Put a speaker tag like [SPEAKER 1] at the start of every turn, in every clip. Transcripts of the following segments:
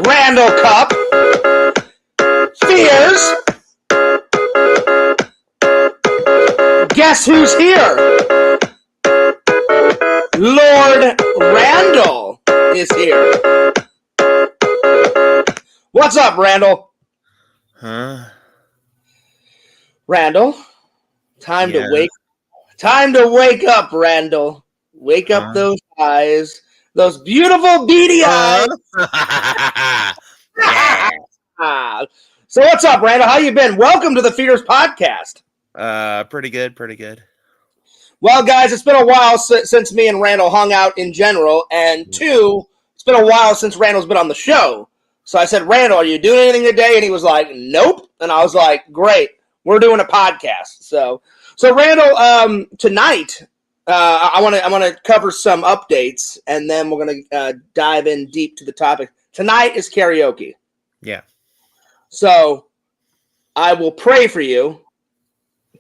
[SPEAKER 1] Randel Cup. Fears. Guess who's here? Lord Randel is here. What's up, Randel?
[SPEAKER 2] Huh?
[SPEAKER 1] Randel, time to wake up, Randel. Wake up those eyes, those beautiful beady eyes. So what's up, Randel? How you been? Welcome to the Fears podcast.
[SPEAKER 2] Pretty good.
[SPEAKER 1] Well, guys, it's been a while since me and Randel hung out in general, and two, it's been a while since Randal's been on the show. So I said, Randel, are you doing anything today? And he was like, nope. And I was like, great, we're doing a podcast. So Randel, tonight, I want to cover some updates, and then we're going to dive in deep to the topic. Tonight is karaoke.
[SPEAKER 2] Yeah.
[SPEAKER 1] So I will pray for you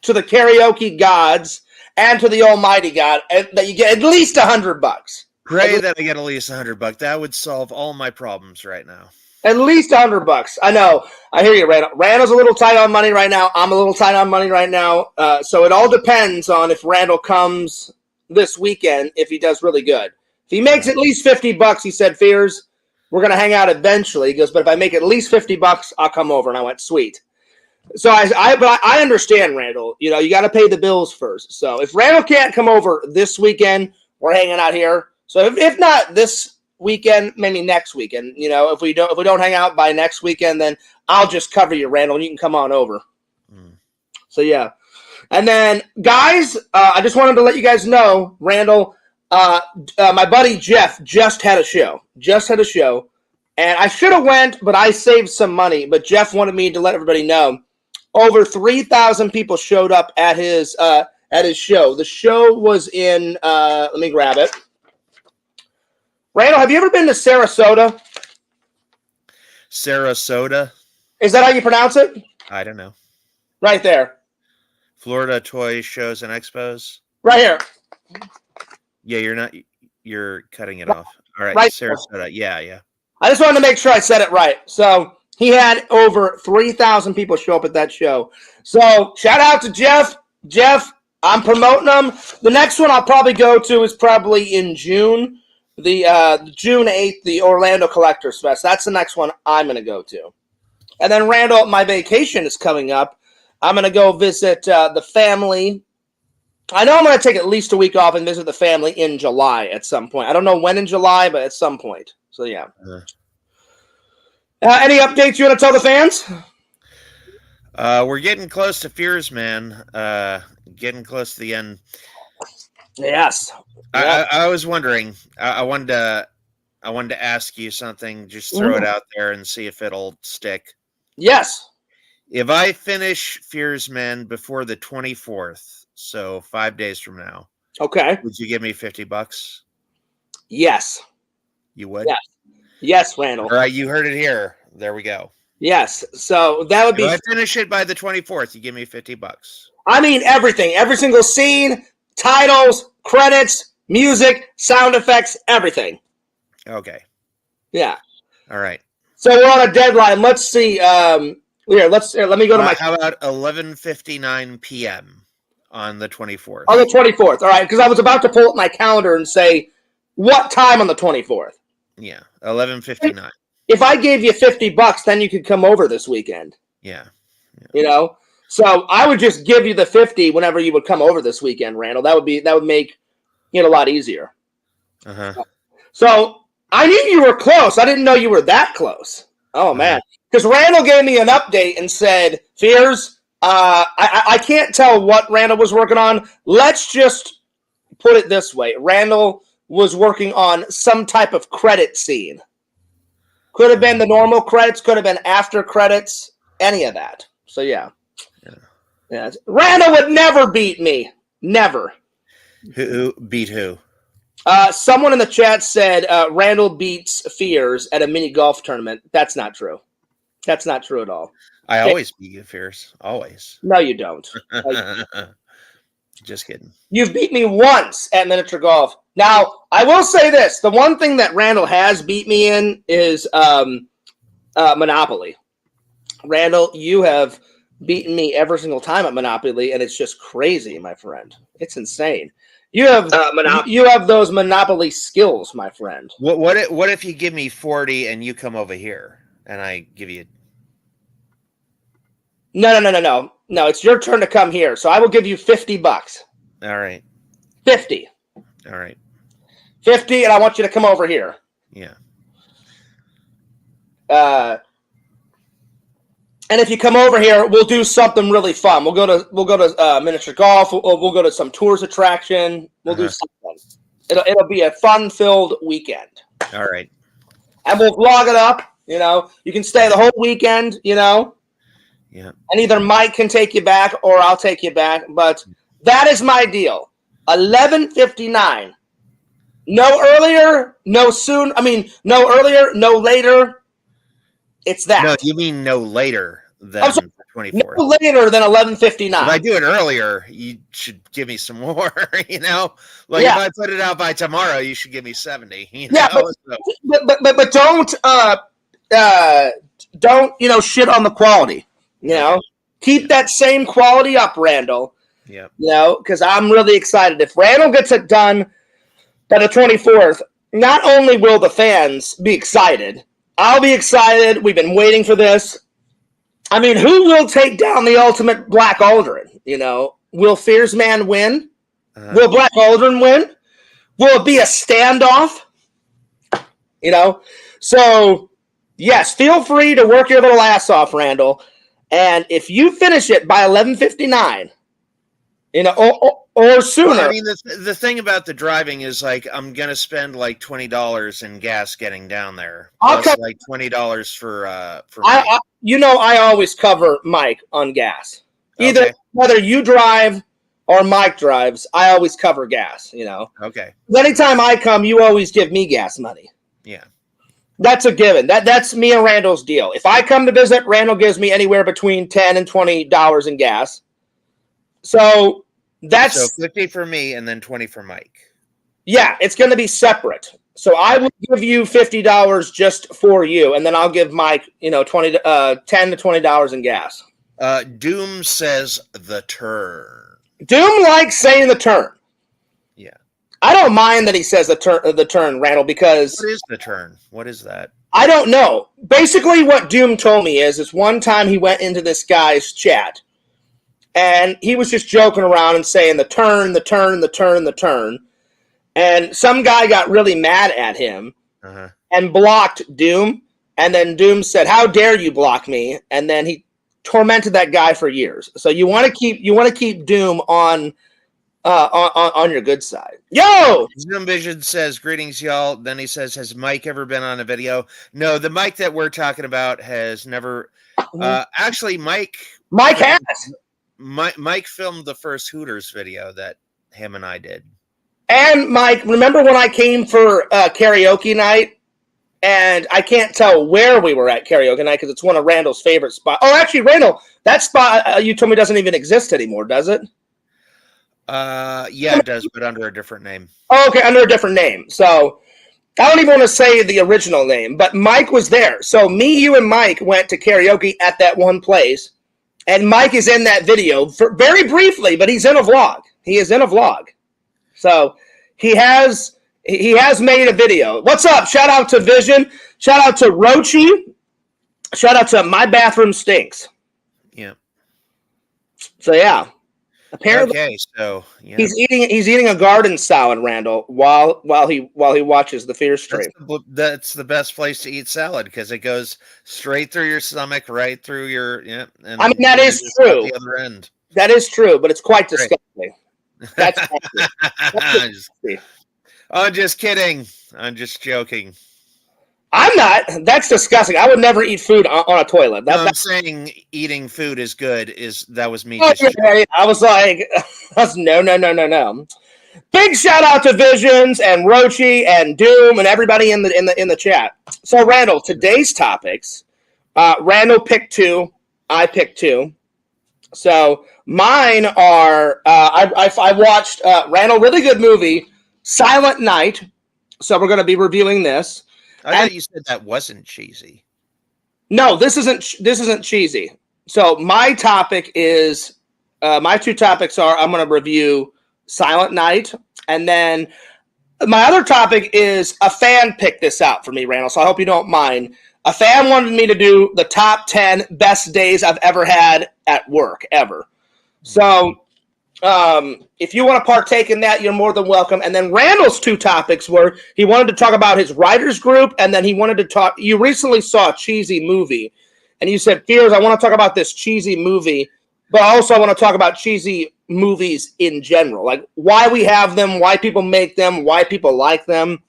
[SPEAKER 1] to the karaoke gods and to the Almighty God that you get at least $100.
[SPEAKER 2] Pray that I get at least $100. That would solve all my problems right now.
[SPEAKER 1] At least $100. I know. I hear you, Randel. Randal's a little tight on money right now. I'm a little tight on money right now. So it all depends on if Randel comes this weekend, if he does really good. If he makes at least $50, he said, Fears, we're going to hang out eventually. He goes, but if I make at least $50, I'll come over. And I went, sweet. So I understand, Randel. You know, you got to pay the bills first. So if Randel can't come over this weekend, we're hanging out here. So if not this weekend, maybe next weekend. You know, if we don't hang out by next weekend, then I'll just cover you, Randel, and you can come on over. So yeah. And then, guys, I just wanted to let you guys know, Randel, my buddy Jeff just had a show. And I should have went, but I saved some money. But Jeff wanted me to let everybody know. Over 3,000 people showed up at his show. The show was in, let me grab it. Randel, have you ever been to Sarasota?
[SPEAKER 2] Sarasota?
[SPEAKER 1] Is that how you pronounce it?
[SPEAKER 2] I don't know.
[SPEAKER 1] Right there.
[SPEAKER 2] Florida Toy Shows and Expos?
[SPEAKER 1] Right here.
[SPEAKER 2] Yeah, you're cutting it off. All right, Sarasota. Yeah.
[SPEAKER 1] I just wanted to make sure I said it right. So he had over 3,000 people show up at that show. So shout out to Jeff. Jeff, I'm promoting him. The next one I'll probably go to is probably in June. The June 8th, the Orlando Collectors Fest. That's the next one I'm going to go to. And then, Randel, my vacation is coming up. I'm going to go visit the family. I know I'm going to take at least a week off and visit the family in July at some point. I don't know when in July, but at some point. So, yeah. Any updates you want to tell the fans?
[SPEAKER 2] We're getting close to Fears, man. Getting close to the end.
[SPEAKER 1] Yes.
[SPEAKER 2] I was wondering. I wanted to ask you something. Just throw it out there and see if it'll stick.
[SPEAKER 1] Yes.
[SPEAKER 2] If I finish Fears Man before the 24th, so 5 days from now,
[SPEAKER 1] okay,
[SPEAKER 2] would you give me $50?
[SPEAKER 1] Yes.
[SPEAKER 2] You would?
[SPEAKER 1] Yes, Randel.
[SPEAKER 2] All right, you heard it here. There we go.
[SPEAKER 1] Yes. So that would be.
[SPEAKER 2] If I finish it by the 24th, you give me $50.
[SPEAKER 1] I mean everything. Every single scene, titles, credits, music, sound effects, everything.
[SPEAKER 2] Okay.
[SPEAKER 1] Yeah.
[SPEAKER 2] All right.
[SPEAKER 1] So we're on a deadline. Let's see. Let me go to my.
[SPEAKER 2] How about 11:59 p.m. on the 24th?
[SPEAKER 1] On the 24th. All right, because I was about to pull up my calendar and say what time on the 24th.
[SPEAKER 2] Yeah, 11:59.
[SPEAKER 1] If I gave you $50, then you could come over this weekend.
[SPEAKER 2] Yeah.
[SPEAKER 1] You know, so I would just give you the 50 whenever you would come over this weekend, Randel. That would make it a lot easier. So I knew you were close. I didn't know you were that close. Oh man, because Randel gave me an update and said, "Fears, I can't tell what Randel was working on. Let's just put it this way: Randel was working on some type of credit scene. Could have been the normal credits, could have been after credits, any of that. So yeah. Randel would never beat me. Never.
[SPEAKER 2] Who beat who?
[SPEAKER 1] Someone in the chat said Randel beats Fears at a mini golf tournament. That's not true. That's not true at all.
[SPEAKER 2] I always beat you, Fears. Always.
[SPEAKER 1] No, you don't.
[SPEAKER 2] Just kidding.
[SPEAKER 1] You've beat me once at miniature golf. Now, I will say this. The one thing that Randel has beat me in is Monopoly. Randall, you have beaten me every single time at Monopoly, and it's just crazy, my friend. It's insane. You have you have those Monopoly skills, my friend.
[SPEAKER 2] What if you give me 40 and you come over here and I give you?
[SPEAKER 1] No. It's your turn to come here, so I will give you $50.
[SPEAKER 2] All right.
[SPEAKER 1] 50.
[SPEAKER 2] All right.
[SPEAKER 1] 50, and I want you to come over here.
[SPEAKER 2] Yeah.
[SPEAKER 1] And if you come over here, we'll do something really fun. We'll go to miniature golf. We'll go to some tourist attraction. We'll do something. It'll be a fun-filled weekend.
[SPEAKER 2] All right.
[SPEAKER 1] And we'll vlog it up. You know, you can stay the whole weekend. You know.
[SPEAKER 2] Yeah. And
[SPEAKER 1] either Mike can take you back or I'll take you back. But that is my deal. 11:59. No earlier, no soon. I mean, no earlier, no later. It's that.
[SPEAKER 2] No, you mean no later than the 24th.
[SPEAKER 1] No later than 11:59.
[SPEAKER 2] If I do it earlier, you should give me some more. You know, like if I put it out by tomorrow, you should give me 70. You know?
[SPEAKER 1] But don't shit on the quality. You know, keep that same quality up, Randall.
[SPEAKER 2] Yeah.
[SPEAKER 1] You know, because I'm really excited. If Randall gets it done by the 24th, not only will the fans be excited, I'll be excited. We've been waiting for this. I mean, who will take down the ultimate Black Aldrin? You know, will Fearsman win? Will Black Aldrin win? Will it be a standoff? You know, so yes, feel free to work your little ass off, Randall. And if you finish it by 11:59, you know, or sooner.
[SPEAKER 2] Well, I mean, the thing about the driving is like I'm gonna spend like $20 in gas getting down there. Plus like $20 for
[SPEAKER 1] I always cover Mike on gas. Either whether you drive or Mike drives, I always cover gas. You know.
[SPEAKER 2] Okay.
[SPEAKER 1] Anytime I come, you always give me gas money.
[SPEAKER 2] Yeah.
[SPEAKER 1] That's a given. That's me and Randall's deal. If I come to visit, Randall gives me anywhere between $10 and $20 in gas. So that's
[SPEAKER 2] 50 for me and then 20 for Mike.
[SPEAKER 1] Yeah, it's going to be separate. So I will give you $50 just for you, and then I'll give Mike, $10 to $20 in gas.
[SPEAKER 2] Doom says the turn.
[SPEAKER 1] Doom likes saying the turn.
[SPEAKER 2] Yeah.
[SPEAKER 1] I don't mind that he says the turn, Randall, because...
[SPEAKER 2] What is the turn? What is that?
[SPEAKER 1] I don't know. Basically, what Doom told me is one time he went into this guy's chat, and he was just joking around and saying the turn, the turn, the turn, the turn. And some guy got really mad at him and blocked Doom. And then Doom said, "How dare you block me?" And then he tormented that guy for years. So you want to keep Doom on your good side. Yo!
[SPEAKER 2] Zoom Vision says, "Greetings, y'all." Then he says, "Has Mike ever been on a video?" No, the Mike that we're talking about has never. Actually, Mike
[SPEAKER 1] has.
[SPEAKER 2] Mike filmed the first Hooters video that him and I did.
[SPEAKER 1] And Mike, remember when I came for karaoke night? And I can't tell where we were at karaoke night because it's one of Randall's favorite spots. Oh, actually, Randall, that spot you told me doesn't even exist anymore, does it?
[SPEAKER 2] Yeah, it does, but under a different name.
[SPEAKER 1] Oh, okay, under a different name. So I don't even want to say the original name, but Mike was there. So me, you, and Mike went to karaoke at that one place, and Mike is in that video very briefly, but he's in a vlog. He is in a vlog. So he has made a video. What's up? Shout out to Vision. Shout out to Rochi. Shout out to My Bathroom Stinks.
[SPEAKER 2] Yeah.
[SPEAKER 1] So yeah. Apparently, he's eating a garden salad, Randall, while he watches the Fear stream.
[SPEAKER 2] That's the best place to eat salad because it goes straight through your stomach, right through your And
[SPEAKER 1] I mean that is true.
[SPEAKER 2] The other end.
[SPEAKER 1] That is true, but it's quite disgusting. That's
[SPEAKER 2] I'm just kidding. I'm just joking.
[SPEAKER 1] I'm not. That's disgusting. I would never eat food on a toilet.
[SPEAKER 2] I'm saying eating food is good. That was me.
[SPEAKER 1] I was like, no. Big shout out to Visions and Rochi and Doom and everybody in the chat. So Randall, today's topics. Randall picked 2. I picked 2. So mine are. I watched Randall, really good movie, Silent Night. So we're going to be reviewing this.
[SPEAKER 2] I thought you said that wasn't cheesy.
[SPEAKER 1] No, this isn't cheesy. So my topic is my two topics are I'm going to review Silent Night, and then my other topic is a fan picked this out for me, Randall. So I hope you don't mind. A fan wanted me to do the top 10 best days I've ever had at work ever. So if you want to partake in that, you're more than welcome. And then Randall's two topics were he wanted to talk about his writers group, and then he wanted to talk. You recently saw a cheesy movie, and you said, Fears, I want to talk about this cheesy movie, but also I want to talk about cheesy movies in general, like why we have them, why people make them, why people like them.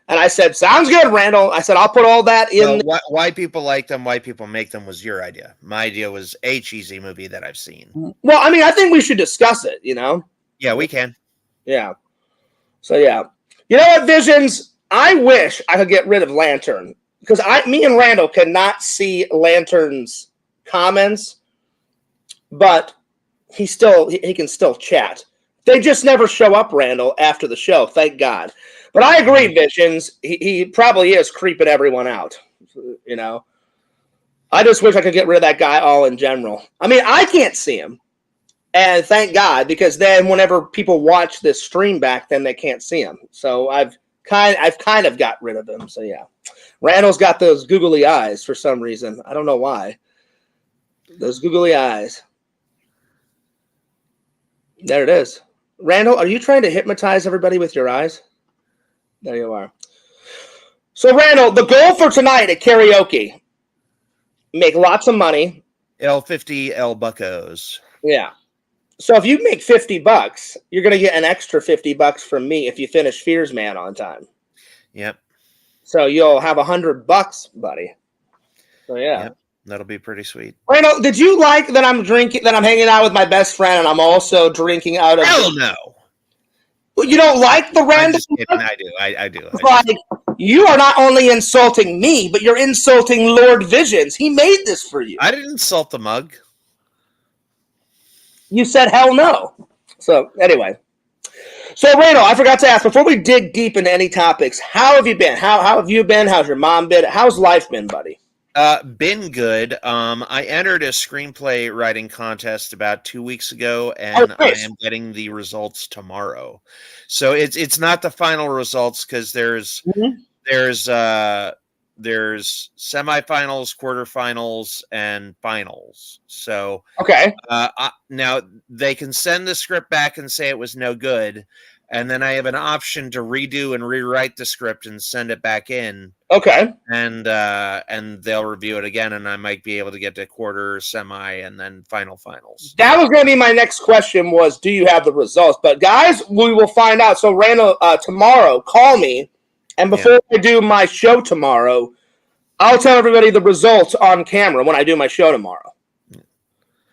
[SPEAKER 1] And I said, sounds good, Randall. I said, I'll put all that in.
[SPEAKER 2] Well, why people like them, why people make them was your idea. My idea was a cheesy movie that I've seen.
[SPEAKER 1] Well, I mean, I think we should discuss it, you know?
[SPEAKER 2] Yeah, we can.
[SPEAKER 1] Yeah. So, yeah. You know what, Visions? I wish I could get rid of Lantern, because me and Randall cannot see Lantern's comments, but he can still chat. They just never show up, Randall, after the show, thank God. But I agree, Visions. He probably is creeping everyone out, you know. I just wish I could get rid of that guy all in general. I mean, I can't see him. And thank God, because then whenever people watch this stream back, then they can't see him. So I've kind of got rid of him. So yeah. Randall's got those googly eyes for some reason. I don't know why. Those googly eyes. There it is. Randall, are you trying to hypnotize everybody with your eyes? There you are. So, Randall, the goal for tonight at karaoke, make lots of money.
[SPEAKER 2] L50 buckos.
[SPEAKER 1] Yeah. So if you make $50, you're going to get an extra $50 from me if you finish Fears Man on time.
[SPEAKER 2] Yep.
[SPEAKER 1] So you'll have $100, buddy. So, yeah. Yep.
[SPEAKER 2] That'll be pretty sweet.
[SPEAKER 1] Randall, did you like that I'm hanging out with my best friend and I'm also drinking out of...
[SPEAKER 2] Hell no.
[SPEAKER 1] You don't like the random?
[SPEAKER 2] I do. I do.
[SPEAKER 1] Like, you are not only insulting me, but you're insulting Lord Visions. He made this for you.
[SPEAKER 2] I didn't insult the mug.
[SPEAKER 1] You said hell no. So, anyway. So, Randall, I forgot to ask, before we dig deep into any topics, how have you been? How have you been? How's your mom been? How's life been, buddy?
[SPEAKER 2] Been good. I entered a screenplay writing contest about 2 weeks ago, and nice. I am getting the results tomorrow. So it's not the final results because there's semifinals, quarterfinals, and finals. So
[SPEAKER 1] okay.
[SPEAKER 2] Now they can send the script back and say it was no good, and then I have an option to redo and rewrite the script and send it back in.
[SPEAKER 1] Okay.
[SPEAKER 2] And they'll review it again, and I might be able to get to quarter, semi, and then finals.
[SPEAKER 1] That was going to be my next question was, do you have the results? But, guys, we will find out. So, Randall, tomorrow, call me. And before I do my show tomorrow, I'll tell everybody the results on camera when I do my show tomorrow.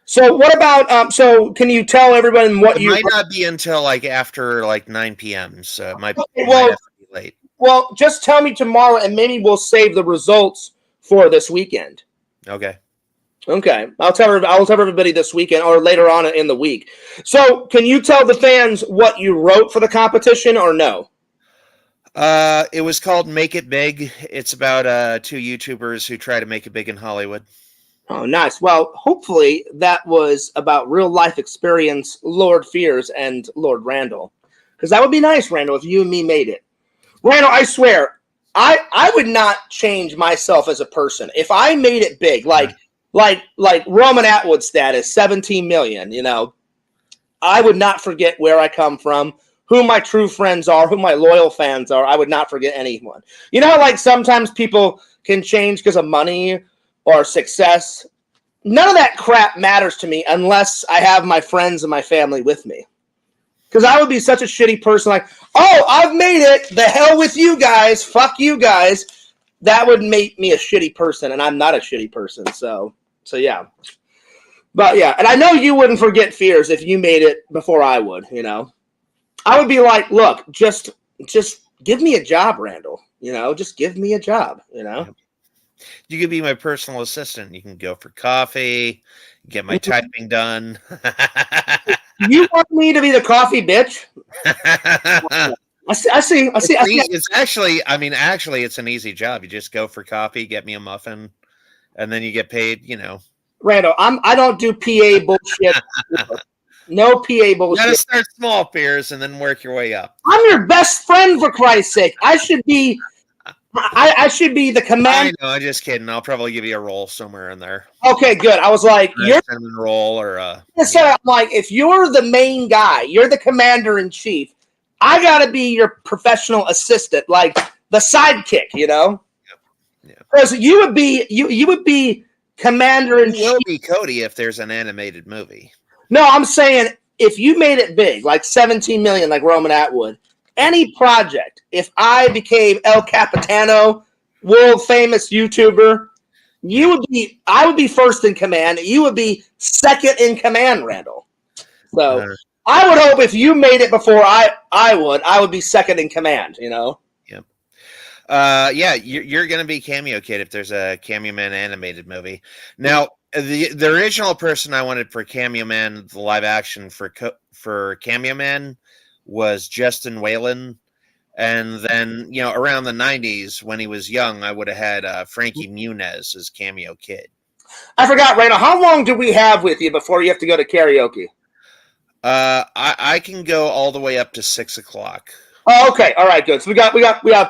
[SPEAKER 1] So what about so can you tell everybody what
[SPEAKER 2] it might not be until after 9 p.m. So it might,
[SPEAKER 1] okay,
[SPEAKER 2] might have to be late.
[SPEAKER 1] Well, just tell me tomorrow and maybe we'll save the results for this weekend.
[SPEAKER 2] Okay.
[SPEAKER 1] I'll tell everybody this weekend or later on in the week. So can you tell the fans what you wrote for the competition or no?
[SPEAKER 2] It was called Make It Big. It's about two YouTubers who try to make it big in Hollywood.
[SPEAKER 1] Oh, nice. Well, hopefully that was about real life experience, Lord Fears and Lord Randall. Because that would be nice, Randall, if you and me made it. Randall, I swear, I would not change myself as a person. If I made it big, like Roman Atwood status, 17 million, I would not forget where I come from, who my true friends are, who my loyal fans are. I would not forget anyone. You know how sometimes people can change because of money or success? None of that crap matters to me unless I have my friends and my family with me. Because I would be such a shitty person oh, I've made it. The hell with you guys. Fuck you guys. That would make me a shitty person, and I'm not a shitty person. So yeah. But yeah, and I know you wouldn't forget Fears if you made it before I would, I would be like, look, just give me a job, Randall. Just give me a job,
[SPEAKER 2] You could be my personal assistant. You can go for coffee, get my typing done.
[SPEAKER 1] You want me to be the coffee bitch? I see.
[SPEAKER 2] It's actually, it's an easy job. You just go for coffee, get me a muffin, and then you get paid,
[SPEAKER 1] Randall, I don't do PA bullshit. No PA bullshit. You
[SPEAKER 2] gotta start small, Piers, and then work your way up.
[SPEAKER 1] I'm your best friend, for Christ's sake. I should be the commander.
[SPEAKER 2] I know, I'm just kidding. I'll probably give you a role somewhere in there.
[SPEAKER 1] Okay, good. I was like,
[SPEAKER 2] you're a role or
[SPEAKER 1] I'm like, if you're the main guy, you're the commander in chief. I gotta be your professional assistant, like the sidekick, Because you would be commander in chief.
[SPEAKER 2] You will be Cody if there's an animated movie.
[SPEAKER 1] No, I'm saying if you made it big, like 17 million, like Roman Atwood, any project, if I became El Capitano, world famous YouTuber, I would be first in command. You would be second in command, Randall. So I would hope if you made it before I would be second in command, Yep.
[SPEAKER 2] Yeah, you're going to be Cameo Kid if there's a Cameo Man animated movie. Now, the original person I wanted for Cameo Man, the live action for Cameo Man, was Justin Whalen. And then, around the 90s, when he was young, I would have had Frankie Muniz as Cameo Kid.
[SPEAKER 1] I forgot, Randall, how long do we have with you before you have to go to karaoke?
[SPEAKER 2] I can go all the way up to 6 o'clock.
[SPEAKER 1] Oh, okay. All right, good. So we got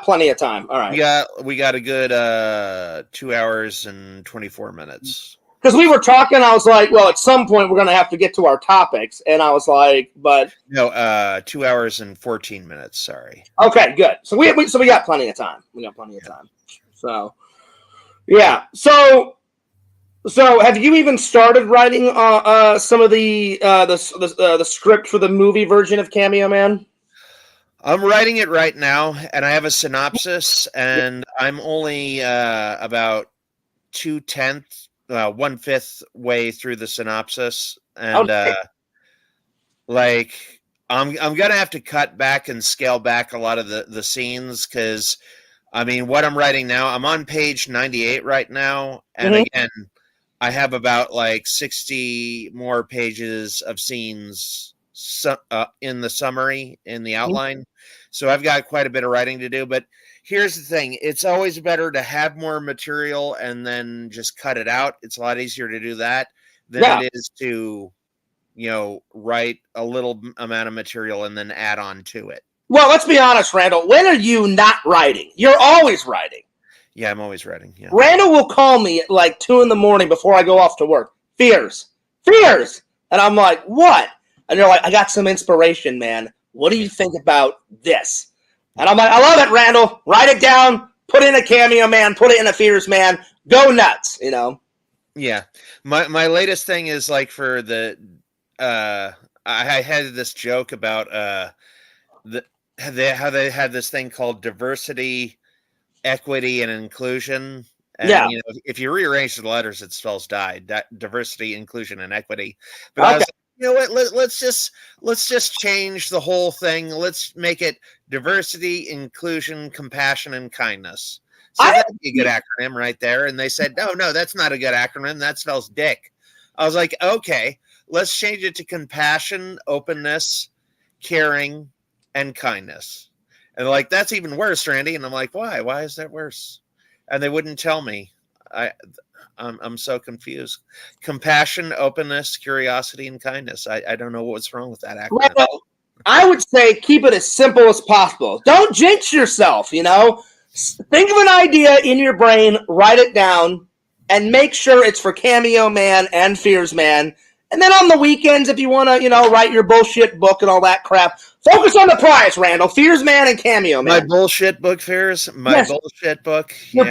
[SPEAKER 1] plenty of time. All right.
[SPEAKER 2] We got a good 2 hours and 24 minutes.
[SPEAKER 1] Because we were talking, I was like, well, at some point we're going to have to get to our topics. And I was like, but...
[SPEAKER 2] No, 2 hours and 14 minutes, sorry.
[SPEAKER 1] Okay, good. So we got plenty of time. We got plenty of time. So, yeah. So have you even started writing some of the script for the movie version of Cameo Man?
[SPEAKER 2] I'm writing it right now, and I have a synopsis, and I'm only about 1/5 way through the synopsis, and I'm gonna have to cut back and scale back a lot of the scenes because what I'm writing now, I'm on page 98 right now, and again, I have about 60 more pages of scenes in the summary, in the outline. So I've got quite a bit of writing to do, but here's the thing. It's always better to have more material and then just cut it out. It's a lot easier to do that than it is to, write a little amount of material and then add on to it.
[SPEAKER 1] Well, let's be honest, Randall. When are you not writing? You're always writing.
[SPEAKER 2] Yeah, I'm always writing. Yeah.
[SPEAKER 1] Randall will call me at 2 a.m. before I go off to work. Fears. And I'm like, what? And they're like, I got some inspiration, man. What do you think about this? And I'm like, I love it, Randall. Write it down. Put in a Cameo Man. Put it in a Fears Man. Go nuts,
[SPEAKER 2] Yeah. My latest thing is for the I had this joke about how they had this thing called diversity, equity, and inclusion. And, if you rearrange the letters, it spells diversity, inclusion, and equity. But I was like, you know what? Let's just change the whole thing. Let's make it diversity, inclusion, compassion, and kindness. So that'd be a good acronym right there. And they said, no, that's not a good acronym. That spells dick. I was like, okay, let's change it to compassion, openness, caring, and kindness. And they're like, that's even worse, Randy. And I'm like, why? Why is that worse? And they wouldn't tell me. I'm so confused. Compassion, openness, curiosity, and kindness. I don't know what's wrong with that acronym.
[SPEAKER 1] Well, I would say keep it as simple as possible. Don't jinx yourself, Think of an idea in your brain, write it down, and make sure it's for Cameo Man and Fears Man. And then on the weekends, if you want to, write your bullshit book and all that crap, focus on the prize, Randall. Fears Man and Cameo Man.
[SPEAKER 2] My bullshit book, Fears? Bullshit book?
[SPEAKER 1] Your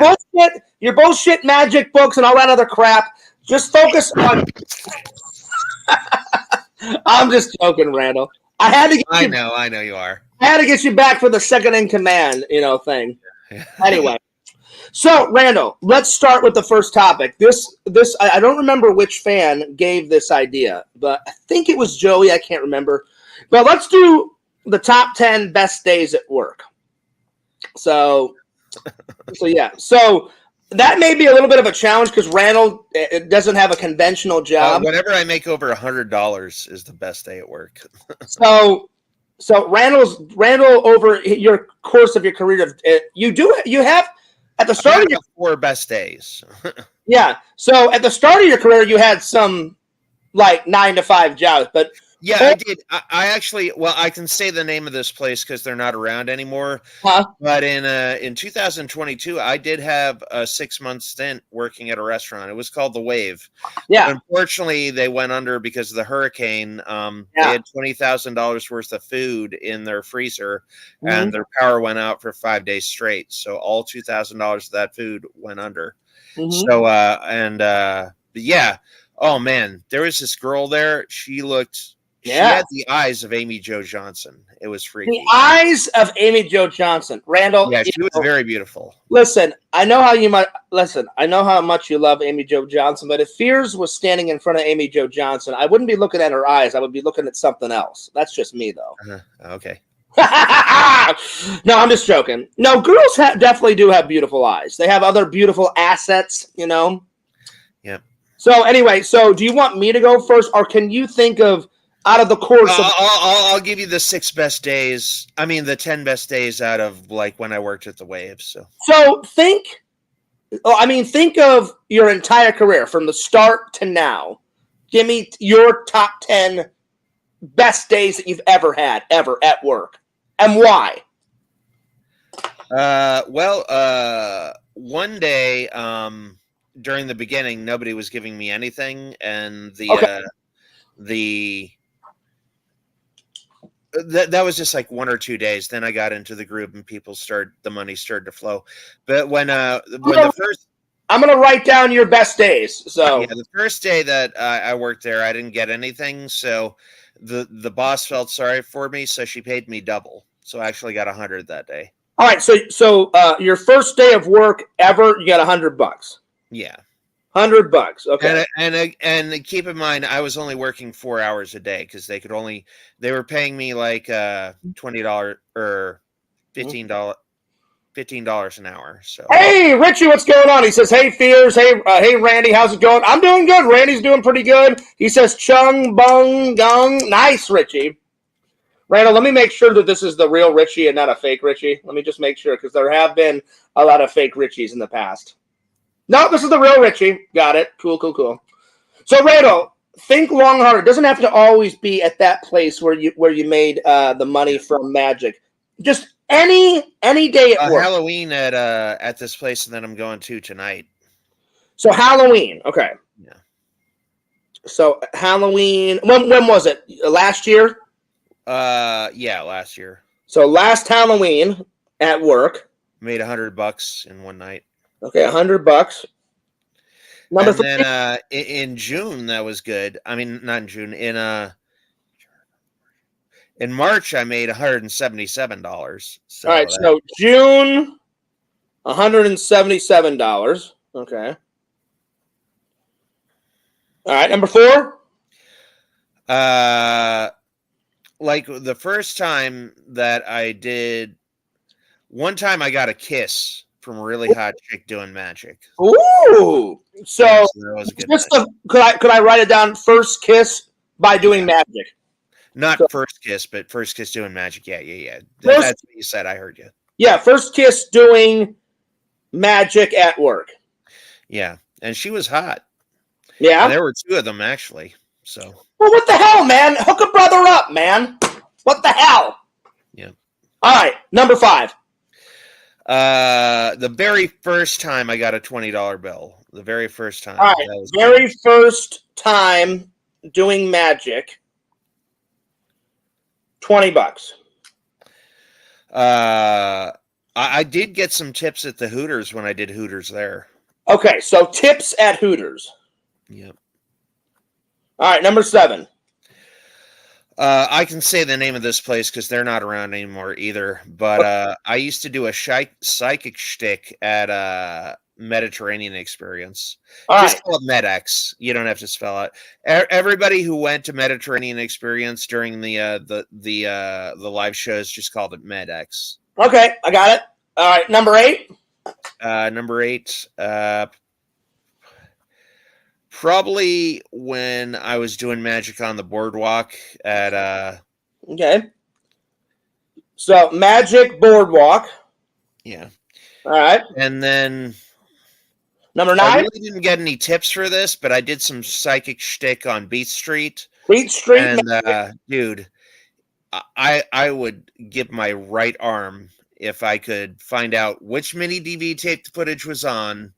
[SPEAKER 1] bullshit magic books and all that other crap. Just focus on... I'm just joking, Randall. I
[SPEAKER 2] know you are.
[SPEAKER 1] I had to get you back for the second in command, thing. Anyway. So, Randall, let's start with the first topic. This I don't remember which fan gave this idea, but I think it was Joey. I can't remember. But let's do the top 10 best days at work. So yeah. So that may be a little bit of a challenge because Randall doesn't have a conventional job.
[SPEAKER 2] Whenever I make over $100 is the best day at work.
[SPEAKER 1] So Randall, over your course of your career, you have. At the start of your
[SPEAKER 2] 4 best days.
[SPEAKER 1] Yeah. So at the start of your career, you had some like 9 to 5 jobs, but
[SPEAKER 2] yeah, I did. I actually, well, I can say the name of this place because they're not around anymore. But in 2022, I did have a 6-month stint working at a restaurant. It was called The Wave.
[SPEAKER 1] Yeah.
[SPEAKER 2] But unfortunately, they went under because of the hurricane. They had $20,000 worth of food in their freezer, and their power went out for 5 days straight. So all $2,000 of that food went under. So yeah. Oh man, there was this girl there. She had the eyes of Amy Jo Johnson. It was freaky.
[SPEAKER 1] The eyes of Amy Jo Johnson. Randel.
[SPEAKER 2] Yeah, she was very beautiful.
[SPEAKER 1] Listen, I know how much you love Amy Jo Johnson, but if Fears was standing in front of Amy Jo Johnson, I wouldn't be looking at her eyes. I would be looking at something else. That's just me, though.
[SPEAKER 2] Okay.
[SPEAKER 1] No, I'm just joking. No, girls definitely do have beautiful eyes. They have other beautiful assets, you know?
[SPEAKER 2] Yeah.
[SPEAKER 1] So anyway, do you want me to go first, or can you think of out of the course of...
[SPEAKER 2] I'll give you the 6 best days. I mean, the 10 best days out of like when I worked at the Waves.
[SPEAKER 1] So think of your entire career from the start to now. Give me your top 10 best days that you've ever had, ever at work, and why.
[SPEAKER 2] One day, during the beginning, nobody was giving me anything, and that was just like 1 or 2 days. Then I got into the group, and the money started to flow. But when the first,
[SPEAKER 1] I'm gonna write down your best days. So
[SPEAKER 2] yeah, the first day that I worked there, I didn't get anything. So the boss felt sorry for me, so she paid me double. So I actually got 100 that day.
[SPEAKER 1] All right, so your first day of work ever, you got $100.
[SPEAKER 2] Yeah.
[SPEAKER 1] $100. Okay.
[SPEAKER 2] And keep in mind, I was only working 4 hours a day because they were paying me like $20 or $15 an hour. So
[SPEAKER 1] hey, Richie, what's going on? He says, "Hey, Fears. Hey, Randy, how's it going? I'm doing good. Randy's doing pretty good." He says, "Chung bung gung." Nice, Richie. Randall, let me make sure that this is the real Richie and not a fake Richie. Let me just make sure because there have been a lot of fake Richies in the past. No, this is the real Richie. Got it. Cool. So, Randall, think long hard. It doesn't have to always be at that place where you made the money from Magic. Just any day at work.
[SPEAKER 2] Halloween at this place, and then I'm going to tonight.
[SPEAKER 1] So Halloween, okay.
[SPEAKER 2] Yeah.
[SPEAKER 1] So Halloween. When was it? Last year?
[SPEAKER 2] Yeah, last year.
[SPEAKER 1] So last Halloween at work,
[SPEAKER 2] made $100 in one night.
[SPEAKER 1] Okay, $100.
[SPEAKER 2] And then in June that was good. I mean, not in June. In March I made $177. So
[SPEAKER 1] all right, so June, $177. Okay. All right, number 4.
[SPEAKER 2] Like the first time that I did, one time I got a kiss from a really hot chick doing magic.
[SPEAKER 1] Ooh! So
[SPEAKER 2] that was a good
[SPEAKER 1] could I write it down? First kiss by doing magic.
[SPEAKER 2] Not first kiss, but first kiss doing magic. Yeah. That's what you said. I heard you.
[SPEAKER 1] Yeah, first kiss doing magic at work.
[SPEAKER 2] Yeah, and she was hot.
[SPEAKER 1] Yeah,
[SPEAKER 2] and there were 2 of them actually. So.
[SPEAKER 1] Well, what the hell, man? Hook a brother up, man. What the hell?
[SPEAKER 2] Yeah.
[SPEAKER 1] All right, number 5.
[SPEAKER 2] The very first time I got a $20 bill. The very first time.
[SPEAKER 1] All right, first time doing magic. $20.
[SPEAKER 2] I did get some tips at the Hooters when I did Hooters there.
[SPEAKER 1] Okay, so tips at Hooters.
[SPEAKER 2] Yep.
[SPEAKER 1] All right, number 7.
[SPEAKER 2] I can say the name of this place because they're not around anymore either. But I used to do a psychic shtick at Mediterranean Experience. Just call it MedX. You don't have to spell it. Everybody who went to Mediterranean Experience during the live shows just called it MedX.
[SPEAKER 1] Okay, I got it. All right, number 8.
[SPEAKER 2] Number 8. Probably when I was doing magic on the boardwalk at
[SPEAKER 1] Okay. So magic boardwalk.
[SPEAKER 2] Yeah.
[SPEAKER 1] All right.
[SPEAKER 2] And then
[SPEAKER 1] Number
[SPEAKER 2] I
[SPEAKER 1] 9?
[SPEAKER 2] really didn't get any tips for this, but I did some psychic shtick on Beat Street.
[SPEAKER 1] Beat Street,
[SPEAKER 2] and dude, I would give my right arm if I could find out which mini DV tape the footage was on,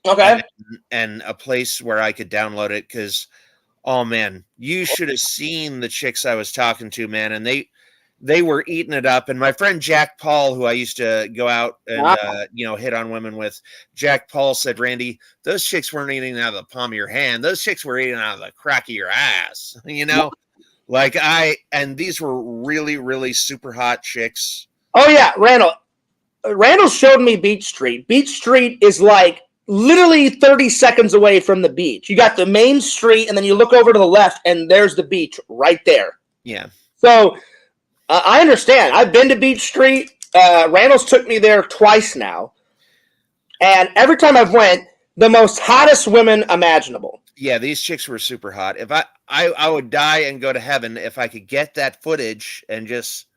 [SPEAKER 1] okay.
[SPEAKER 2] and a place where I could download it. Because, oh man, you should have seen the chicks I was talking to, man, and they were eating it up. And my friend Jack Paul, who I used to go out and hit on women with, Jack Paul said, Randy, those chicks weren't eating out of the palm of your hand. Those chicks were eating out of the crack of your ass. And these were really, really super hot chicks.
[SPEAKER 1] Oh yeah, Randall showed me Beach Street. Beach Street is like literally 30 seconds away from the beach. You got the main street, and then you look over to the left, and there's the beach right there.
[SPEAKER 2] Yeah.
[SPEAKER 1] So I understand. I've been to Beach Street. Randall's took me there twice now. And every time I've went, the most hottest women imaginable.
[SPEAKER 2] Yeah, these chicks were super hot. If I would die and go to heaven if I could get that footage and just,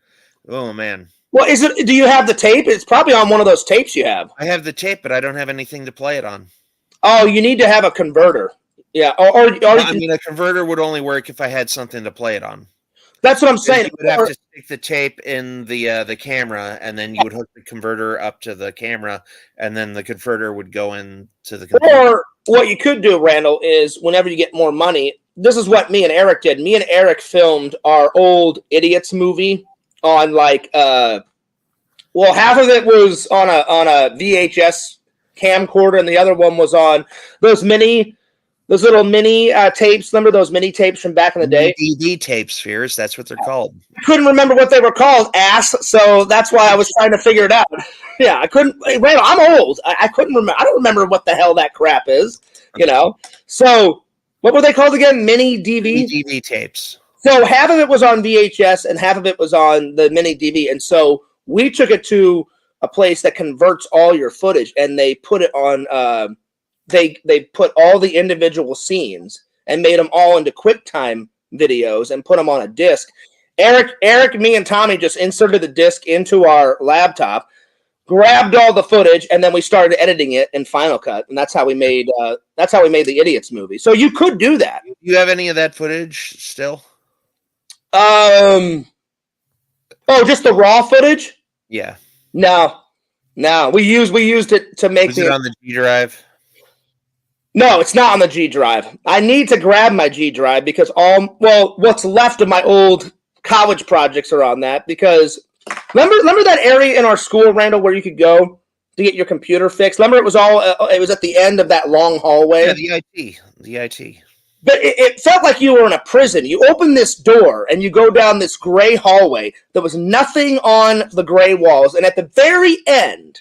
[SPEAKER 2] oh man.
[SPEAKER 1] Well, do you have the tape? It's probably on one of those tapes you have.
[SPEAKER 2] I have the tape, but I don't have anything to play it on.
[SPEAKER 1] Oh, you need to have a converter. Yeah.
[SPEAKER 2] A converter would only work if I had something to play it on.
[SPEAKER 1] That's what I'm saying.
[SPEAKER 2] You would have to stick the tape in the camera, and then you would hook the converter up to the camera, and then the converter would go into the computer.
[SPEAKER 1] Or what you could do, Randall, is whenever you get more money, this is what me and Eric did. Me and Eric filmed our old Idiots movie on half of it was on a VHS camcorder, and the other one was on those little mini tapes. Remember those mini tapes from back in the day?
[SPEAKER 2] DVD tapes, Fears. That's what they're called.
[SPEAKER 1] I couldn't remember what they were called, ass. So that's why I was trying to figure it out. Yeah, I couldn't. Randall, I'm old. I couldn't remember. I don't remember what the hell that crap is. So what were they called again? Mini DV?
[SPEAKER 2] DVD tapes.
[SPEAKER 1] So half of it was on VHS and half of it was on the mini DV. And so we took it to a place that converts all your footage, and they put it on. They put all the individual scenes and made them all into QuickTime videos and put them on a disc. Eric, me, and Tommy just inserted the disc into our laptop, grabbed all the footage, and then we started editing it in Final Cut, and that's how we made the Idiots movie. So you could do that.
[SPEAKER 2] You have any of that footage still?
[SPEAKER 1] Just the raw footage?
[SPEAKER 2] Yeah.
[SPEAKER 1] No. We used it to make.
[SPEAKER 2] Was it on the G drive?
[SPEAKER 1] No, it's not on the G drive. I need to grab my G drive because what's left of my old college projects are on that. Because remember that area in our school, Randall, where you could go to get your computer fixed? Remember it was at the end of that long hallway?
[SPEAKER 2] Yeah, the IT.
[SPEAKER 1] But it felt like you were in a prison. You open this door and you go down this gray hallway. There was nothing on the gray walls. And at the very end,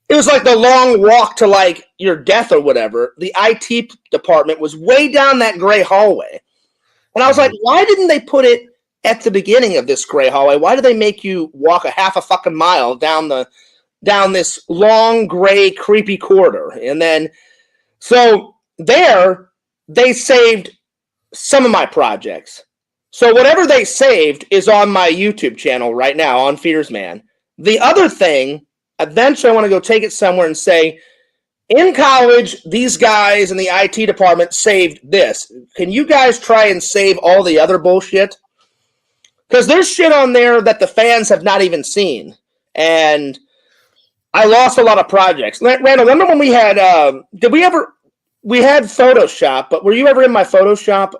[SPEAKER 1] it was like the long walk to like your death or whatever. The IT department was way down that gray hallway. And I was like, why didn't they put it at the beginning of this gray hallway? Why did they make you walk a half a fucking mile down this long gray creepy corridor? And then so there they saved some of my projects. So whatever they saved is on my YouTube channel right now on Fears Man. The other thing, eventually I want to go take it somewhere and say, in college, these guys in the IT department saved this. Can you guys try and save all the other bullshit? Because there's shit on there that the fans have not even seen. And I lost a lot of projects. Randall, remember when we had, we had Photoshop, but were you ever in my Photoshop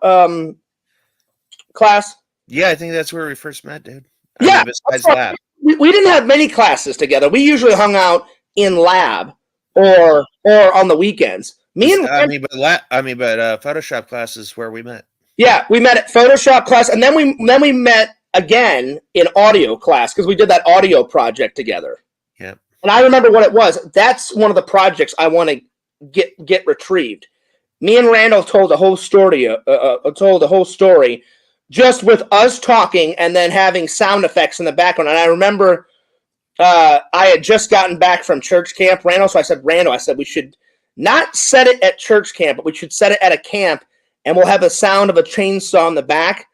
[SPEAKER 1] class?
[SPEAKER 2] Yeah, I think that's where we first met, dude.
[SPEAKER 1] Besides lab. We didn't have many classes together. We usually hung out in lab or on the weekends.
[SPEAKER 2] Photoshop class is where we met.
[SPEAKER 1] Yeah, we met at Photoshop class, and then we met again in audio class because we did that audio project together.
[SPEAKER 2] Yeah.
[SPEAKER 1] And I remember what it was. That's one of the projects I want to get retrieved. Me and Randall told the whole story just with us talking and then having sound effects in the background. And I remember I had just gotten back from church camp, Randall. So I said, we should not set it at church camp, but we should set it at a camp, and we'll have the sound of a chainsaw in the back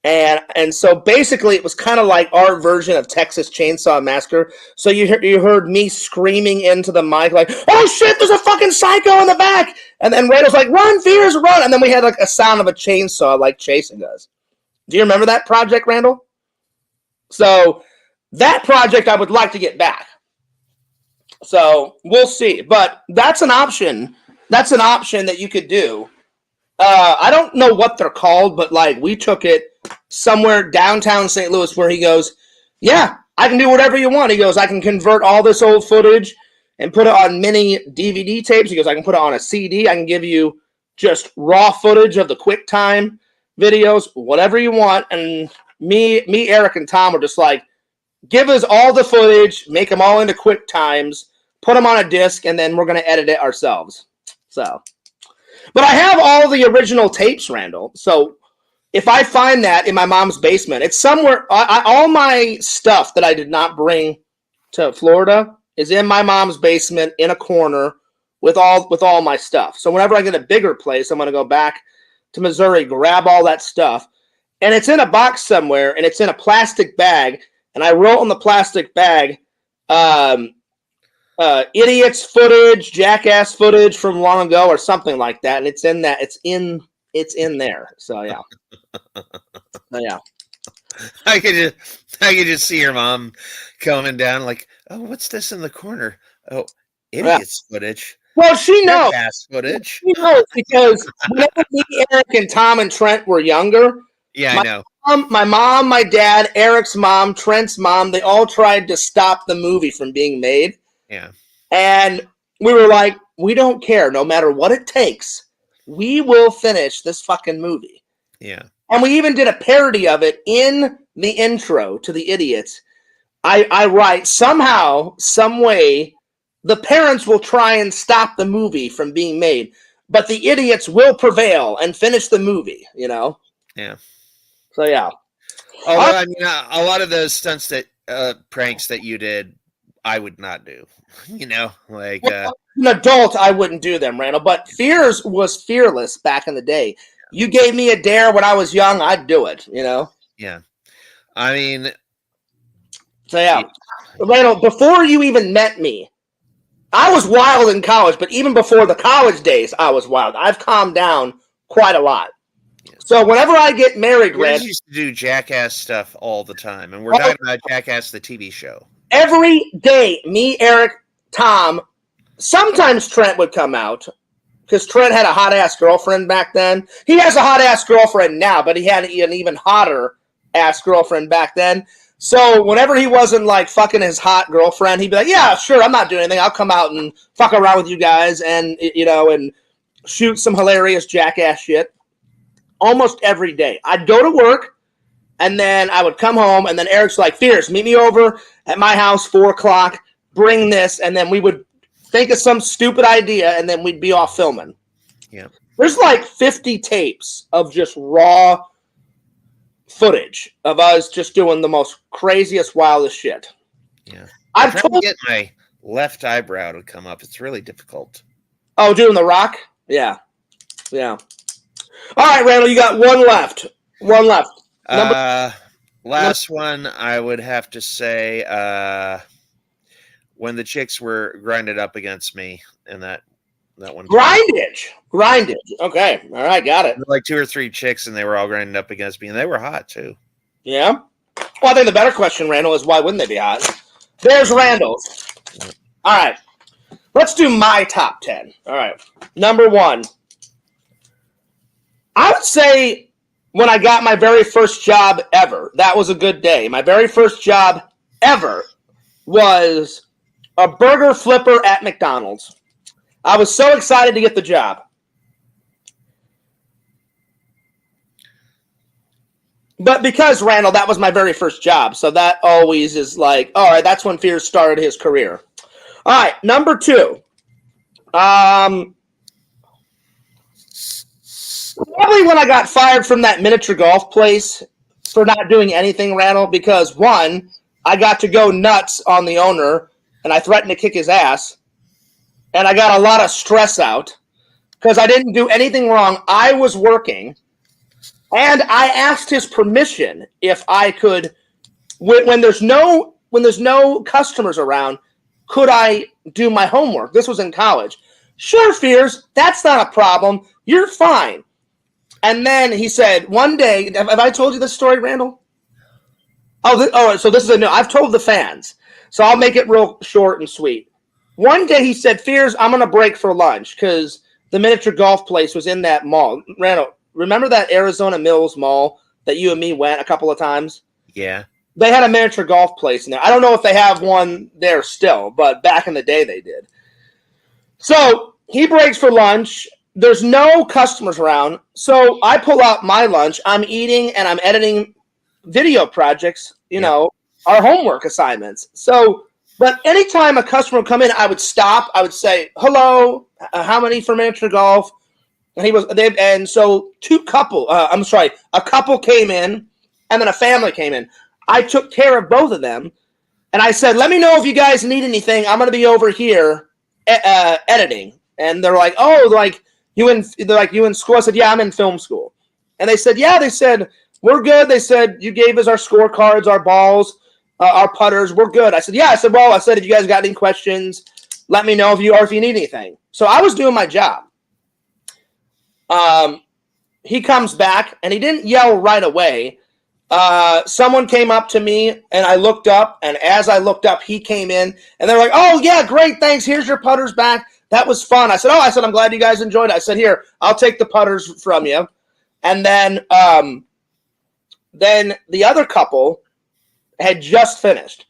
[SPEAKER 1] And so basically it was kind of like our version of Texas Chainsaw Massacre. So you heard me screaming into the mic like, oh shit, there's a fucking psycho in the back. And then Randall's like, run, Fears, run. And then we had like a sound of a chainsaw like chasing us. Do you remember that project, Randall? So that project I would like to get back. So we'll see. But that's an option. That's an option that you could do. I don't know what they're called, but like we took it somewhere downtown St. Louis where he goes, yeah, I can do whatever you want. He goes, I can convert all this old footage and put it on mini DVD tapes. He goes, I can put it on a CD. I can give you just raw footage of the QuickTime videos, whatever you want. And me, Eric, and Tom were just like, give us all the footage, make them all into QuickTimes, put them on a disc, and then we're going to edit it ourselves. So... But I have all the original tapes, Randall. So if I find that in my mom's basement, it's somewhere. All my stuff that I did not bring to Florida is in my mom's basement in a corner with all my stuff. So whenever I get a bigger place, I'm going to go back to Missouri, grab all that stuff. And it's in a box somewhere, and it's in a plastic bag. And I wrote on the plastic bag, idiots footage, jackass footage from long ago, or something like that, and it's in that. It's in there. So yeah,
[SPEAKER 2] I could just see your mom coming down like, oh, what's this in the corner? Oh, idiots footage.
[SPEAKER 1] Well, she knows.
[SPEAKER 2] Jackass footage.
[SPEAKER 1] She knows because whenever me, Eric, and Tom and Trent were younger,
[SPEAKER 2] I know.
[SPEAKER 1] My mom, my dad, Eric's mom, Trent's mom, they all tried to stop the movie from being made.
[SPEAKER 2] Yeah.
[SPEAKER 1] And we were like, we don't care. No matter what it takes, we will finish this fucking movie.
[SPEAKER 2] Yeah.
[SPEAKER 1] And we even did a parody of it in the intro to The Idiots. I write, somehow, some way, the parents will try and stop the movie from being made, but the idiots will prevail and finish the movie, you know?
[SPEAKER 2] Yeah.
[SPEAKER 1] So, yeah.
[SPEAKER 2] Although, I mean, a lot of those stunts that, pranks that you did, I would not do, you know, like
[SPEAKER 1] well, an adult, I wouldn't do them, Randall, but Fears was fearless back in the day. You gave me a dare when I was young, I'd do it, you know?
[SPEAKER 2] Yeah. I mean,
[SPEAKER 1] so yeah, Randall, before you even met me, I was wild in college, but even before the college days, I was wild. I've calmed down quite a lot. Yeah. So whenever I get married,
[SPEAKER 2] Rand used to do jackass stuff all the time, and we're talking about Jackass the TV show.
[SPEAKER 1] Every day, me, Eric, Tom, sometimes Trent would come out because Trent had a hot-ass girlfriend back then. He has a hot-ass girlfriend now, but he had an even hotter-ass girlfriend back then. So whenever he wasn't, like, fucking his hot girlfriend, he'd be like, yeah, sure, I'm not doing anything. I'll come out and fuck around with you guys and, you know, and shoot some hilarious jackass shit almost every day. I'd go to work. And then I would come home, and then Eric's like, Fierce, meet me over at my house, 4 o'clock, bring this, and then we would think of some stupid idea, and then we'd be off filming.
[SPEAKER 2] Yeah.
[SPEAKER 1] There's like 50 tapes of just raw footage of us just doing the most craziest, wildest shit.
[SPEAKER 2] Yeah. I'm trying to get my left eyebrow to come up. It's really difficult.
[SPEAKER 1] Oh, doing The Rock? Yeah. Yeah. All right, Randall, you got one left. One left.
[SPEAKER 2] Last one, I would have to say, when the chicks were grinded up against me, and that one. Grindage. Okay, all right, got it. Like 2 or 3 chicks, and they were all grinded up against me, and they were hot too.
[SPEAKER 1] Yeah. Well, I think the better question, Randall, is why wouldn't they be hot? There's Randall's. All right, let's do my top 10. All right, number 1. I would say. When I got my very first job ever, that was a good day. My very first job ever was a burger flipper at McDonald's. I was so excited to get the job. But because, Randall, that was my very first job, so that always is like, all right, that's when Fears started his career. All right, number 2. Probably when I got fired from that miniature golf place for not doing anything, Randall, because 1, I got to go nuts on the owner, and I threatened to kick his ass, and I got a lot of stress out because I didn't do anything wrong. I was working, And I asked his permission if I could, when there's no customers around, could I do my homework? This was in college. Sure, Fears, that's not a problem. You're fine. And then he said, one day, have I told you this story, Randall? So this is I've told the fans, so I'll make it real short and sweet. One day he said, Fears, I'm going to break for lunch because the miniature golf place was in that mall. Randall, remember that Arizona Mills Mall that you and me went a couple of times?
[SPEAKER 2] Yeah.
[SPEAKER 1] They had a miniature golf place in there. I don't know if they have one there still, but back in the day they did. So he breaks for lunch. There's no customers around. So I pull out my lunch. I'm eating and I'm editing video projects, our homework assignments. So, but anytime a customer would come in, I would stop. I would say, hello, how many for miniature golf? And so a couple came in and then a family came in. I took care of both of them, and I said, let me know if you guys need anything. I'm going to be over here editing. And they're like, you in school? I said, yeah, I'm in film school. And they said, yeah, we're good. They said, you gave us our scorecards, our balls, our putters. We're good. I said, yeah. I said, if you guys got any questions, let me know if you need anything. So I was doing my job. He comes back, and he didn't yell right away. Someone came up to me, and I looked up, and as I looked up, he came in, and they're like, oh, yeah, great, thanks. Here's your putters back. That was fun. I said, I'm glad you guys enjoyed it. I said, here, I'll take the putters from you. And then the other couple had just finished.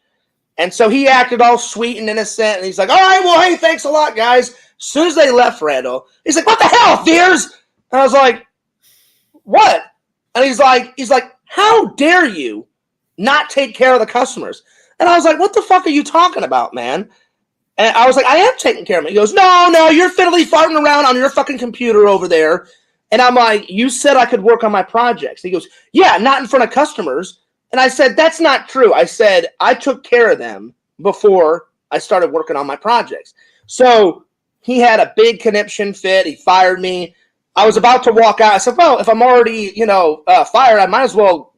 [SPEAKER 1] And so he acted all sweet and innocent, and he's like, all right, well, hey, thanks a lot, guys. As soon as they left, Randall, he's like, what the hell, Fears? And I was like, what? And he's like, how dare you not take care of the customers? And I was like, what the fuck are you talking about, man? And I was like, I am taking care of them. He goes, no, you're fiddly farting around on your fucking computer over there. And I'm like, you said I could work on my projects. He goes, yeah, not in front of customers. And I said, that's not true. I said, I took care of them before I started working on my projects. So he had a big conniption fit. He fired me. I was about to walk out. I said, well, if I'm already, fired, I might as well,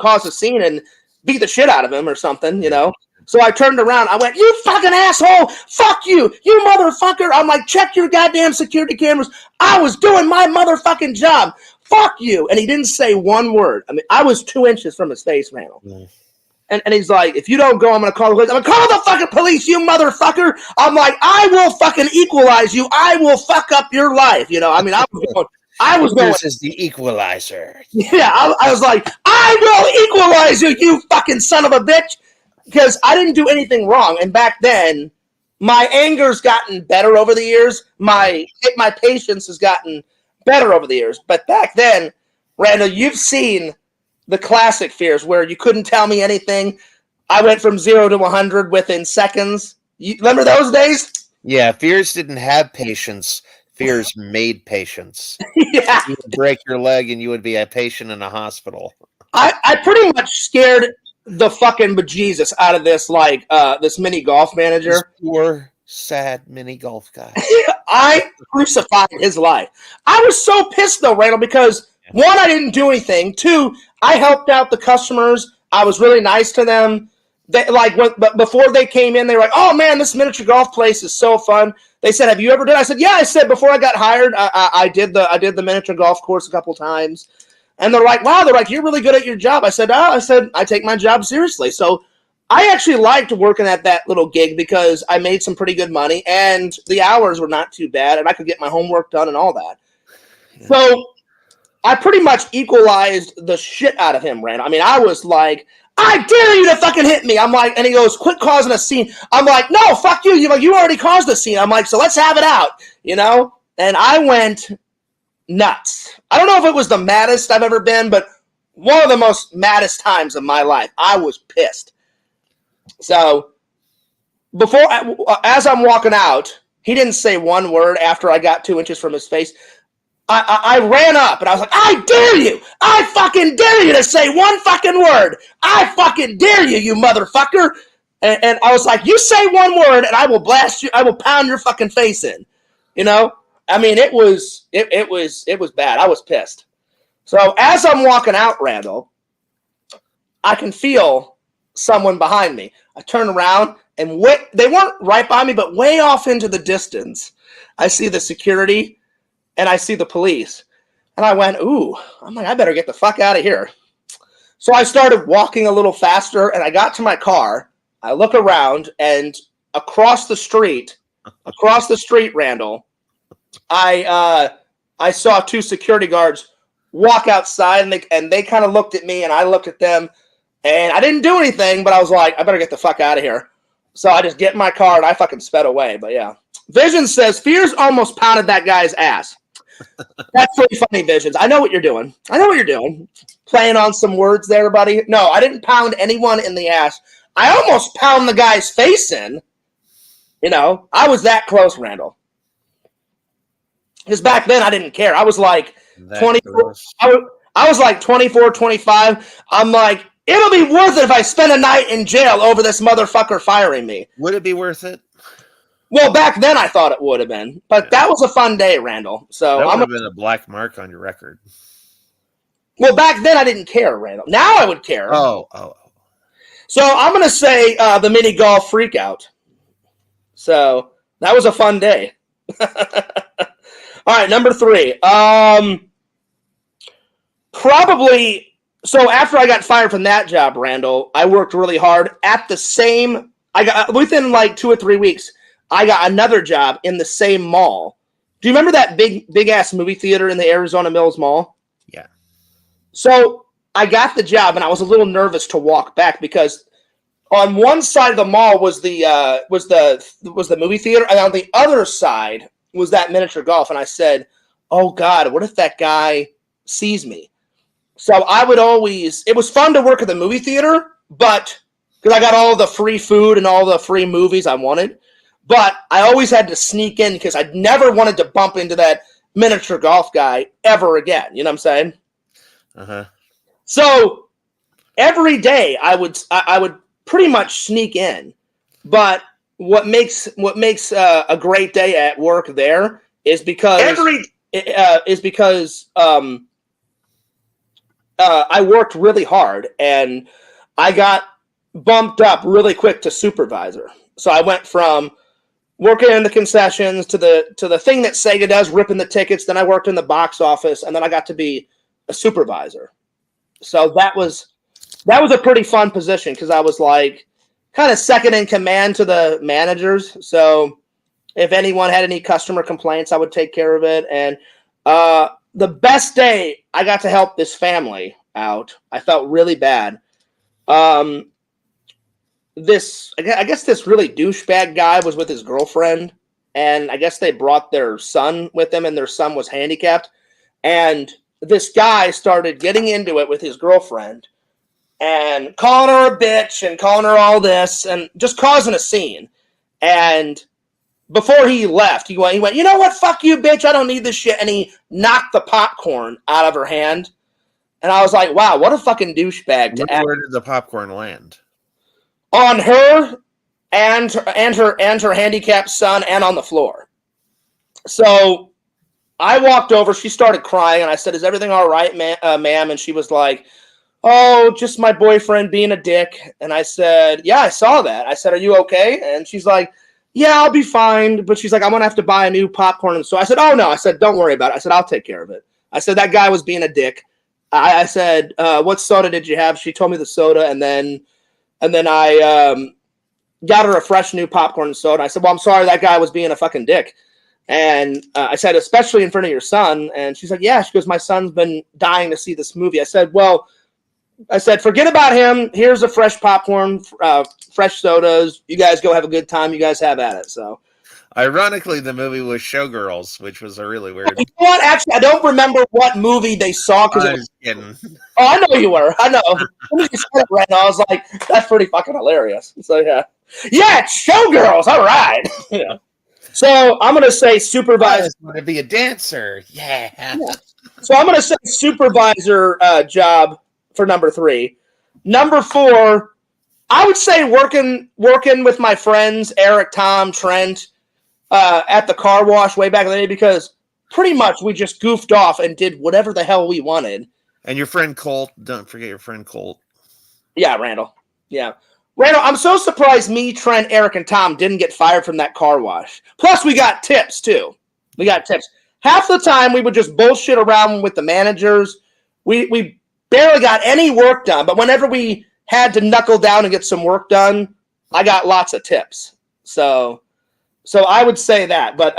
[SPEAKER 1] cause a scene and beat the shit out of him or something, So I turned around. I went, you fucking asshole. Fuck you. You motherfucker. I'm like, check your goddamn security cameras. I was doing my motherfucking job. Fuck you. And he didn't say one word. I mean, I was 2 inches from his face, Randall. Mm. And he's like, if you don't go, I'm going to call the police. I'm going to call the fucking police, you motherfucker. I'm like, I will fucking equalize you. I will fuck up your life. I was going. This
[SPEAKER 2] is the equalizer.
[SPEAKER 1] Yeah, I was like, I will equalize you, you fucking son of a bitch. Because I didn't do anything wrong. And back then, my anger's gotten better over the years. My patience has gotten better over the years. But back then, Randall, you've seen the classic Fears where you couldn't tell me anything. I went from 0 to 100 within seconds. You remember those days?
[SPEAKER 2] Yeah, Fears didn't have patience. Fears made patience.
[SPEAKER 1] Yeah.
[SPEAKER 2] You would break your leg and you would be a patient in a hospital.
[SPEAKER 1] I pretty much scared the fucking bejesus out of this, this mini golf manager. This
[SPEAKER 2] poor, sad mini golf guy.
[SPEAKER 1] I crucified his life. I was so pissed though, Randall, because one, I didn't do anything. Two, I helped out the customers. I was really nice to them. But before they came in, they were like, "Oh man, this miniature golf place is so fun." They said, "Have you ever done?" I said, "Yeah." I said, "Before I got hired, I did the miniature golf course a couple times." And they're like, "Wow," they're like, "You're really good at your job." I said, I take my job seriously. So I actually liked working at that little gig because I made some pretty good money and the hours were not too bad and I could get my homework done and all that. Yeah. So I pretty much equalized the shit out of him, Randall. I mean, I was like, "I dare you to fucking hit me." I'm like, and he goes, "Quit causing a scene." I'm like, "No, fuck you." You're like, "You already caused a scene." I'm like, "So let's have it out," And I went nuts. I don't know if it was the maddest I've ever been, but one of the most maddest times of my life. I was pissed. So as I'm walking out, he didn't say one word after I got 2 inches from his face. I ran up and I was like, "I dare you! I fucking dare you to say one fucking word! I fucking dare you, you motherfucker!" And I was like, "You say one word and I will blast you, I will pound your fucking face in." I mean, it was bad. I was pissed. So as I'm walking out, Randall, I can feel someone behind me. I turn around, and they weren't right by me, but way off into the distance, I see the security and I see the police. And I went, ooh, I'm like, I better get the fuck out of here. So I started walking a little faster, and I got to my car. I look around, and across the street, Randall, I saw two security guards walk outside, and they kind of looked at me, and I looked at them, and I didn't do anything, but I was like, I better get the fuck out of here. So I just get in my car, and I fucking sped away. But yeah. Vision says, Fears almost pounded that guy's ass. That's pretty funny, Visions. I know what you're doing. Playing on some words there, buddy. No, I didn't pound anyone in the ass. I almost pound the guy's face in. You know, I was that close, Randall. Because back then I didn't care. I was like 24. I was like 24, 25. I'm like, it'll be worth it if I spend a night in jail over this motherfucker firing me.
[SPEAKER 2] Would it be worth it?
[SPEAKER 1] Well, back then I thought it would have been, but that was a fun day, Randall. So
[SPEAKER 2] that would have been a black mark on your record.
[SPEAKER 1] Well, back then I didn't care, Randall. Now I would care.
[SPEAKER 2] Oh.
[SPEAKER 1] So I'm going to say the mini golf freakout. So that was a fun day. All right, number 3. Probably. So after I got fired from that job, Randall, I worked really hard at the same. I got within like 2 or 3 weeks. I got another job in the same mall. Do you remember that big ass movie theater in the Arizona Mills Mall?
[SPEAKER 2] Yeah.
[SPEAKER 1] So I got the job, and I was a little nervous to walk back because on one side of the mall was the movie theater, and on the other side was that miniature golf. And I said, "Oh God, what if that guy sees me?" So I would always. It was fun to work at the movie theater, but because I got all the free food and all the free movies I wanted. But I always had to sneak in because I never wanted to bump into that miniature golf guy ever again. You know what I'm saying?
[SPEAKER 2] Uh-huh.
[SPEAKER 1] So every day I would pretty much sneak in. But what makes a great day at work there is because I worked really hard, and I got bumped up really quick to supervisor. So I went from working in the concessions to the thing that Sega does, ripping the tickets. Then I worked in the box office, and then I got to be a supervisor. So that was a pretty fun position because I was like kind of second in command to the managers. So if anyone had any customer complaints, I would take care of it. And the best day, I got to help this family out. I felt really bad. I guess this really douchebag guy was with his girlfriend, and I guess they brought their son with them, and their son was handicapped. And this guy started getting into it with his girlfriend and calling her a bitch and calling her all this and just causing a scene. And before he left, he went, "You know what? Fuck you, bitch. I don't need this shit." And he knocked the popcorn out of her hand. And I was like, wow, what a fucking douchebag.
[SPEAKER 2] Where did the popcorn land?
[SPEAKER 1] On her and her handicapped son, and on the floor. So I walked over. She started crying, and I said, "Is everything all right, ma'am?" And she was like, "Oh, just my boyfriend being a dick." And I said, "Yeah, I saw that." I said, "Are you okay?" And she's like, "Yeah, I'll be fine." But she's like, "I'm going to have to buy a new popcorn." And so I said, "Oh, no." I said, "Don't worry about it." I said, "I'll take care of it." I said, "That guy was being a dick." I said, "What soda did you have?" She told me the soda, and then I got her a fresh new popcorn and soda. I said, "Well, I'm sorry, that guy was being a fucking dick." And I said, "Especially in front of your son." And she's like, "Yeah." She goes, "My son's been dying to see this movie." I said, "Forget about him. Here's a fresh popcorn, fresh sodas. You guys go have a good time. You guys have at it." So,
[SPEAKER 2] ironically, the movie was Showgirls, which was a really weird.
[SPEAKER 1] You know what? Actually, I don't remember what movie they saw because it was
[SPEAKER 2] kidding.
[SPEAKER 1] Oh, I know you were. I know. When you said it right now, I was like, "That's pretty fucking hilarious." So yeah, it's Showgirls. All right. Yeah. So I'm gonna say supervisor.
[SPEAKER 2] I want to be a dancer. Yeah.
[SPEAKER 1] So I'm gonna say supervisor job for number 3. Number 4, I would say working with my friends Eric, Tom, Trent at the car wash way back in the day, because pretty much we just goofed off and did whatever the hell we wanted.
[SPEAKER 2] And your friend Colt, don't forget your friend Colt.
[SPEAKER 1] Yeah, Randall. Yeah. Randall, I'm so surprised me, Trent, Eric, and Tom didn't get fired from that car wash. Plus, we got tips, too. We got tips. Half the time, we would just bullshit around with the managers. We barely got any work done, but whenever we had to knuckle down and get some work done, I got lots of tips. So I would say that. But,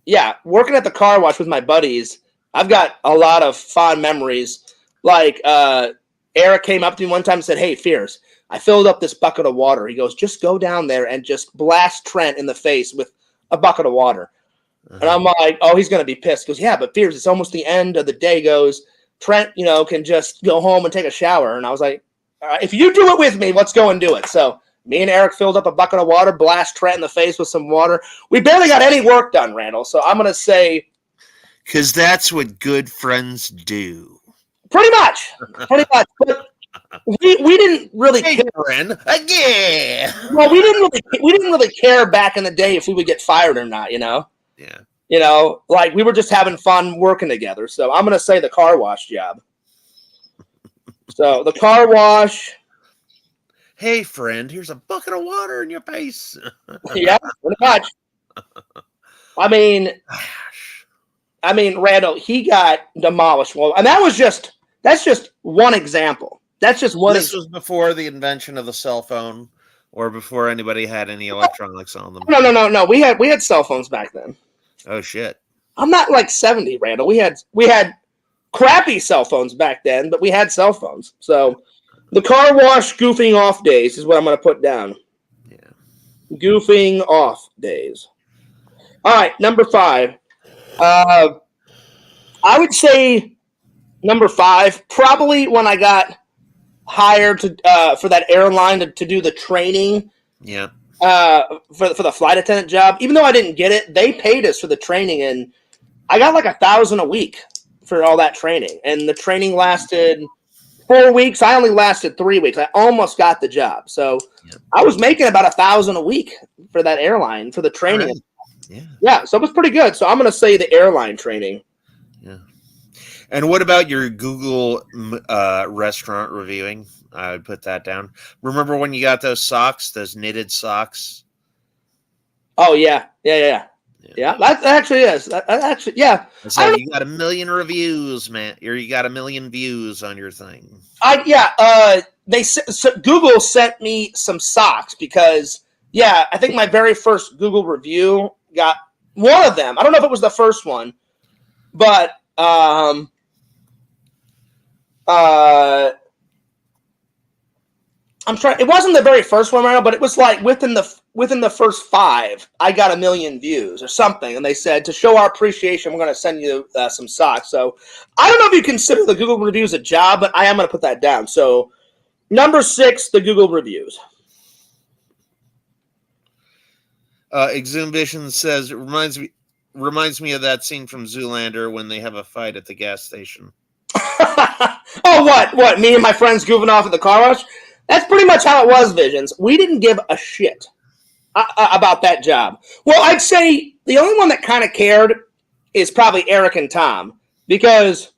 [SPEAKER 1] yeah, working at the car wash with my buddies, I've got a lot of fond memories. Like, Eric came up to me one time and said, "Hey, Fierce, I filled up this bucket of water." He goes, "Just go down there and just blast Trent in the face with a bucket of water." And I'm like, "Oh, he's going to be pissed." He goes, "Yeah, but Fierce, it's almost the end of the day." He goes, "Trent, can just go home and take a shower." And I was like, "All right, if you do it with me, let's go and do it." So me and Eric filled up a bucket of water, blast Trent in the face with some water. We barely got any work done, Randall. So I'm going to say,
[SPEAKER 2] because that's what good friends do.
[SPEAKER 1] Pretty much. But we didn't really
[SPEAKER 2] care. Friend, again.
[SPEAKER 1] Well, we didn't really care back in the day if we would get fired or not.
[SPEAKER 2] Yeah.
[SPEAKER 1] Like we were just having fun working together. So I'm going to say the car wash job. So the car wash.
[SPEAKER 2] Hey, friend, here's a bucket of water in your face.
[SPEAKER 1] Yeah, pretty much. I mean, Randall, he got demolished. Well, and that's just one example. That's just one.
[SPEAKER 2] This was before the invention of the cell phone, or before anybody had any electronics on them.
[SPEAKER 1] No. We had cell phones back then.
[SPEAKER 2] Oh shit!
[SPEAKER 1] I'm not like 70, Randall. We had crappy cell phones back then, but we had cell phones. So the car wash goofing off days is what I'm going to put down.
[SPEAKER 2] Yeah.
[SPEAKER 1] Goofing off days. All right, number 5. I would say number 5, probably when I got hired for that airline to do the training.
[SPEAKER 2] Yeah.
[SPEAKER 1] For the flight attendant job, even though I didn't get it, they paid us for the training, and I got like $1,000 a week for all that training. And the training lasted 4 weeks. I only lasted 3 weeks. I almost got the job, so I was making about $1,000 a week for that airline for the training.
[SPEAKER 2] Right.
[SPEAKER 1] Yeah. So it was pretty good. So I'm going to say the airline training.
[SPEAKER 2] Yeah. And what about your Google restaurant reviewing? I would put that down. Remember when you got those socks, those knitted socks?
[SPEAKER 1] Oh, yeah. Yeah, that actually is. Yeah.
[SPEAKER 2] So you got 1 million reviews, man. Or you got 1 million views on your thing. Google sent me some socks because, I think my very first Google review got one of them. I don't know if it was the first one, but I'm trying. It wasn't the very first one, right? But it was like within the first 5, I got 1 million views or something. And they said, to show our appreciation, we're going to send you some socks. So I don't know if you consider the Google reviews a job, but I am going to put that down. So number 6, the Google reviews. Exhumed Vision says it reminds me of that scene from Zoolander when they have a fight at the gas station.
[SPEAKER 1] Oh, what? Me and my friends goofing off at the car wash? That's pretty much how it was, Visions. We didn't give a shit about that job. Well, I'd say the only one that kind of cared is probably Eric and Tom, because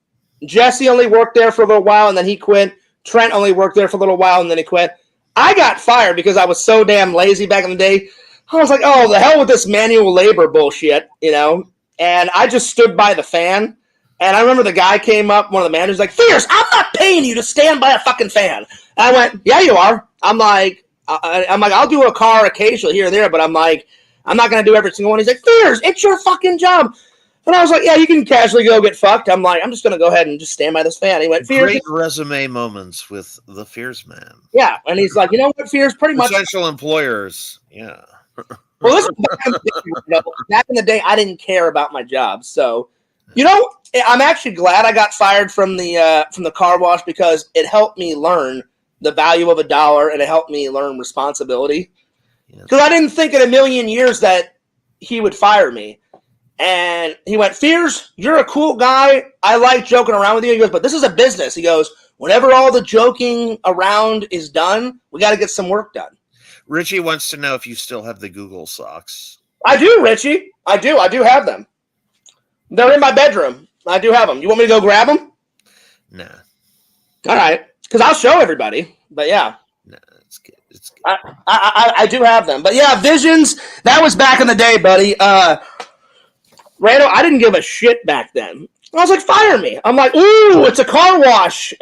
[SPEAKER 1] Jesse only worked there for a little while and then he quit. Trent only worked there for a little while and then he quit. I got fired because I was so damn lazy back in the day. I was like, oh, the hell with this manual labor bullshit, and I just stood by the fan. And I remember the guy came up, one of the managers, like, Fierce, I'm not paying you to stand by a fucking fan. And I went, yeah, you are. I'm like, I'll do a car occasionally here and there, but I'm like, I'm not going to do every single one. He's like, Fierce, it's your fucking job. And I was like, yeah, you can casually go get fucked. I'm like, I'm just going to go ahead and just stand by this fan. He went, Fierce.
[SPEAKER 2] Great resume moments with the Fierce man.
[SPEAKER 1] Yeah. And he's like, you know what, Fierce, pretty much.
[SPEAKER 2] Potential employers. Yeah.
[SPEAKER 1] Well, this was back in the day, I didn't care about my job. So, I'm actually glad I got fired from the car wash because it helped me learn the value of $1 and it helped me learn responsibility. Because I didn't think in a million years that he would fire me. And he went, Fierce, you're a cool guy. I like joking around with you. He goes, but this is a business. He goes, whenever all the joking around is done, we got to get some work done.
[SPEAKER 2] Richie wants to know if you still have the Google socks.
[SPEAKER 1] I do, Richie. I do have them. They're in my bedroom. I do have them. You want me to go grab them?
[SPEAKER 2] Nah.
[SPEAKER 1] All right, because I'll show everybody. But yeah.
[SPEAKER 2] No, it's good. It's good.
[SPEAKER 1] I do have them. But yeah, Visions, that was back in the day, buddy. Randall, I didn't give a shit back then. I was like, fire me. I'm like, ooh, it's a car wash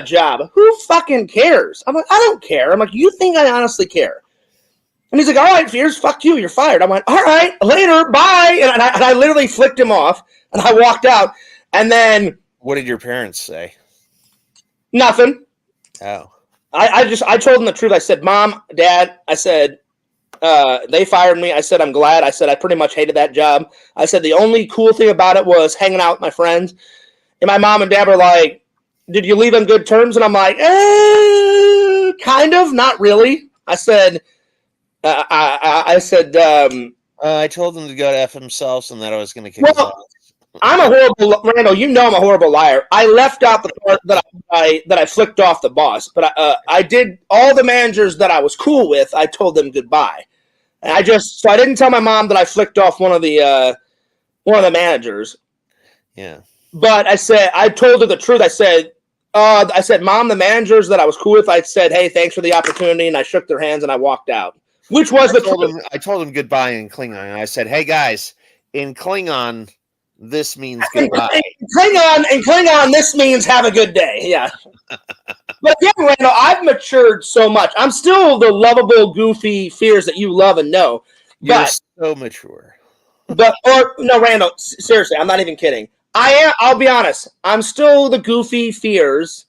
[SPEAKER 1] job. Who fucking cares? I'm like, I don't care. I'm like, you think I honestly care? And he's like, all right, Fears, fuck you. You're fired. I went, all right, later, bye. And I literally flicked him off, and I walked out. And then...
[SPEAKER 2] What did your parents say?
[SPEAKER 1] Nothing.
[SPEAKER 2] Oh.
[SPEAKER 1] I told them the truth. I said, Mom, Dad, I said, they fired me. I said, I'm glad. I said, I pretty much hated that job. I said, the only cool thing about it was hanging out with my friends. And my mom and dad were like, did you leave on good terms? And I'm like, kind of, not really. I said, I
[SPEAKER 2] told them to go to F themselves and that I was going to kick his ass.
[SPEAKER 1] I'm a horrible, Randall, you know I'm a horrible liar. I left out the part that I flicked off the boss, but I did all the managers that I was cool with. I told them goodbye, and I didn't tell my mom that I flicked off one of the managers.
[SPEAKER 2] Yeah,
[SPEAKER 1] but I told her the truth. I said, Mom, the managers that I was cool with, I said, hey, thanks for the opportunity, and I shook their hands and I walked out. Which was the truth.
[SPEAKER 2] I told them goodbye in Klingon, and I said, hey guys, in Klingon. This means goodbye.
[SPEAKER 1] Klingon, this means have a good day. Yeah. But yeah, Randall, I've matured so much. I'm still the lovable, goofy Fears that you love and know.
[SPEAKER 2] You're so mature.
[SPEAKER 1] No, Randall, seriously, I'm not even kidding. I am. I'll be honest. I'm still the goofy Fears,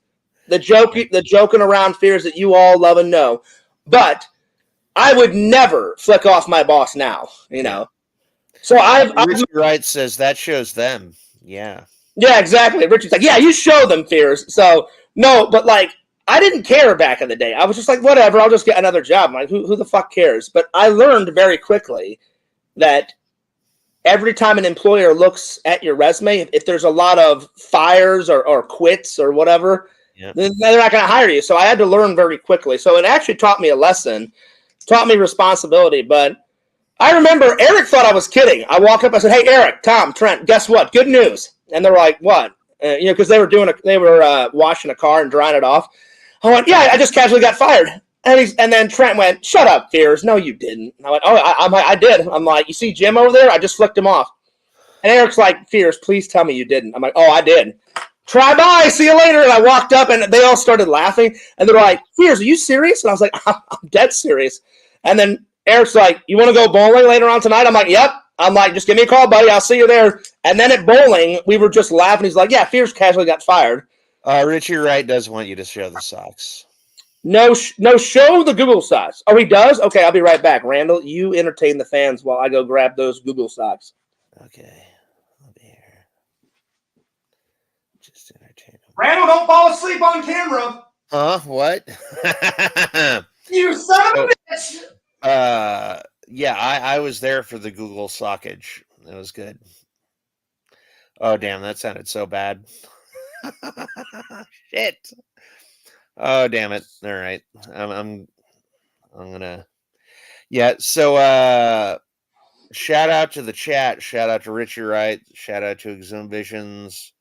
[SPEAKER 1] the joking around Fears that you all love and know. But I would never flick off my boss now, you know. So
[SPEAKER 2] Richie Wright says that shows them. Yeah.
[SPEAKER 1] Yeah, exactly. Richie's like, yeah, you show them, Fears. So no, but like I didn't care back in the day. I was just like, whatever, I'll just get another job. I'm like, who the fuck cares? But I learned very quickly that every time an employer looks at your resume, if there's a lot of fires or quits or whatever, then they're not going to hire you. So I had to learn very quickly. So it actually taught me a lesson, taught me responsibility, but I remember Eric thought I was kidding. I walk up, I said, hey, Eric, Tom, Trent, guess what? Good news. And they're like, what? Because they were washing a car and drying it off. I went, yeah, I just casually got fired. And then Trent went, shut up, Fears. No, you didn't. And I went, I did. I'm like, you see Jim over there? I just flicked him off. And Eric's like, Fears, please tell me you didn't. I'm like, oh, I did. Try bye, see you later. And I walked up and they all started laughing. And they're like, Fears, are you serious? And I was like, I'm dead serious. And then Eric's like, you want to go bowling later on tonight? I'm like, yep. I'm like, just give me a call, buddy. I'll see you there. And then at bowling, we were just laughing. He's like, yeah, Fears casually got fired.
[SPEAKER 2] Richie Wright does want you to show the socks.
[SPEAKER 1] No, show the Google socks. Oh, he does? Okay, I'll be right back. Randall, you entertain the fans while I go grab those Google socks.
[SPEAKER 2] Okay. I'll be here. Just entertain them.
[SPEAKER 1] Randall, don't fall asleep on camera.
[SPEAKER 2] Huh? What?
[SPEAKER 1] You son of a bitch.
[SPEAKER 2] Yeah, I was there for the Google sockage. It was good. Oh, damn, that sounded so bad. Shit. Oh, damn it. All right. I'm gonna. Yeah, so shout out to the chat. Shout out to Richie Wright. Shout out to Exum Visions.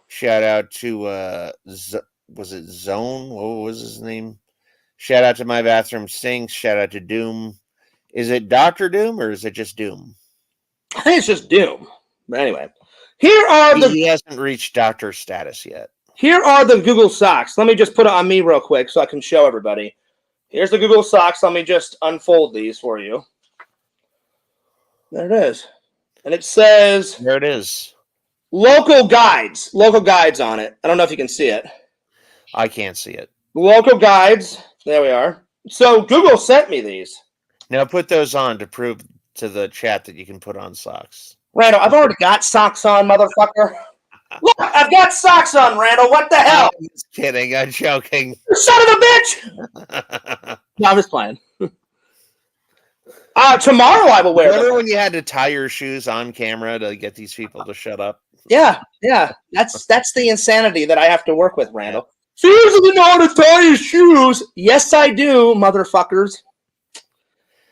[SPEAKER 2] Shout out to was it Zone? What was his name? Shout out to My Bathroom Stinks. Shout out to Doom. Is it Dr. Doom or is it just Doom?
[SPEAKER 1] I think it's just Doom. But anyway, he
[SPEAKER 2] hasn't reached doctor status yet.
[SPEAKER 1] Here are the Google socks. Let me just put it on me real quick so I can show everybody. Here's the Google socks. Let me just unfold these for you. There it is. And it says...
[SPEAKER 2] There it is.
[SPEAKER 1] Local guides. Local guides on it. I don't know if you can see it.
[SPEAKER 2] I can't see it.
[SPEAKER 1] Local guides. There we are. So Google sent me these.
[SPEAKER 2] Now put those on to prove to the chat that you can put on socks.
[SPEAKER 1] Randall, I've already got socks on, motherfucker. Look, I've got socks on, Randall. What the hell?
[SPEAKER 2] I'm just kidding. I'm joking.
[SPEAKER 1] You son of a bitch! No, I'm just playing. Tomorrow I will wear them.
[SPEAKER 2] Remember when you had to tie your shoes on camera to get these people to shut up?
[SPEAKER 1] Yeah. That's the insanity that I have to work with, Randall. Fears doesn't know how to tie his shoes. Yes, I do, motherfuckers.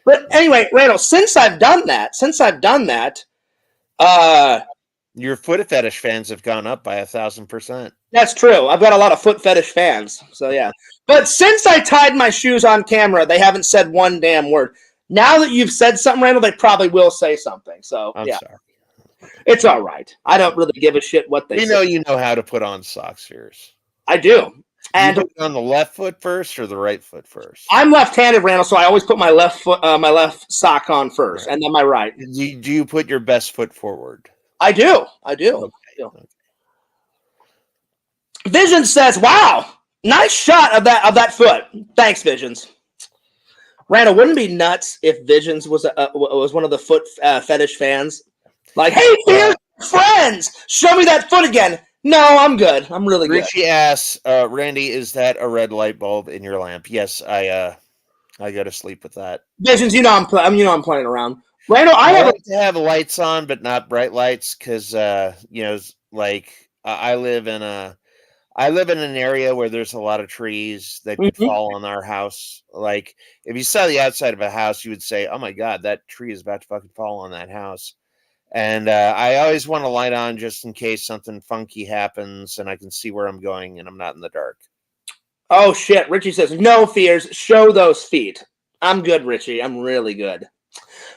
[SPEAKER 1] But anyway, Randall, since I've done that,
[SPEAKER 2] Your foot fetish fans have gone up by 1,000%.
[SPEAKER 1] That's true. I've got a lot of foot fetish fans. So yeah. But since I tied my shoes on camera, they haven't said one damn word. Now that you've said something, Randall, they probably will say something. So
[SPEAKER 2] I'm
[SPEAKER 1] yeah.
[SPEAKER 2] sorry.
[SPEAKER 1] It's all right. I don't really give a shit what they say.
[SPEAKER 2] You know how to put on socks, Fears.
[SPEAKER 1] I do. And
[SPEAKER 2] you put it on the left foot first or the right foot first?
[SPEAKER 1] I'm left-handed, Randall, so I always put my left foot, my left sock on first, right. And then my right.
[SPEAKER 2] Do you put your best foot forward?
[SPEAKER 1] I do. Okay. Visions says, "Wow, nice shot of that foot. Thanks, Visions." Randall, wouldn't it be nuts if Visions was one of the foot fetish fans? Like, hey, Fears, friends, show me that foot again. No, I'm good. I'm really good.
[SPEAKER 2] Richie asks, Randy, is that a red light bulb in your lamp? Yes, I go to sleep with that.
[SPEAKER 1] Visions, I'm playing around. Randall, I
[SPEAKER 2] like to have lights on, but not bright lights, because like I live in an area where there's a lot of trees that could fall on our house. Like, if you saw the outside of a house, you would say, "Oh my God, that tree is about to fucking fall on that house." And I always want a light on just in case something funky happens and I can see where I'm going and I'm not in the dark.
[SPEAKER 1] Oh, shit. Richie says, "No, Fears. Show those feet." I'm good, Richie. I'm really good.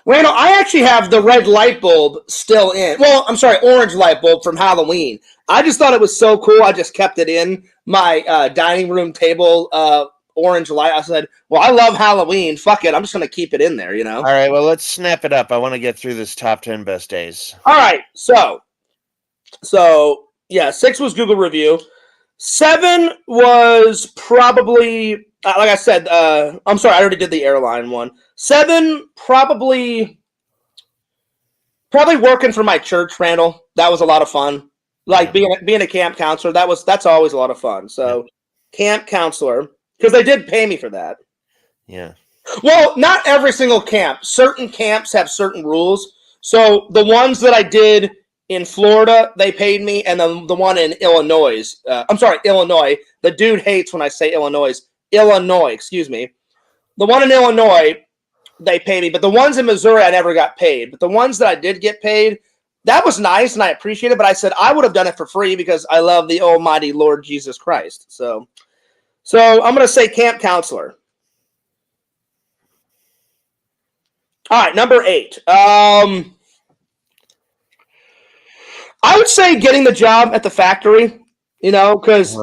[SPEAKER 1] Randall, I actually have the red light bulb still in. Well, I'm sorry, orange light bulb from Halloween. I just thought it was so cool. I just kept it in my dining room table orange light. I said, well, I love Halloween. Fuck it. I'm just going to keep it in there, All
[SPEAKER 2] right. Well, let's snap it up. I want to get through this top 10 best days.
[SPEAKER 1] All right. So yeah, 6 was Google review. 7 was probably, like I said, I'm sorry, I already did the airline one. 7, probably working for my church, Randall. That was a lot of fun. Like being a camp counselor, that's always a lot of fun. So camp counselor, because they did pay me for that.
[SPEAKER 2] Yeah.
[SPEAKER 1] Well, not every single camp. Certain camps have certain rules. So the ones that I did in Florida, they paid me, and the one in Illinois. Illinois. The dude hates when I say Illinois. Illinois, excuse me. The one in Illinois, they paid me, but the ones in Missouri, I never got paid. But the ones that I did get paid, that was nice, and I appreciate it. But I said I would have done it for free because I love the Almighty Lord Jesus Christ. So I'm going to say camp counselor. All right, number 8. I would say getting the job at the factory, because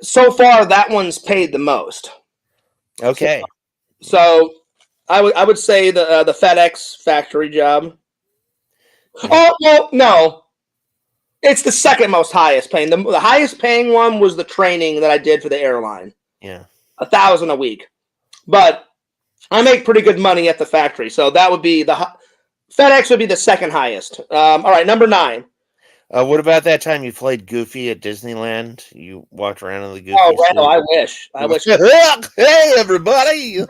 [SPEAKER 1] so far that one's paid the most.
[SPEAKER 2] Okay.
[SPEAKER 1] So I would say the FedEx factory job. Yeah. Oh, well, no. It's the second most highest paying. The highest paying one was the training that I did for the airline.
[SPEAKER 2] Yeah.
[SPEAKER 1] $1,000 a week. But I make pretty good money at the factory. So that would be FedEx would be the second highest. All right, number 9.
[SPEAKER 2] What about that time you played Goofy at Disneyland? You walked around in the Goofy
[SPEAKER 1] suit? Randall, I wish.
[SPEAKER 2] Hey, everybody.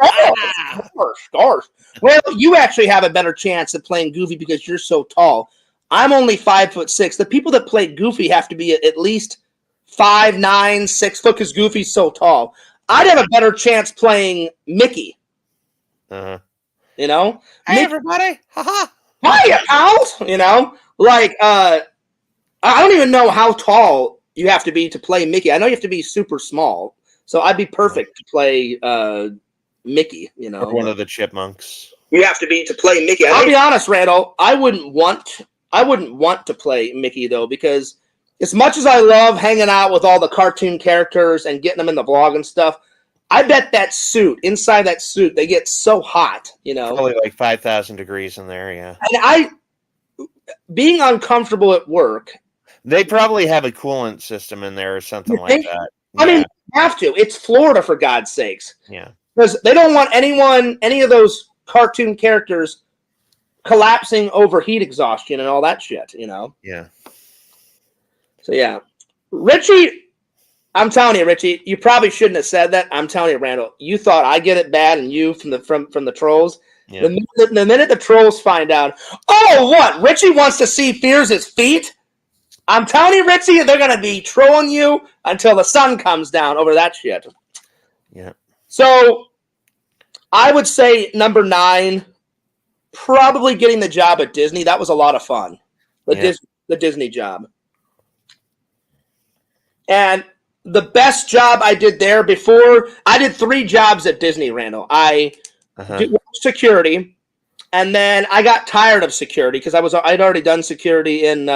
[SPEAKER 1] Gosh. Well, you actually have a better chance at playing Goofy because you're so tall. I'm only 5'6". The people that play Goofy have to be at least 5'9", 6 foot because Goofy's so tall. I'd have a better chance playing Mickey.
[SPEAKER 2] Uh-huh.
[SPEAKER 1] Hey,
[SPEAKER 2] everybody. Ha-ha.
[SPEAKER 1] Hiya, pals. Like, I don't even know how tall you have to be to play Mickey. I know you have to be super small. So I'd be perfect to play Mickey,
[SPEAKER 2] Or one of the chipmunks.
[SPEAKER 1] You have to be to play Mickey. I'll be honest, Randall. I wouldn't want to play Mickey, though, because as much as I love hanging out with all the cartoon characters and getting them in the vlog and stuff, I bet inside that suit, they get so hot,
[SPEAKER 2] Probably like 5,000 degrees in there, yeah.
[SPEAKER 1] And being uncomfortable at work.
[SPEAKER 2] They probably have a coolant system in there or something like that.
[SPEAKER 1] I mean, you have to. It's Florida, for God's sakes.
[SPEAKER 2] Yeah.
[SPEAKER 1] Because they don't want any of those cartoon characters collapsing over heat exhaustion and all that shit,
[SPEAKER 2] Yeah.
[SPEAKER 1] So, yeah. Richie, I'm telling you, Richie, you probably shouldn't have said that. I'm telling you, Randall, you thought I get it bad and you from the trolls. Yeah. The minute the trolls find out, oh, what? Richie wants to see Fears' feet? I'm telling you, Richie, they're going to be trolling you until the sun comes down over that shit.
[SPEAKER 2] Yeah.
[SPEAKER 1] So I would say number 9, probably getting the job at Disney. That was a lot of fun. The the Disney job. And the best job I did there before, I did 3 jobs at Disney, Randall. I did security, and then I got tired of security because I'd already done security in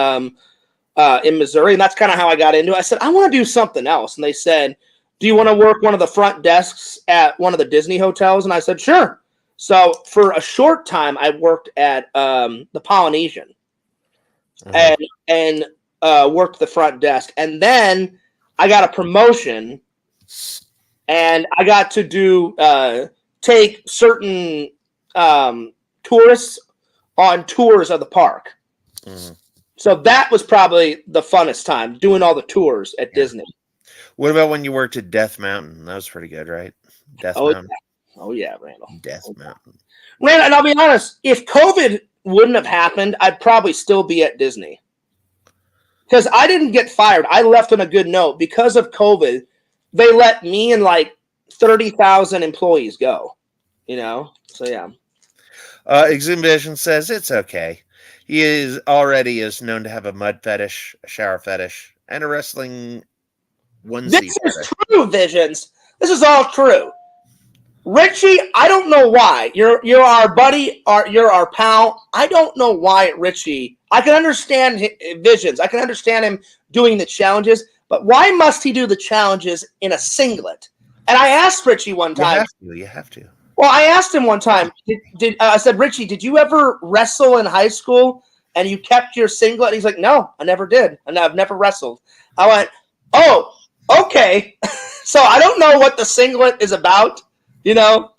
[SPEAKER 1] Missouri, and that's kind of how I got into it. I said, I want to do something else. And they said, do you want to work one of the front desks at one of the Disney hotels? And I said, sure. So for a short time, I worked at the Polynesian and worked the front desk. And then I got a promotion, and I got to do take certain tourists on tours of the park. So that was probably the funnest time, doing all the tours at Disney.
[SPEAKER 2] What about when you worked at Death Mountain? That was pretty good, right? Mountain.
[SPEAKER 1] Yeah. Oh, yeah, Randall.
[SPEAKER 2] Death Mountain.
[SPEAKER 1] Randall, and I'll be honest, if COVID wouldn't have happened, I'd probably still be at Disney. Because I didn't get fired. I left on a good note. Because of COVID, they let me and like 30,000 employees go. You know? So, yeah.
[SPEAKER 2] Exhibition says it's okay. He is known to have a mud fetish, a shower fetish, and a wrestling onesie.
[SPEAKER 1] This is true, Visions. This is all true. Richie, I don't know why. You're our buddy. You're our pal. I don't know why, Richie. I can understand Visions. I can understand him doing the challenges, but why must he do the challenges in a singlet? And I asked Richie one time.
[SPEAKER 2] You have to.
[SPEAKER 1] Well, I asked him one time. I said, Richie, did you ever wrestle in high school and you kept your singlet? And he's like, no, I never did, and I've never wrestled. I went, oh, okay. So I don't know what the singlet is about. You know,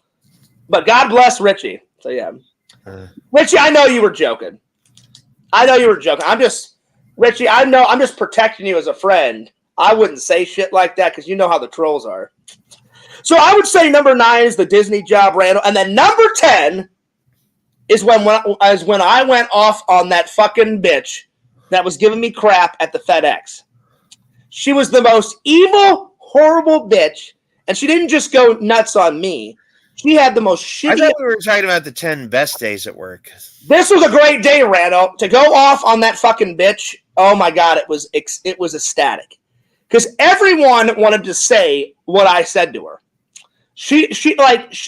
[SPEAKER 1] but God bless Richie. So, yeah. Richie, I know you were joking. Richie, I know I'm just protecting you as a friend. I wouldn't say shit like that because you know how the trolls are. So I would say number 9 is the Disney job, Randall. And then number 10 is when I went off on that fucking bitch that was giving me crap at the FedEx. She was the most evil, horrible bitch. And she didn't just go nuts on me. She had the most shitty... I
[SPEAKER 2] thought we were talking about the 10 best days at work.
[SPEAKER 1] This was a great day, Randall. To go off on that fucking bitch, oh my God, it was ecstatic. Because everyone wanted to say what I said to her. She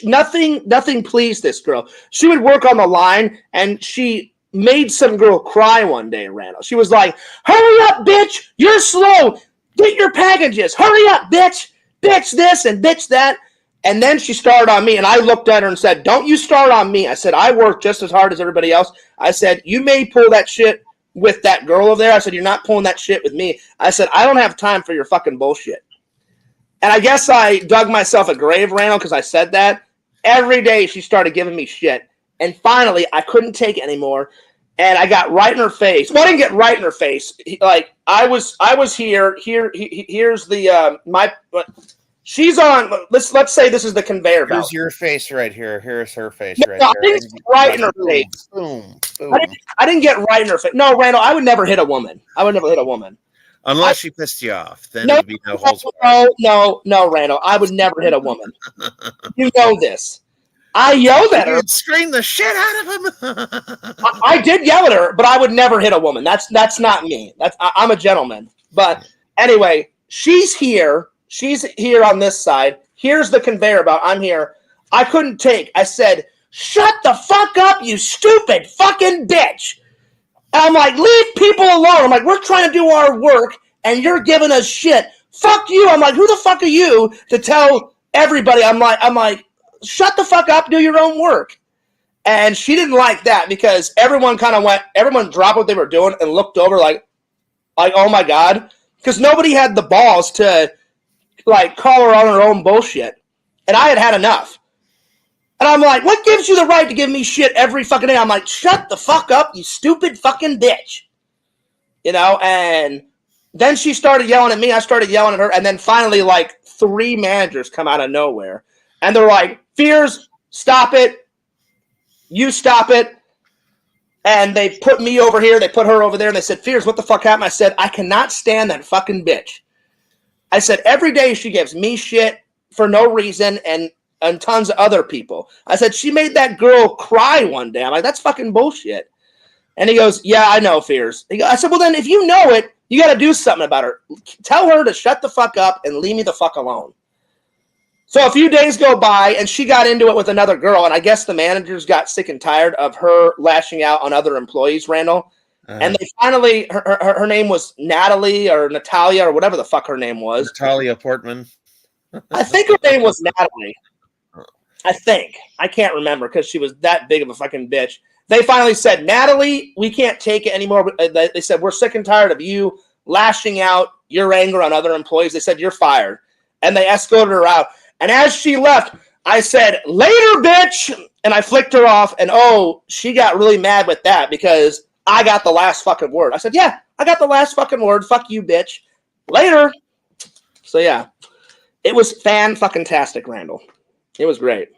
[SPEAKER 1] nothing pleased this girl. She would work on the line, and she made some girl cry one day, Randall. She was like, hurry up, bitch! You're slow! Get your packages! Hurry up, bitch! Bitch this and bitch that. And then she started on me, and I looked at her and said, don't you start on me. I said, I work just as hard as everybody else. I said, you may pull that shit with that girl over there. I said, you're not pulling that shit with me. I said, I don't have time for your fucking bullshit. And I guess I dug myself a grave, Randall, because I said that. Every day she started giving me shit. And finally, I couldn't take it anymore. And I got right in her face. Well, I didn't get right in her face. Like, I was here. Here's the she's on. Let's say this is the conveyor belt.
[SPEAKER 2] Here's your face right here. Here's her face right
[SPEAKER 1] I didn't get right in her face.
[SPEAKER 2] Boom.
[SPEAKER 1] I didn't get right in her face. No, Randall, I would never hit a woman.
[SPEAKER 2] Unless she pissed you off, then it would be no holds
[SPEAKER 1] barred. No, Randall, I would never hit a woman. You know this. I yelled at her.
[SPEAKER 2] You'd scream the shit out of him.
[SPEAKER 1] I did yell at her, but I would never hit a woman. That's not me. I'm a gentleman. But anyway, she's here. She's here on this side. Here's the conveyor belt. I'm here. I couldn't take. I said, shut the fuck up, you stupid fucking bitch. And I'm like, leave people alone. I'm like, we're trying to do our work, and you're giving us shit. Fuck you. I'm like, who the fuck are you to tell everybody? I'm like, shut the fuck up, do your own work. And she didn't like that because everyone dropped what they were doing and looked over like, oh my God. Because nobody had the balls to call her on her own bullshit. And I had enough. And I'm like, what gives you the right to give me shit every fucking day? I'm like, shut the fuck up, you stupid fucking bitch. You know, and then she started yelling at me. I started yelling at her. And then finally, 3 managers come out of nowhere. And they're like, Fears, stop it. You stop it. And they put me over here. They put her over there. And they said, Fears, what the fuck happened? I said, I cannot stand that fucking bitch. I said, every day she gives me shit for no reason and tons of other people. I said, she made that girl cry one day. I'm like, that's fucking bullshit. And he goes, yeah, I know, Fears. I said, well, then if you know it, you got to do something about her. Tell her to shut the fuck up and leave me the fuck alone. So a few days go by, and she got into it with another girl, and I guess the managers got sick and tired of her lashing out on other employees, Randall. And they finally, her name was Natalie or Natalia or whatever the fuck her name was.
[SPEAKER 2] Natalia Portman.
[SPEAKER 1] I think her name was Natalie. I think. I can't remember because she was that big of a fucking bitch. They finally said, Natalie, we can't take it anymore. They said, we're sick and tired of you lashing out your anger on other employees. They said, you're fired. And they escorted her out. And as she left, I said, later, bitch. And I flicked her off. And, she got really mad with that because I got the last fucking word. I said, yeah, I got the last fucking word. Fuck you, bitch. Later. So, yeah. It was fan-fucking-tastic, Randall. It was great.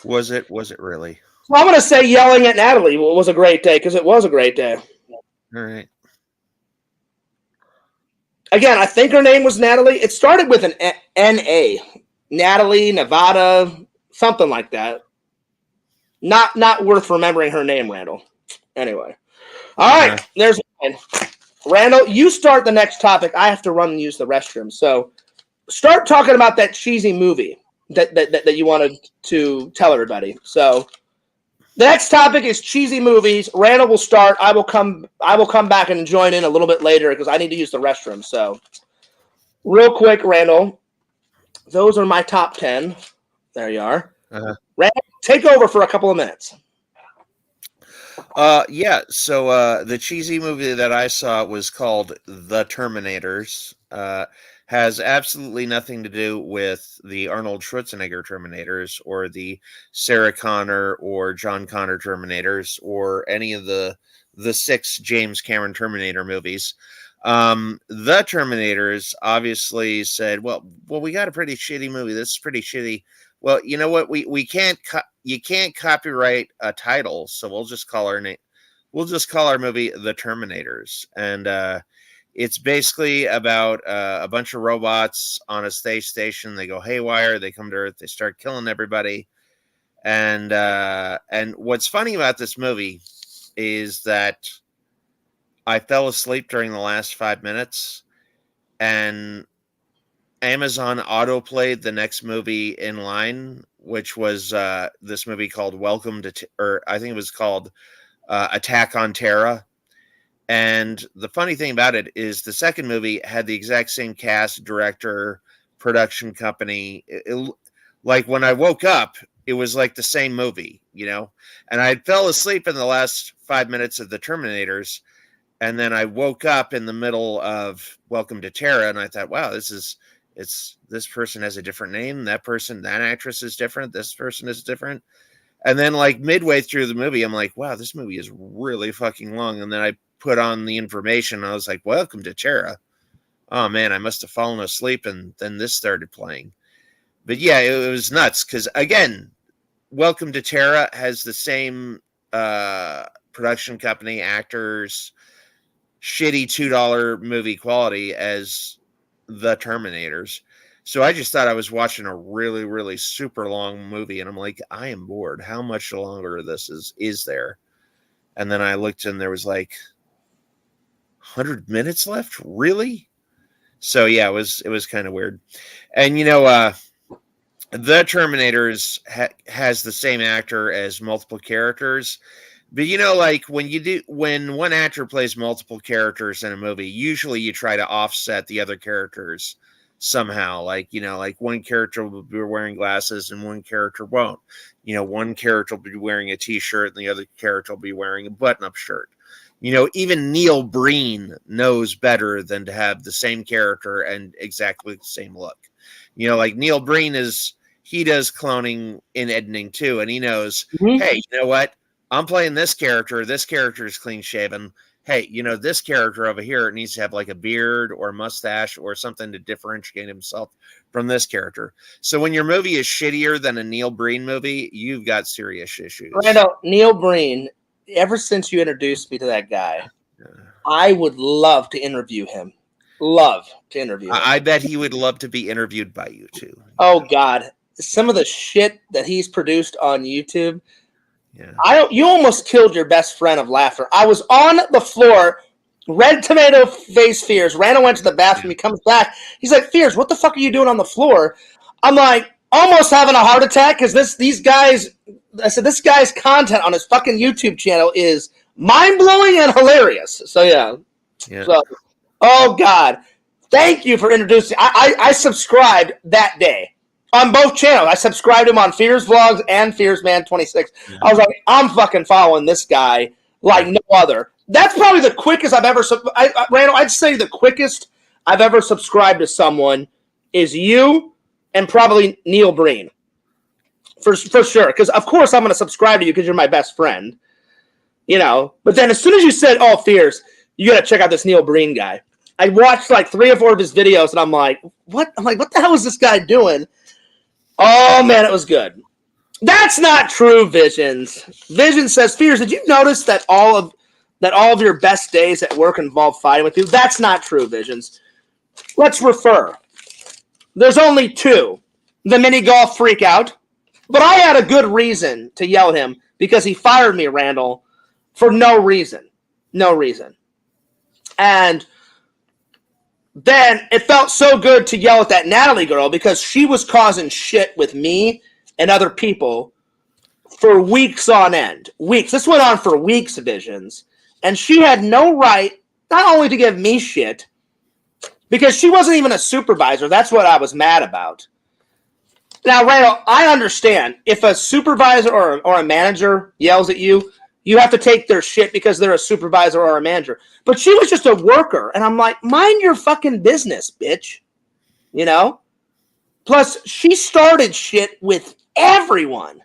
[SPEAKER 2] Was it really?
[SPEAKER 1] Well, I'm going to say yelling at Natalie was a great day because it was a great day.
[SPEAKER 2] All right.
[SPEAKER 1] Again, I think her name was Natalie. It started with an N-A. Natalie, Nevada, something like that. Not worth remembering her name, Randall. Anyway. All right. There's one. Randall, you start the next topic. I have to run and use the restroom. So start talking about that cheesy movie that you wanted to tell everybody. So the next topic is cheesy movies. Randall will start. I will come back and join in a little bit later because I need to use the restroom. So real quick, Randall, those are my top 10. There you are. Randall, take over for a couple of minutes.
[SPEAKER 2] Yeah. So the cheesy movie that I saw was called The Terminators. Has absolutely nothing to do with the Arnold Schwarzenegger Terminators or the Sarah Connor or John Connor Terminators or any of the 6 James Cameron Terminator movies. The Terminators obviously said, well, we got a pretty shitty movie. This is pretty shitty. Well, you know what? We can't you can't copyright a title, so we'll just call our movie The Terminators. And it's basically about a bunch of robots on a space station. They go haywire. They come to Earth. They start killing everybody. And what's funny about this movie is that I fell asleep during the last 5 minutes, and Amazon auto-played the next movie in line, which was this movie called I think it was called Attack on Terra. And the funny thing about it is the second movie had the exact same cast, director, production company. Like when I woke up, it was like the same movie, and I fell asleep in the last 5 minutes of The Terminators. And then I woke up in the middle of Welcome to Terra, and I thought, wow, this person has a different name. That actress is different. This person is different. And then like midway through the movie, I'm like, wow, this movie is really fucking long. And then I put on the information. I was like, Welcome to Terra. Oh man, I must have fallen asleep, and then this started playing. But yeah, it was nuts because again, Welcome to Terra has the same production company, actors, shitty $2 movie quality as The Terminators. So I just thought I was watching a really, really super long movie, and I'm like, I am bored. How much longer of this is there? And then I looked, and there was like 100 minutes left. Really? So yeah, it was kind of weird. And The Terminators has the same actor as multiple characters. But like when one actor plays multiple characters in a movie, usually you try to offset the other characters somehow. Like one character will be wearing glasses and one character won't. One character will be wearing a t-shirt and the other character will be wearing a button-up shirt. Even Neil Breen knows better than to have the same character and exactly the same look. Like Neil Breen he does cloning in editing too, and he knows, hey, you know what? I'm playing this character. This character is clean shaven. Hey, this character over here needs to have like a beard or a mustache or something to differentiate himself from this character. So when your movie is shittier than a Neil Breen movie, you've got serious issues.
[SPEAKER 1] Randall, Neil Breen, ever since you introduced me to that guy, I would love to interview him. Love to interview him.
[SPEAKER 2] I bet he would love to be interviewed by you too.
[SPEAKER 1] Oh, God. Some of the shit that he's produced on YouTube,
[SPEAKER 2] Yeah.
[SPEAKER 1] You almost killed your best friend of laughter. I was on the floor, red tomato face Fears. Randall went to the bathroom. He comes back. He's like, Fears, what the fuck are you doing on the floor? I'm like, almost having a heart attack because these guys, I said, this guy's content on his fucking YouTube channel is mind-blowing and hilarious. So, yeah. So, oh, God. Thank you for introducing. I subscribed that day on both channels. I subscribed him on Fears Vlogs and Fears Man 26. Yeah. I was like, I'm fucking following this guy like no other. That's probably the quickest I've ever. Randall, I'd say the quickest I've ever subscribed to someone is you and probably Neil Breen. For sure. Because, of course, I'm going to subscribe to you because you're my best friend. You know? But then as soon as you said, oh, Fears, you got to check out this Neil Breen guy. I watched like 3 or 4 of his videos, and I'm like, what? I'm like, what the hell is this guy doing? Oh, man, it was good. That's not true, Visions. Vision says, Fears, did you notice that all of your best days at work involve fighting with you? That's not true, Visions. Let's refer. There's only 2. The mini golf freak out. But I had a good reason to yell at him because he fired me, Randall, for no reason. No reason. And then it felt so good to yell at that Natalie girl because she was causing shit with me and other people for weeks on end. Weeks. This went on for weeks, Visions. And she had no right not only to give me shit, because she wasn't even a supervisor. That's what I was mad about. Now, Randall, I understand. If a supervisor or a manager yells at you, you have to take their shit because they're a supervisor or a manager. But she was just a worker. And I'm like, mind your fucking business, bitch. You know? Plus, she started shit with everyone.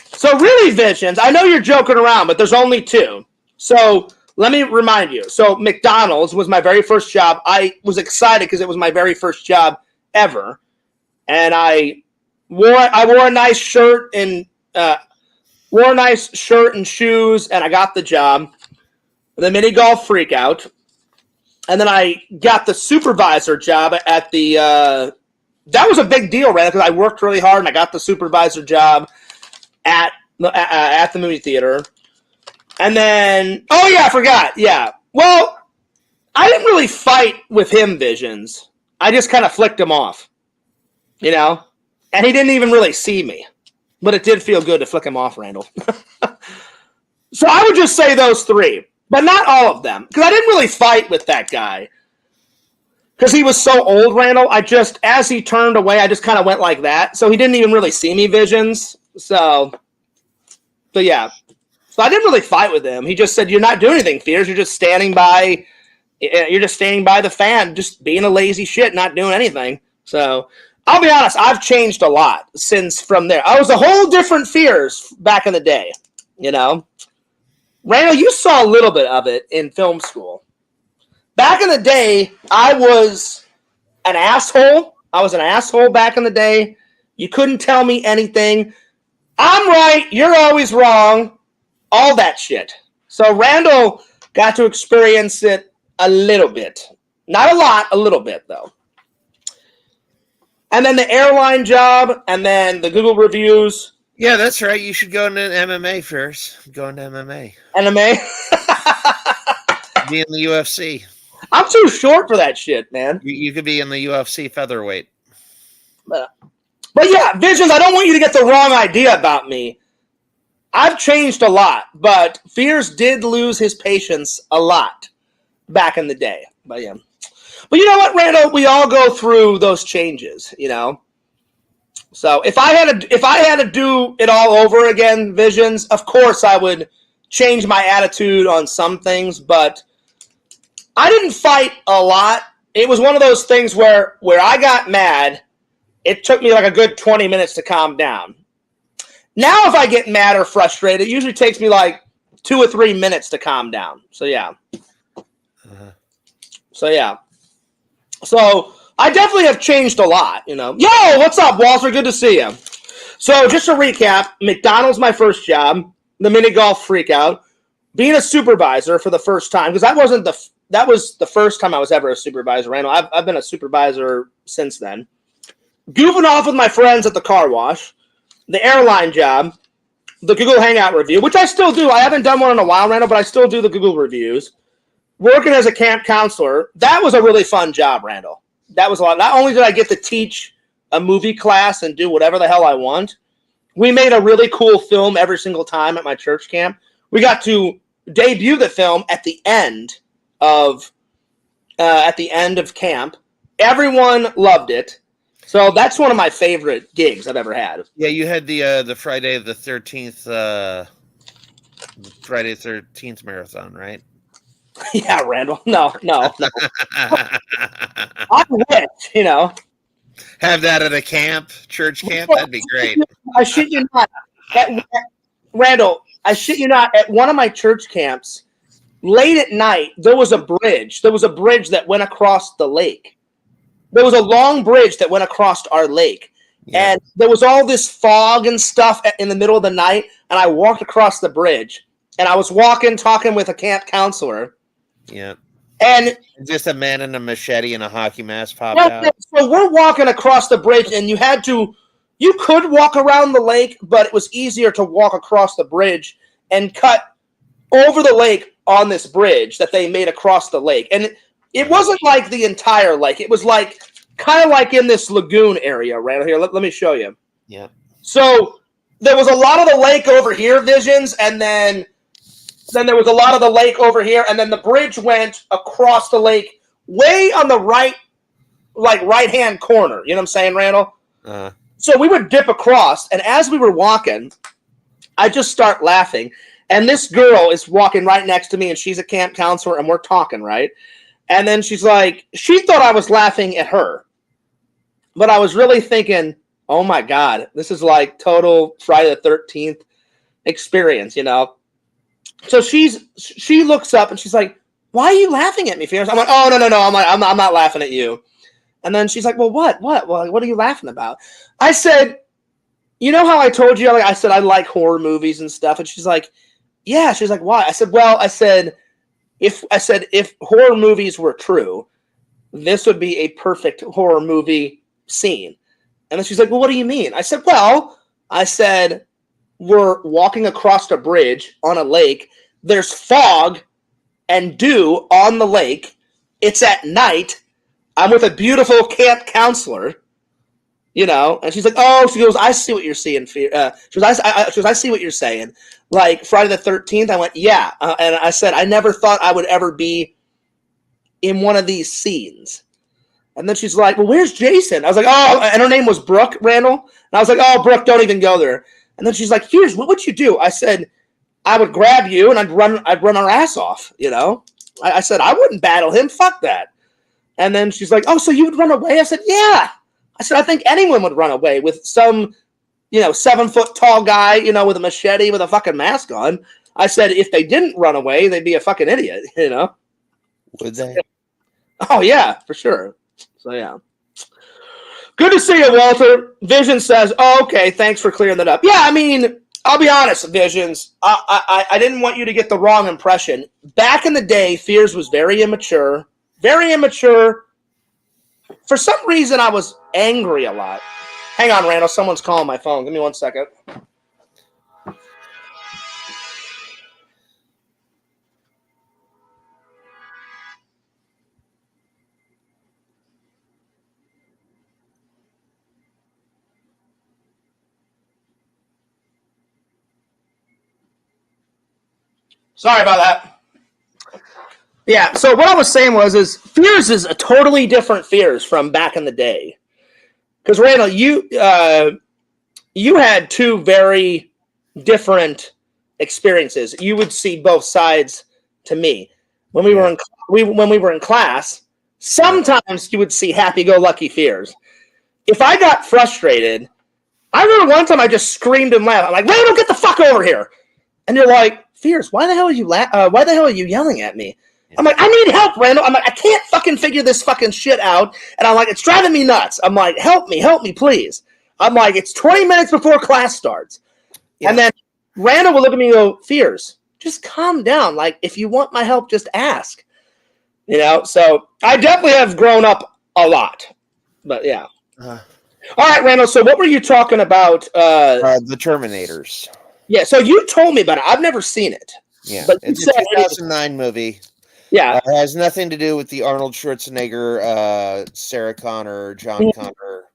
[SPEAKER 1] So really, Visions, I know you're joking around, but there's only 2. So let me remind you. So McDonald's was my very first job. I was excited because it was my very first job ever. And I wore a nice shirt and shoes, and I got the job. The mini golf freak out. And then I got the supervisor job at the that was a big deal, right? Because I worked really hard and I got the supervisor job at the movie theater. And then, oh yeah, I forgot. Yeah. Well, I didn't really fight with him, Visions. I just kind of flicked him off. You know? And he didn't even really see me. But it did feel good to flick him off, Randall. So I would just say those 3. But not all of them. Because I didn't really fight with that guy. Because he was so old, Randall. As he turned away, I just kind of went like that. So he didn't even really see me, Visions. So yeah. So I didn't really fight with him. He just said, you're not doing anything, Fears. You're just standing by the fan, just being a lazy shit, not doing anything. So I'll be honest, I've changed a lot since from there. I was a whole different Fears back in the day, you know? Randall, you saw a little bit of it in film school. Back in the day, I was an asshole. I was an asshole back in the day. You couldn't tell me anything. I'm right, you're always wrong. All that shit. So Randall got to experience it a little bit. Not a lot, a little bit, though. And then the airline job, and then the Google reviews.
[SPEAKER 2] Yeah, that's right. You should go into MMA first. Go into MMA.
[SPEAKER 1] MMA?
[SPEAKER 2] Be in the UFC.
[SPEAKER 1] I'm too short for that shit, man.
[SPEAKER 2] You could be in the UFC featherweight.
[SPEAKER 1] But yeah, Visions, I don't want you to get the wrong idea about me. I've changed a lot, but Fears did lose his patience a lot back in the day. But yeah. But you know what, Randall? We all go through those changes, you know? So if I had to do it all over again, Visions, of course I would change my attitude on some things, but I didn't fight a lot. It was one of those things where I got mad, it took me like a good 20 minutes to calm down. Now if I get mad or frustrated, it usually takes me like 2 or 3 minutes to calm down. So yeah. So I definitely have changed a lot, you know. Yo, what's up, Walter? Good to see you. So just to recap, McDonald's my first job, the mini golf freak out, being a supervisor for the first time, because that was the first time I was ever a supervisor, Randall. I've been a supervisor since then. Goofing off with my friends at the car wash, the airline job, the Google Hangout review, which I still do. I haven't done one in a while, Randall, but I still do the Google reviews. Working as a camp counselor, that was a really fun job, Randall. That was a lot. Not only did I get to teach a movie class and do whatever the hell I want, we made a really cool film every single time at my church camp. We got to debut the film at the end of camp. Everyone loved it. So that's one of my favorite gigs I've ever had.
[SPEAKER 2] Yeah, you had the Friday the 13th marathon, right?
[SPEAKER 1] Yeah, Randall. No. I wish,
[SPEAKER 2] Have that at a camp, church camp. That'd be great.
[SPEAKER 1] I shit you not. Randall, I shit you not. At one of my church camps, late at night, there was a bridge. There was a bridge that went across the lake. There was a long bridge that went across our lake. Yeah. And there was all this fog and stuff in the middle of the night. And I walked across the bridge. And I was talking with a camp counselor.
[SPEAKER 2] Yeah.
[SPEAKER 1] And
[SPEAKER 2] just a man in a machete and a hockey mask popped out.
[SPEAKER 1] So we're walking across the bridge, and you could walk around the lake, but it was easier to walk across the bridge and cut over the lake on this bridge that they made across the lake. And it wasn't like the entire lake. It was like kind of like in this lagoon area right here. Let me show you.
[SPEAKER 2] Yeah.
[SPEAKER 1] So there was a lot of the lake over here, Visions, and then there was a lot of the lake over here, and then the bridge went across the lake way on the right-hand corner. You know what I'm saying, Randall?
[SPEAKER 2] Uh-huh.
[SPEAKER 1] So we would dip across, and as we were walking, I just start laughing. And this girl is walking right next to me, and she's a camp counselor, and we're talking, right? And then she's like, she thought I was laughing at her. But I was really thinking, oh, my God, this is like total Friday the 13th experience, So she looks up, and she's like, why are you laughing at me, Fears? I'm like, oh, no. I'm not laughing at you. And then she's like, well, what? Well, what are you laughing about? I said, you know how I told you, I said I like horror movies and stuff. And she's like, yeah. She's like, why? I said, if horror movies were true, this would be a perfect horror movie scene. And then she's like, well, what do you mean? I said, we're walking across a bridge on a lake. There's fog and dew on the lake. It's at night. I'm with a beautiful camp counselor, and she's like, oh, she goes, I see what you're seeing. She goes, I see what you're saying. Like Friday the 13th, I went, yeah. And I said, I never thought I would ever be in one of these scenes. And then she's like, well, where's Jason? I was like, oh, and her name was Brooke, Randall. And I was like, oh, Brooke, don't even go there. And then she's like, here's what would you do? I said, I would grab you and I'd run our ass off, I said, I wouldn't battle him. Fuck that. And then she's like, oh, so you would run away? I said, yeah. I said, I think anyone would run away with some, 7-foot tall guy, with a machete with a fucking mask on. I said, if they didn't run away, they'd be a fucking idiot,
[SPEAKER 2] Would they?
[SPEAKER 1] Oh, yeah, for sure. So, yeah. Good to see you, Walter. Vision says, oh, okay, thanks for clearing that up. Yeah, I mean, I'll be honest, Visions. I didn't want you to get the wrong impression. Back in the day, Fears was very immature. Very immature. For some reason, I was angry a lot. Hang on, Randall. Someone's calling my phone. Give me 1 second. Sorry about that. Yeah, so what I was saying is Fears is a totally different Fears from back in the day. Because, Randall, you had two very different experiences. You would see both sides to me. When we were in class, sometimes you would see happy-go-lucky Fears. If I got frustrated, I remember one time I just screamed and laughed. I'm like, Randall, get the fuck over here. And you're like, Fears, why the hell are you yelling at me? I'm like, I need help, Randall. I'm like, I can't fucking figure this fucking shit out. And I'm like, it's driving me nuts. I'm like, help me, please. I'm like, it's 20 minutes before class starts. Yeah. And then Randall will look at me and go, Fears, just calm down. Like, if you want my help, just ask. So I definitely have grown up a lot. But, yeah. All right, Randall, so what were you talking about?
[SPEAKER 2] The Terminators.
[SPEAKER 1] Yeah, so you told me about it. I've never seen it.
[SPEAKER 2] Yeah,
[SPEAKER 1] but
[SPEAKER 2] it's a 2009 movie.
[SPEAKER 1] Yeah.
[SPEAKER 2] It has nothing to do with the Arnold Schwarzenegger, Sarah Connor, John Connor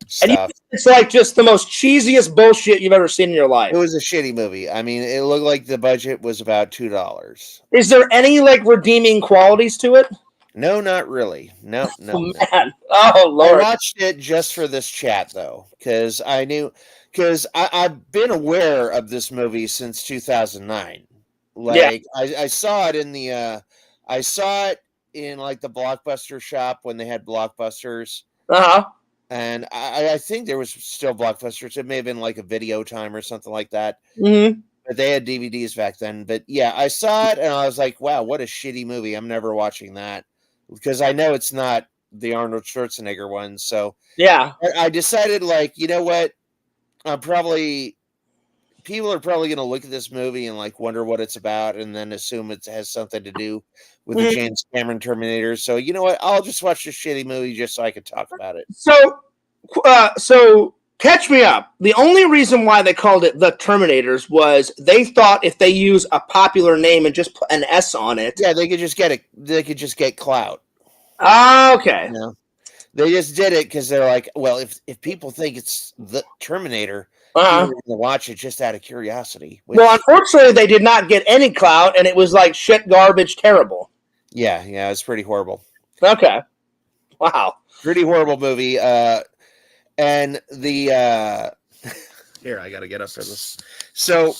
[SPEAKER 2] stuff.
[SPEAKER 1] It's like just the most cheesiest bullshit you've ever seen in your life.
[SPEAKER 2] It was a shitty movie. I mean, it looked like the budget was about $2.
[SPEAKER 1] Is there any like redeeming qualities to it?
[SPEAKER 2] No, not really. No.
[SPEAKER 1] Man. Oh, Lord.
[SPEAKER 2] I watched it just for this chat, though, because I've been aware of this movie since 2009. Like, I saw it in the, I saw it in like the Blockbuster shop when they had Blockbusters.
[SPEAKER 1] Uh-huh.
[SPEAKER 2] And I think there was still Blockbusters. It may have been like a Video Time or something like that.
[SPEAKER 1] Mm-hmm.
[SPEAKER 2] But they had DVDs back then. But yeah, I saw it and I was like, wow, what a shitty movie. I'm never watching that. Because I know it's not the Arnold Schwarzenegger one. So
[SPEAKER 1] yeah,
[SPEAKER 2] I decided, like, you know what? People are probably going to look at this movie and like wonder what it's about and then assume it has something to do with the James Cameron Terminator. So you know what? I'll just watch this shitty movie just so I can talk about it.
[SPEAKER 1] So catch me up. The only reason why they called it The Terminators was they thought if they use a popular name and just put an S on it,
[SPEAKER 2] yeah, they could just get it. They could just get clout.
[SPEAKER 1] Okay.
[SPEAKER 2] You know? They just did it because they're like, well, if people think it's The Terminator, people are going to watch it just out of curiosity.
[SPEAKER 1] Well, unfortunately, they did not get any clout, and it was like shit, garbage, terrible.
[SPEAKER 2] Yeah, it's pretty horrible.
[SPEAKER 1] Okay. Wow.
[SPEAKER 2] Pretty horrible movie. And the here, I got to get up for this. So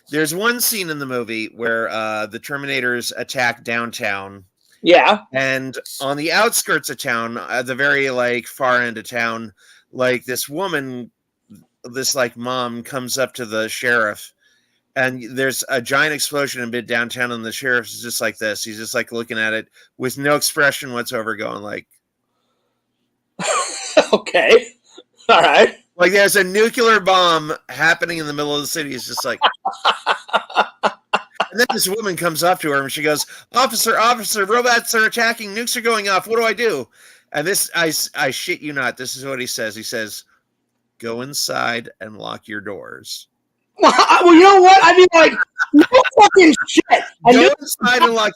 [SPEAKER 2] there's one scene in the movie where the Terminators attack downtown.
[SPEAKER 1] Yeah.
[SPEAKER 2] And on the outskirts of town, at the very like far end of town, like this woman, this like mom comes up to the sheriff, and there's a giant explosion in mid downtown, and the sheriff is just like this. He's just like looking at it with no expression whatsoever, going like,
[SPEAKER 1] okay. All right.
[SPEAKER 2] Like there's a nuclear bomb happening in the middle of the city. It's just like, and then this woman comes up to her and she goes, officer, robots are attacking. Nukes are going off. What do I do? And this, I shit you not. This is what he says. He says, go inside and lock your doors.
[SPEAKER 1] Well, you know what? I mean, like, no fucking shit.
[SPEAKER 2] Go inside and lock.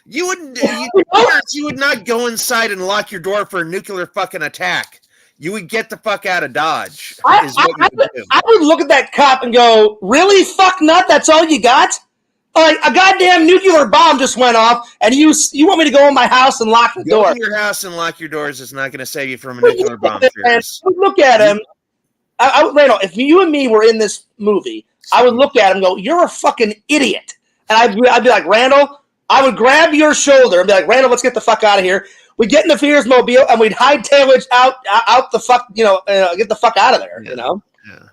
[SPEAKER 2] You would not go inside and lock your door for a nuclear fucking attack. You would get the fuck out of Dodge.
[SPEAKER 1] I would look at that cop and go, really, fuck nut? That's all you got? Like, a goddamn nuclear bomb just went off, and you want me to go in my house and lock the door?
[SPEAKER 2] Go in your house and lock your doors is not going to save you from a nuclear bomb.
[SPEAKER 1] Look at him. Randall, if you and me were in this movie, I would look at him and go, you're a fucking idiot. And I'd be like, Randall, I would grab your shoulder and be like, Randall, let's get the fuck out of here. We'd get in the Fears Mobile and we'd hightail it out the fuck, get the fuck out of there, you know?
[SPEAKER 2] Yeah.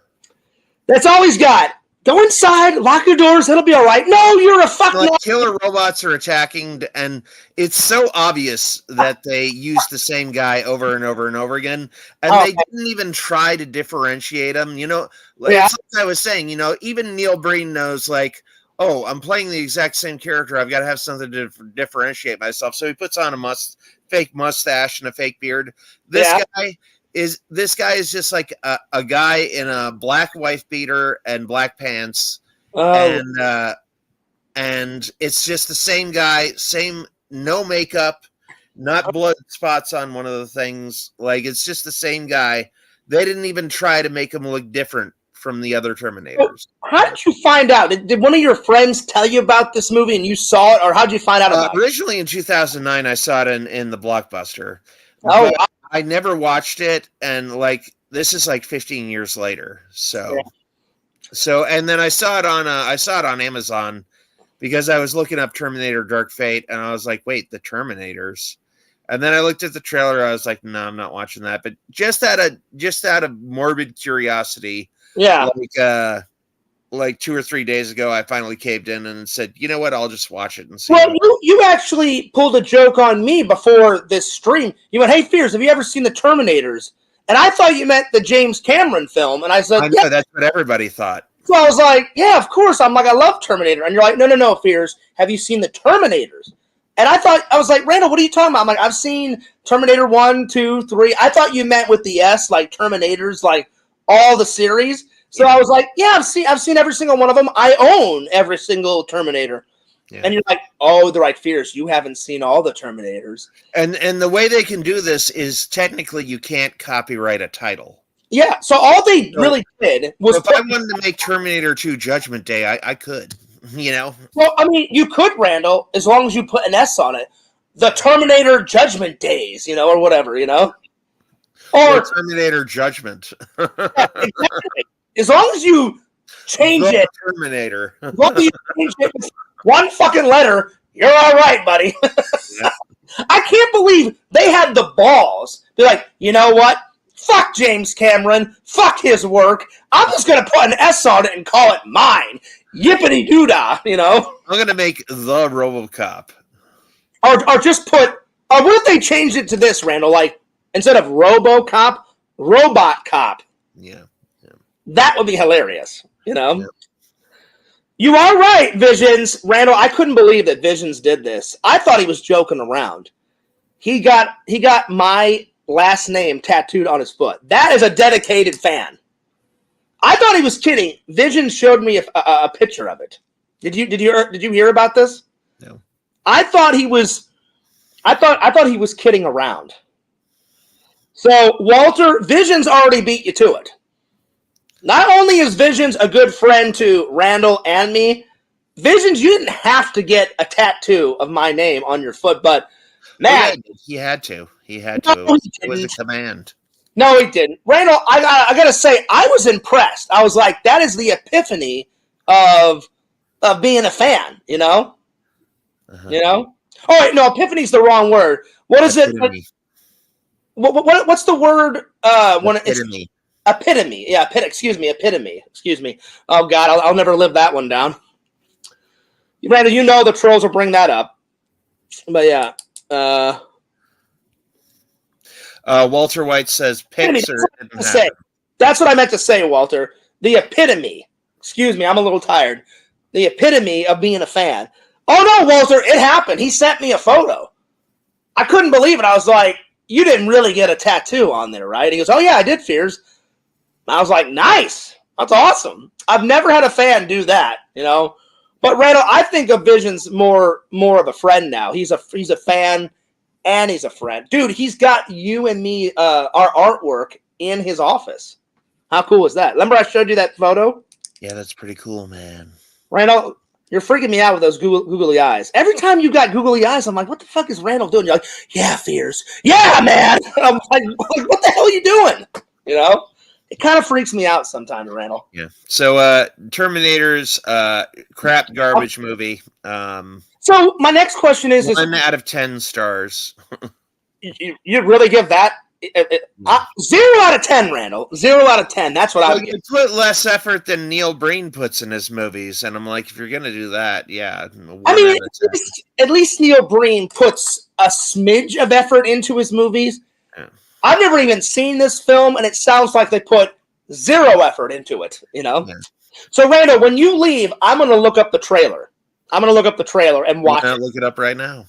[SPEAKER 1] That's all he's got. Go inside, lock your doors, it'll be all right. No, you're a fucking...
[SPEAKER 2] Like killer robots are attacking, and it's so obvious that they use the same guy over and over and over again, and they didn't even try to differentiate them. Like I was saying, even Neil Breen knows, like, oh, I'm playing the exact same character. I've got to have something to differentiate myself. So he puts on a fake mustache and a fake beard. This guy is just like a guy in a black wife beater and black pants, and it's just the same guy, no makeup, not blood spots on one of the things. Like, it's just the same guy. They didn't even try to make him look different from the other Terminators.
[SPEAKER 1] How did you find out? Did one of your friends tell you about this movie and you saw it, or how did you find out about it?
[SPEAKER 2] Originally in 2009, I saw it in the Blockbuster.
[SPEAKER 1] Oh,
[SPEAKER 2] wow. I never watched it, and like this is like 15 years later. So and then I saw it on Amazon because I was looking up Terminator Dark Fate, and I was like, wait, the Terminators. And then I looked at the trailer. I was like, no, I'm not watching that. But just out of morbid curiosity, like 2 or 3 days ago, I finally caved in and said, you know what, I'll just watch it and see.
[SPEAKER 1] Well, you actually pulled a joke on me before this stream. You went, hey, Fears, have you ever seen the Terminators? And I thought you meant the James Cameron film. And I said,
[SPEAKER 2] I know, that's what everybody thought.
[SPEAKER 1] So I was like, yeah, of course. I'm like, I love Terminator. And you're like, no, Fears, have you seen the Terminators? And I was like, Randall, what are you talking about? I'm like, I've seen Terminator 1, 2, 3. I thought you meant with the S, like Terminators, like all the series. So I was like, yeah, I've seen every single one of them. I own every single Terminator. Yeah. And you're like, oh, they're like, Fierce, you haven't seen all the Terminators.
[SPEAKER 2] And the way they can do this is technically you can't copyright a title.
[SPEAKER 1] Yeah, so all they really did was...
[SPEAKER 2] if I wanted to make Terminator 2 Judgment Day, I could, you know?
[SPEAKER 1] Well, I mean, you could, Randall, as long as you put an S on it. The Terminator Judgment Days, you know, or whatever, you know?
[SPEAKER 2] Or Terminator Judgment.
[SPEAKER 1] Yeah, exactly. As long as you change it...
[SPEAKER 2] Terminator.
[SPEAKER 1] As long as you change it with one fucking letter, you're all right, buddy.
[SPEAKER 2] Yeah.
[SPEAKER 1] I can't believe they had the balls. They're like, you know what? Fuck James Cameron. Fuck his work. I'm just going to put an S on it and call it mine. Yippity doo-dah, you know?
[SPEAKER 2] I'm going to make the RoboCop.
[SPEAKER 1] Or just put... Or what if they changed it to this, Randall? Like, instead of RoboCop, Robot Cop.
[SPEAKER 2] Yeah.
[SPEAKER 1] That would be hilarious, you know?
[SPEAKER 2] Yeah.
[SPEAKER 1] You are right, Visions. Randall, I couldn't believe that Visions did this. I thought he was joking around. He got my last name tattooed on his foot. That is a dedicated fan. I thought he was kidding. Visions showed me a picture of it. Did you hear about this?
[SPEAKER 2] No.
[SPEAKER 1] I thought he was kidding around. So, Walter, Visions already beat you to it. Not only is Visions a good friend to Randall and me, Visions, you didn't have to get a tattoo of my name on your foot, but man,
[SPEAKER 2] he had to.
[SPEAKER 1] No,
[SPEAKER 2] it was a command.
[SPEAKER 1] No, he didn't. Randall, I gotta say, I was impressed. I was like, that is the epiphany of being a fan. You know, You know. Oh wait, no, epiphany's the wrong word. What is
[SPEAKER 2] Epitome.
[SPEAKER 1] it? What's the word? When
[SPEAKER 2] Epitome.
[SPEAKER 1] Epitome. Yeah, epitome. Excuse me. Oh, God, I'll never live that one down. Randall, you know the trolls will bring that up. But, yeah.
[SPEAKER 2] Walter White says Pixar didn't happen.
[SPEAKER 1] That's what I meant to say, Walter. The epitome. Excuse me, I'm a little tired. The epitome of being a fan. Oh, no, Walter, it happened. He sent me a photo. I couldn't believe it. I was like, you didn't really get a tattoo on there, right? He goes, oh, yeah, I did, Fears. I was like, nice. That's awesome. I've never had a fan do that, you know. But Randall, I think of Visions more of a friend now. He's a fan and he's a friend. Dude, he's got you and me, our artwork in his office. How cool is that? Remember I showed you that photo?
[SPEAKER 2] Yeah, that's pretty cool, man.
[SPEAKER 1] Randall, you're freaking me out with those googly eyes. Every time you got googly eyes, I'm like, what the fuck is Randall doing? You're like, yeah, Fears. Yeah, man. I'm like, what the hell are you doing? You know? It kind of freaks me out sometimes, Randall.
[SPEAKER 2] Yeah. So, Terminator's crap garbage movie.
[SPEAKER 1] So my next question is
[SPEAKER 2] 1 out of 10 stars.
[SPEAKER 1] you really give that 0 out of 10, Randall? 0 out of 10. That's what I would give.
[SPEAKER 2] You put less effort than Neil Breen puts in his movies, and I'm like, if you're gonna do that, yeah.
[SPEAKER 1] I mean, at least Neil Breen puts a smidge of effort into his movies. Yeah. I've never even seen this film, and it sounds like they put 0 effort into it, you know? Yeah. So, Randall, when you leave, I'm going to look up the trailer. I'm going to look up the trailer and watch it.
[SPEAKER 2] Look it up right now.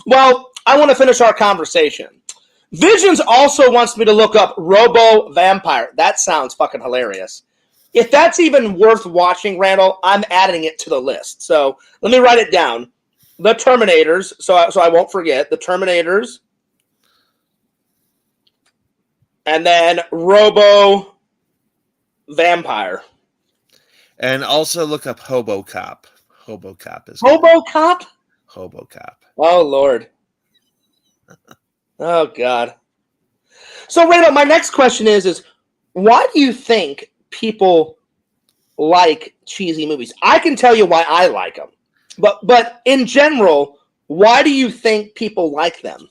[SPEAKER 1] Well, I want to finish our conversation. Visions also wants me to look up Robo Vampire. That sounds fucking hilarious. If that's even worth watching, Randall, I'm adding it to the list. So, let me write it down. The Terminators, so I won't forget. The Terminators. And then Robo Vampire.
[SPEAKER 2] And also look up HoboCop. HoboCop is
[SPEAKER 1] HoboCop?
[SPEAKER 2] HoboCop.
[SPEAKER 1] Oh, Lord. Oh, God. So, Randall, my next question is why do you think people like cheesy movies? I can tell you why I like them. But in general, why do you think people like them?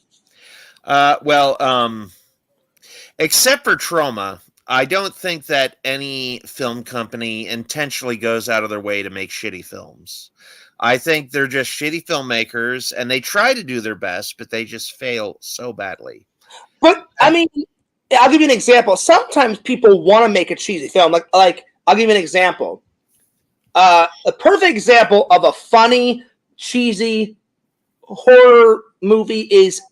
[SPEAKER 2] Except for Trauma, I don't think that any film company intentionally goes out of their way to make shitty films. I think they're just shitty filmmakers, and they try to do their best, but they just fail so badly.
[SPEAKER 1] But, I mean, I'll give you an example. Sometimes people want to make a cheesy film. Like I'll give you an example. A perfect example of a funny, cheesy horror movie is,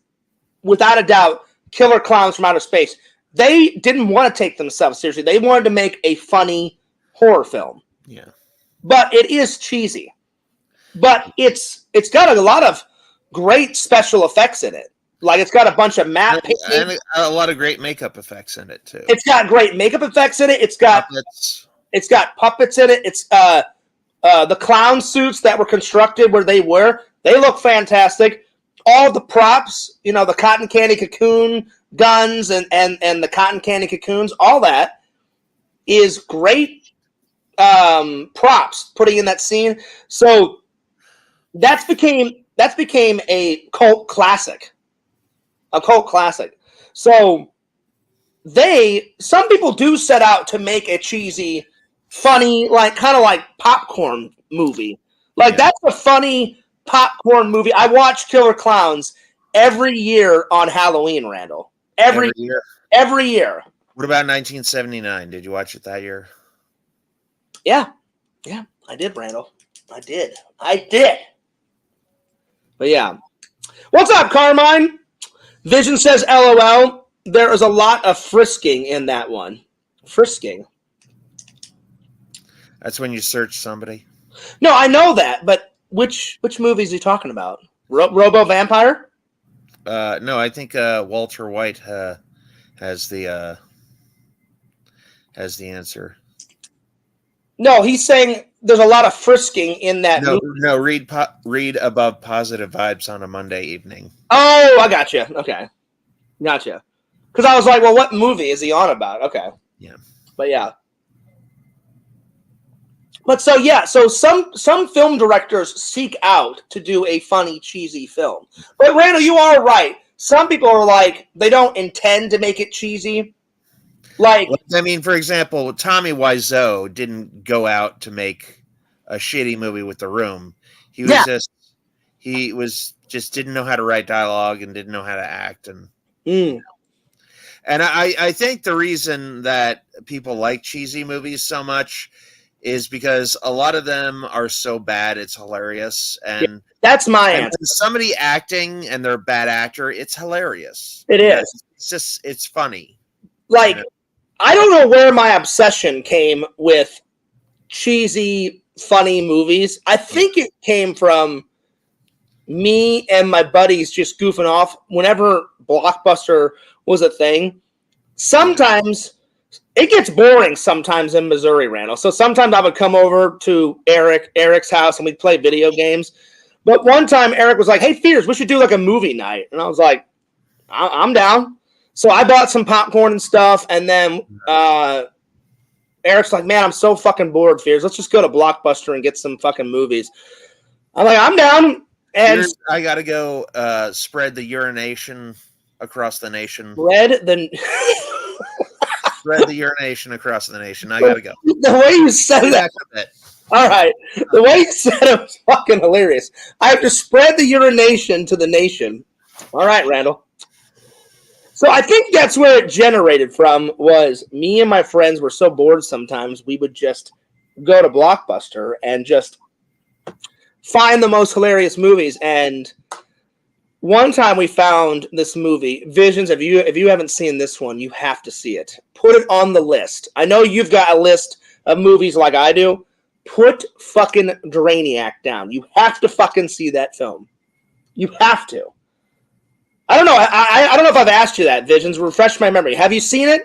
[SPEAKER 1] without a doubt, Killer Clowns from Outer Space. they didn't want to take themselves seriously. They wanted to make a funny horror film.
[SPEAKER 2] Yeah.
[SPEAKER 1] But it is cheesy. But it's got a lot of great special effects in it. Like, it's got a bunch of matte painting.
[SPEAKER 2] And a lot of great makeup effects in it, too.
[SPEAKER 1] It's got great makeup effects in it. It's got puppets. It's got puppets in it. It's the clown suits that were constructed where they look fantastic. All the props, you know, the cotton candy cocoon guns and the cotton candy cocoons, all that is great props putting in that scene. So that's became a cult classic. A cult classic. So some people do set out to make a cheesy, funny, like kind of like popcorn movie. Like, that's a funny popcorn movie. I watch Killer Clowns every year on Halloween, Randall. Every year. Every year.
[SPEAKER 2] What about 1979? Did you watch it that year?
[SPEAKER 1] Yeah. Yeah, I did, Randall. I did. But yeah. What's up, Carmine? Vision says, LOL. There is a lot of frisking in that one. Frisking.
[SPEAKER 2] That's when you search somebody.
[SPEAKER 1] No, I know that, but which movie is he talking about? Robo Vampire?
[SPEAKER 2] No, I think Walter White has the answer.
[SPEAKER 1] No, he's saying there's a lot of frisking in that movie.
[SPEAKER 2] No, read above positive vibes on a Monday evening.
[SPEAKER 1] Oh, I gotcha. Okay. Gotcha. Because I was like, well, what movie is he on about? Okay.
[SPEAKER 2] Yeah.
[SPEAKER 1] But yeah. But so some film directors seek out to do a funny, cheesy film. But Randall, you are right. Some people are like, they don't intend to make it cheesy. Like,
[SPEAKER 2] I mean, for example, Tommy Wiseau didn't go out to make a shitty movie with The Room. He was just didn't know how to write dialogue and didn't know how to act, and and I think the reason that people like cheesy movies so much is because a lot of them are so bad it's hilarious, and
[SPEAKER 1] that's my answer.
[SPEAKER 2] Somebody acting and they're a bad actor, it's hilarious.
[SPEAKER 1] It is.
[SPEAKER 2] It's funny.
[SPEAKER 1] Like, I don't know where my obsession came with cheesy, funny movies. I think it came from me and my buddies just goofing off whenever Blockbuster was a thing. Sometimes it gets boring sometimes in Missouri, Randall. So sometimes I would come over to Eric's house, and we'd play video games. But one time Eric was like, hey, Fears, we should do like a movie night. And I was like, I'm down. So I bought some popcorn and stuff, and then Eric's like, man, I'm so fucking bored, Fears. Let's just go to Blockbuster and get some fucking movies. I'm like, I'm down. And
[SPEAKER 2] I got to go spread the urination across the nation.
[SPEAKER 1] Spread the
[SPEAKER 2] urination across the nation. I got to go.
[SPEAKER 1] The way you said that. All right. The way you said it was fucking hilarious. I have to spread the urination to the nation. All right, Randall. So I think that's where it generated from, was me and my friends were so bored sometimes we would just go to Blockbuster and just find the most hilarious movies. And one time we found this movie, Visions. If you haven't seen this one, you have to see it. Put it on the list. I know you've got a list of movies like I do. Put fucking Drainiac down. You have to fucking see that film. You have to. I don't know. I don't know if I've asked you that, Visions. Refresh my memory. Have you seen it?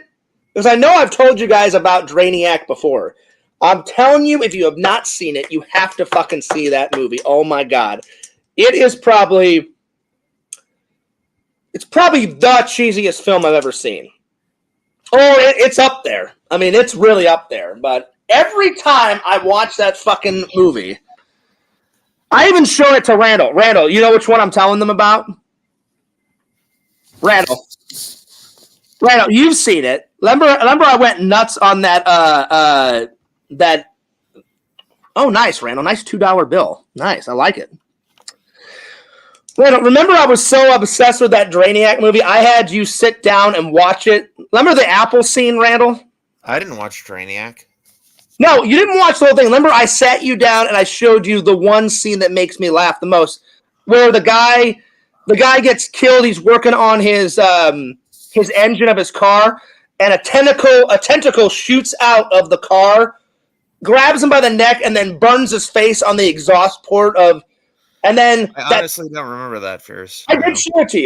[SPEAKER 1] Because I know I've told you guys about Drainiac before. I'm telling you, if you have not seen it, you have to fucking see that movie. Oh my God. It is probably the cheesiest film I've ever seen. Oh, it's up there. I mean, it's really up there. But every time I watch that fucking movie, I even show it to Randall. Randall, you know which one I'm telling them about? Randall, you've seen it. Remember I went nuts on that. Oh, nice, Randall. Nice $2 bill. Nice, I like it. Randall, remember I was so obsessed with that Drainiac movie, I had you sit down and watch it. Remember the apple scene, Randall?
[SPEAKER 2] I didn't watch Drainiac.
[SPEAKER 1] No, you didn't watch the whole thing. Remember I sat you down and I showed you the one scene that makes me laugh the most, where the guy gets killed. He's working on his engine of his car, and a tentacle shoots out of the car, grabs him by the neck, and then burns his face on the exhaust port of. And then
[SPEAKER 2] I honestly don't remember that, Fierce.
[SPEAKER 1] I did show it to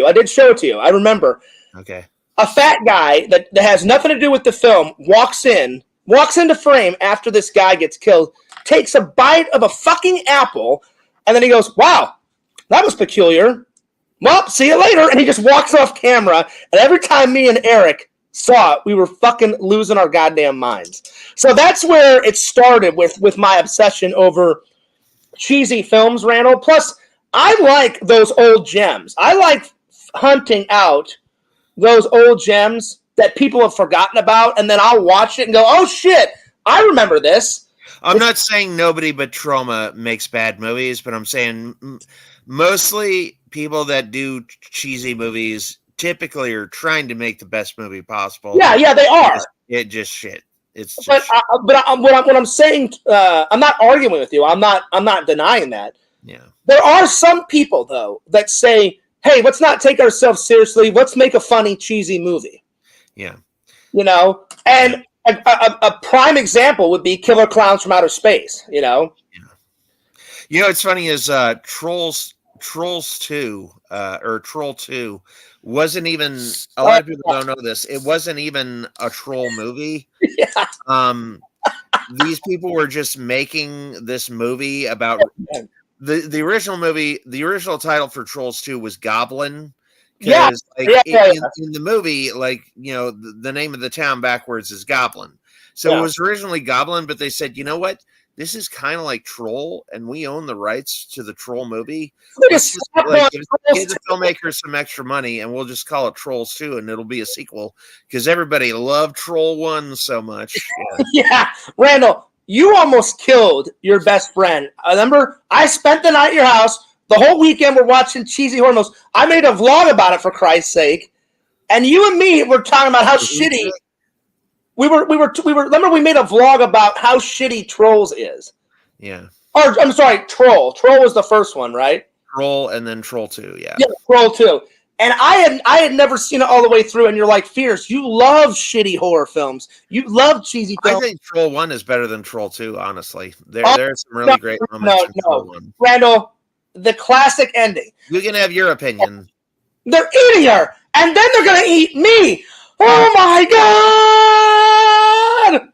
[SPEAKER 1] you. I remember.
[SPEAKER 2] Okay.
[SPEAKER 1] A fat guy that has nothing to do with the film walks into frame after this guy gets killed, takes a bite of a fucking apple, and then he goes, "Wow, that was peculiar. Well, see you later." And he just walks off camera. And every time me and Eric saw it, we were fucking losing our goddamn minds. So that's where it started with my obsession over cheesy films, Randall. Plus, I like those old gems. I like hunting out those old gems that people have forgotten about, and then I'll watch it and go, "Oh shit, I remember this."
[SPEAKER 2] I'm not saying nobody but Troma makes bad movies, but I'm saying mostly people that do cheesy movies typically are trying to make the best movie possible.
[SPEAKER 1] Yeah, they are.
[SPEAKER 2] It just shit. It's just
[SPEAKER 1] but what I'm saying, I'm not arguing with you. I'm not denying that.
[SPEAKER 2] Yeah.
[SPEAKER 1] There are some people though that say, "Hey, let's not take ourselves seriously. Let's make a funny, cheesy movie."
[SPEAKER 2] Yeah.
[SPEAKER 1] And a prime example would be Killer Clowns from Outer Space.
[SPEAKER 2] Yeah. What's funny is Trolls 2 or Troll 2 wasn't even, a lot of people don't know this, it wasn't even a troll movie.
[SPEAKER 1] Yeah.
[SPEAKER 2] These people were just making this movie about the original movie. The original title for Trolls 2 was Goblin.
[SPEAKER 1] Yeah.
[SPEAKER 2] In the movie, the name of the town backwards is Goblin. So it was originally Goblin, but they said, you know what? This is kind of like Troll, and we own the rights to the Troll movie. Let's just give the filmmakers some extra money, and we'll just call it Trolls 2, and it'll be a sequel because everybody loved Troll 1 so much.
[SPEAKER 1] Yeah. Randall, you almost killed your best friend. I remember I spent the night at your house. The whole weekend we're watching cheesy horror movies. I made a vlog about it, for Christ's sake. And you and me were talking about how shitty we were. Remember, we made a vlog about how shitty Trolls is.
[SPEAKER 2] Yeah.
[SPEAKER 1] Or I'm sorry, Troll. Troll was the first one, right?
[SPEAKER 2] Troll and then Troll 2. Yeah.
[SPEAKER 1] Yeah, Troll 2. And I had never seen it all the way through. And you're like, Fierce, you love shitty horror films. You love cheesy films.
[SPEAKER 2] I think Troll 1 is better than Troll 2. Honestly, there's some really great moments in Troll 1.
[SPEAKER 1] Randall, the classic ending.
[SPEAKER 2] You can have your opinion.
[SPEAKER 1] They're eating her, and then they're gonna eat me. Oh my god!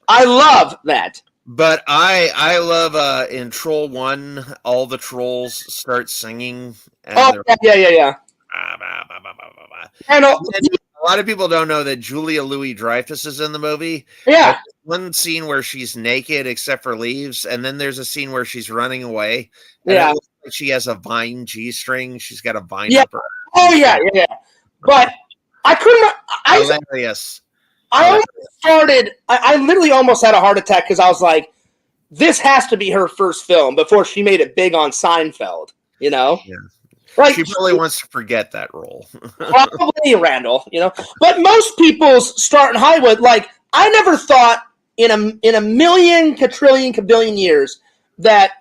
[SPEAKER 1] I love that.
[SPEAKER 2] But I love in Troll 1, all the trolls start singing. And
[SPEAKER 1] yeah.
[SPEAKER 2] And a lot of people don't know that Julia Louis-Dreyfus is in the movie.
[SPEAKER 1] Yeah.
[SPEAKER 2] There's one scene where she's naked except for leaves, and then there's a scene where she's running away.
[SPEAKER 1] Yeah.
[SPEAKER 2] It looks like she has a vine G-string. She's got a vine up her.
[SPEAKER 1] Oh yeah. But I couldn't.
[SPEAKER 2] Hilarious.
[SPEAKER 1] I literally almost had a heart attack because I was like, this has to be her first film before she made it big on Seinfeld. Yeah. Like,
[SPEAKER 2] she probably wants to forget that role.
[SPEAKER 1] Probably, Randall. But most people's start in Hollywood, like, I never thought in a million, quadrillion, kabillion years that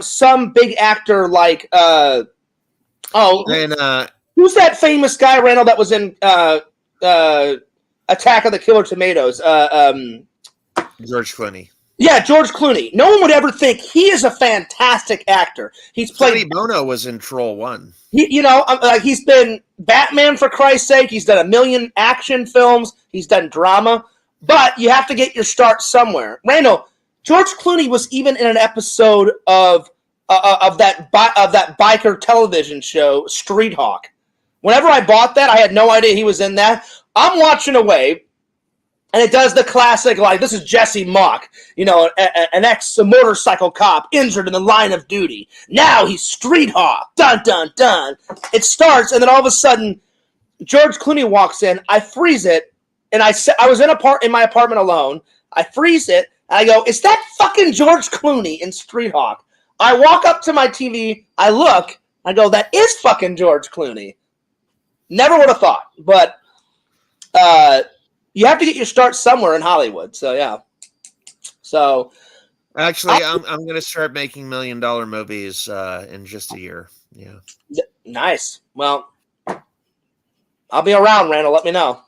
[SPEAKER 1] some big actor like who's that famous guy, Randall, that was in Attack of the Killer Tomatoes?
[SPEAKER 2] George Clooney.
[SPEAKER 1] Yeah, George Clooney. No one would ever think he is a fantastic actor. He's played.
[SPEAKER 2] Sonny Bono was in Troll 1.
[SPEAKER 1] He's been Batman, for Christ's sake. He's done a million action films. He's done drama. But you have to get your start somewhere. Randall, George Clooney was even in an episode of that biker television show, Street Hawk. Whenever I bought that, I had no idea he was in that. I'm watching away. And it does the classic, like, this is Jesse Mock, an ex-motorcycle cop injured in the line of duty. Now he's Street Hawk. Dun, dun, dun. It starts, and then all of a sudden, George Clooney walks in. I freeze it, and I was in my apartment alone. I freeze it, and I go, is that fucking George Clooney in Street Hawk? I walk up to my TV. I look. I go, that is fucking George Clooney. Never would have thought, but you have to get your start somewhere in Hollywood. So yeah. So
[SPEAKER 2] actually, I'm going to start making $1 million movies in just a year. Yeah.
[SPEAKER 1] Nice. Well, I'll be around, Randall. Let me know.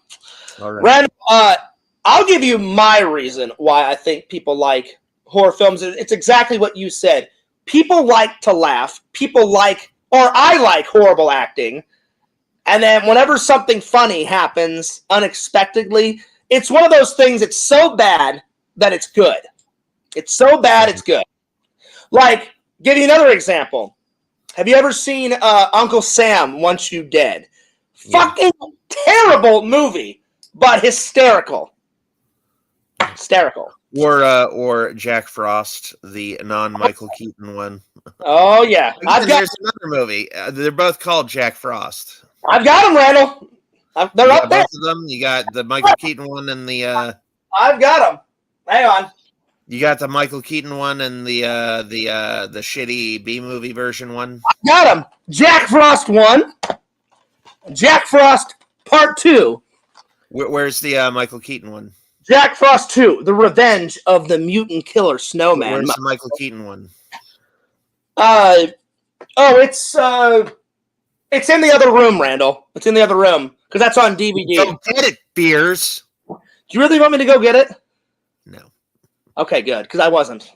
[SPEAKER 2] All right.
[SPEAKER 1] Randall, I'll give you my reason why I think people like horror films. It's exactly what you said. People like to laugh. People like, or I like horrible acting. And then whenever something funny happens unexpectedly, it's one of those things, it's so bad that it's good. It's so bad, it's good. Like, give you another example. Have you ever seen Uncle Sam, Once You Dead? Yeah. Fucking terrible movie, but hysterical. Hysterical.
[SPEAKER 2] Or Jack Frost, the non-Michael Keaton one.
[SPEAKER 1] Oh, yeah.
[SPEAKER 2] There's another movie. They're both called Jack Frost.
[SPEAKER 1] I've got them, Randall. They're up there.
[SPEAKER 2] Both of them? You got the Michael Keaton one and the...
[SPEAKER 1] I've got them. Hang on.
[SPEAKER 2] You got the Michael Keaton one and the shitty B-movie version one?
[SPEAKER 1] I got them. Jack Frost 1. Jack Frost Part 2.
[SPEAKER 2] Where's the Michael Keaton one?
[SPEAKER 1] Jack Frost 2, The Revenge of the Mutant Killer Snowman.
[SPEAKER 2] Where's the Michael Keaton one?
[SPEAKER 1] It's in the other room, Randall. It's in the other room because that's on DVD.
[SPEAKER 2] Go get it, Beers.
[SPEAKER 1] Do you really want me to go get it?
[SPEAKER 2] No.
[SPEAKER 1] Okay, good, because I wasn't.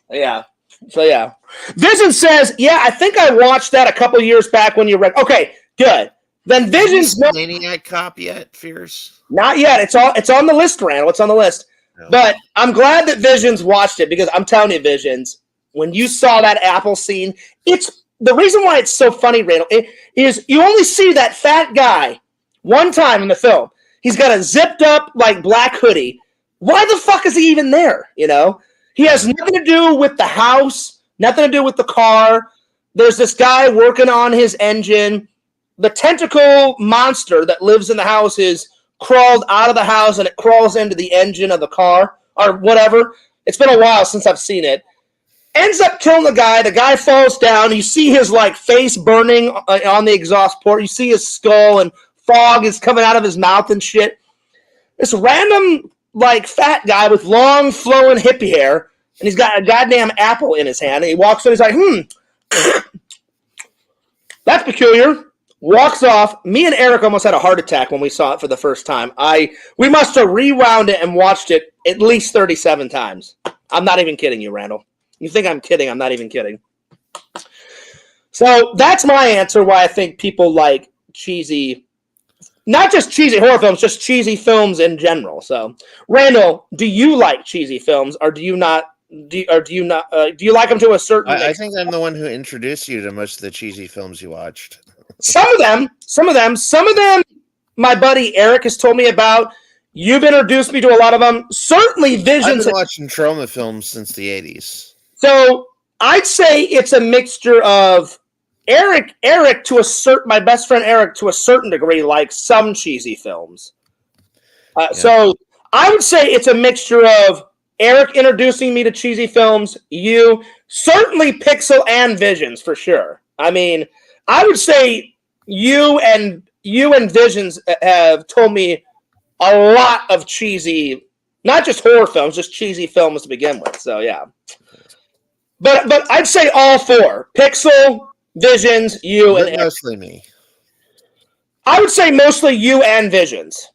[SPEAKER 1] Yeah. So, yeah. Vision says, yeah, I think I watched that a couple years back when you read. Okay, good. Then Vision's
[SPEAKER 2] no Maniac Cop yet, Fierce?
[SPEAKER 1] Not yet. It's on the list, Randall. It's on the list. No. But I'm glad that Visions watched it because I'm telling you, Visions, when you saw that Apple scene, it's the reason why it's so funny, Randall, is you only see that fat guy one time in the film. He's got a zipped up like black hoodie. Why the fuck is he even there? You know, he has nothing to do with the house, nothing to do with the car. There's this guy working on his engine. The tentacle monster that lives in the house is crawled out of the house and it crawls into the engine of the car or whatever. It's been a while since I've seen it. Ends up killing the guy. The guy falls down. You see his like face burning on the exhaust port. You see his skull and fog is coming out of his mouth and shit. This random like fat guy with long flowing hippie hair and he's got a goddamn apple in his hand. And he walks in. He's like, that's peculiar. Walks off. Me and Eric almost had a heart attack when we saw it for the first time. We must have rewound it and watched it at least 37 times. I'm not even kidding you, Randall. You think I'm kidding? I'm not even kidding. So that's my answer why I think people like cheesy, not just cheesy horror films, just cheesy films in general. So, Randall, do you like cheesy films or do you not? Do you like them to a certain
[SPEAKER 2] I think I'm the one who introduced you to most of the cheesy films you watched.
[SPEAKER 1] Some of them, my buddy Eric has told me about. You've introduced me to a lot of them. Certainly Visions.
[SPEAKER 2] I've been watching trauma films since the 80s.
[SPEAKER 1] So I'd say it's a mixture of Eric to a certain, my best friend Eric to a certain degree, likes some cheesy films. So I would say it's a mixture of Eric introducing me to cheesy films, you, certainly Pixel and Visions for sure. I mean, I would say you and Visions have told me a lot of cheesy, not just horror films, just cheesy films to begin with. So yeah, but I'd say all four: Pixel, Visions, you, and
[SPEAKER 2] mostly me.
[SPEAKER 1] I would say mostly you and Visions.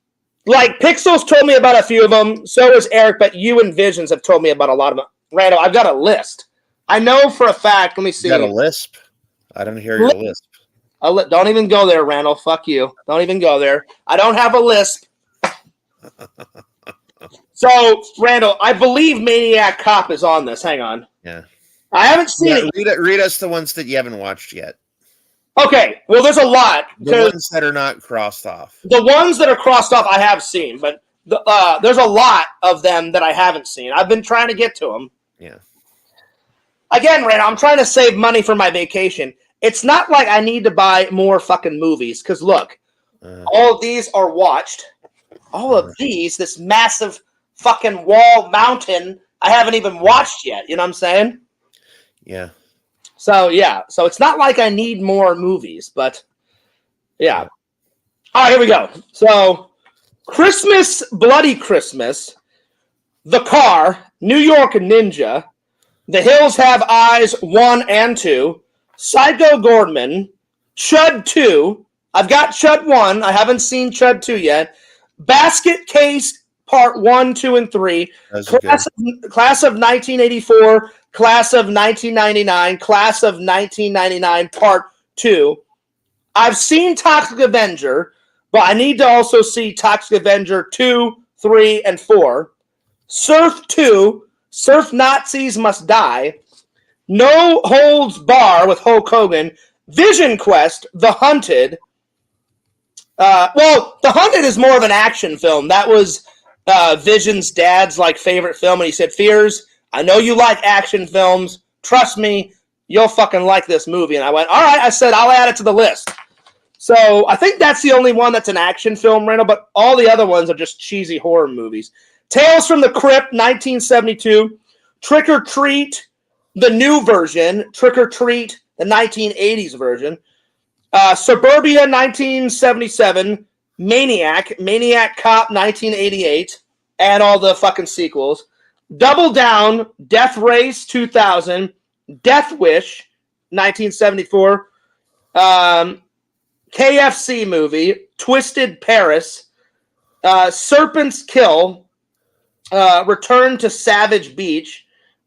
[SPEAKER 1] Like Pixel's told me about a few of them. So has Eric, but you and Visions have told me about a lot of them. Randall, I've got a list. I know for a fact. Let me see.
[SPEAKER 2] You got a lisp? I don't hear your lisp.
[SPEAKER 1] Don't even go there, Randall. Fuck you. Don't even go there. I don't have a lisp. So, Randall, I believe Maniac Cop is on this. Hang on.
[SPEAKER 2] Yeah.
[SPEAKER 1] I haven't seen it.
[SPEAKER 2] Read us the ones that you haven't watched yet.
[SPEAKER 1] Okay. Well, there's a lot.
[SPEAKER 2] The ones that are not crossed off.
[SPEAKER 1] The ones that are crossed off I have seen, but there's a lot of them that I haven't seen. I've been trying to get to them.
[SPEAKER 2] Yeah.
[SPEAKER 1] Again, Randall, I'm trying to save money for my vacation. It's not like I need to buy more fucking movies, because look, all of these are watched. All of these, this massive fucking wall mountain, I haven't even watched yet. You know what I'm saying?
[SPEAKER 2] Yeah.
[SPEAKER 1] So, yeah. So, it's not like I need more movies, but, yeah. All right, here we go. So, Christmas, Bloody Christmas, The Car, New York Ninja, The Hills Have Eyes 1 and 2, Psycho Goreman, Chud 2. I've got Chud 1. I haven't seen Chud 2 yet. Basket Case Part 1, 2, and 3. Class of 1984. Class of 1999. Class of 1999 Part 2. I've seen Toxic Avenger, but I need to also see Toxic Avenger 2, 3, and 4. Surf 2. Surf Nazis Must Die. No Holds Bar with Hulk Hogan. Vision Quest, The Hunted. The Hunted is more of an action film. That was Vision's dad's favorite film, and he said, "Fears, I know you like action films. Trust me, you'll fucking like this movie." And I went, "All right." I said, "I'll add it to the list." So I think that's the only one that's an action film, Randall, but all the other ones are just cheesy horror movies. Tales from the Crypt, 1972. Trick or Treat, the new version. Trick or Treat, the 1980s version. Suburbia, 1977. Maniac Cop, 1988. And all the fucking sequels. Double Down, Death Race, 2000. Death Wish, 1974. KFC movie. Twisted Paris. Serpent's Kill. Return to Savage Beach.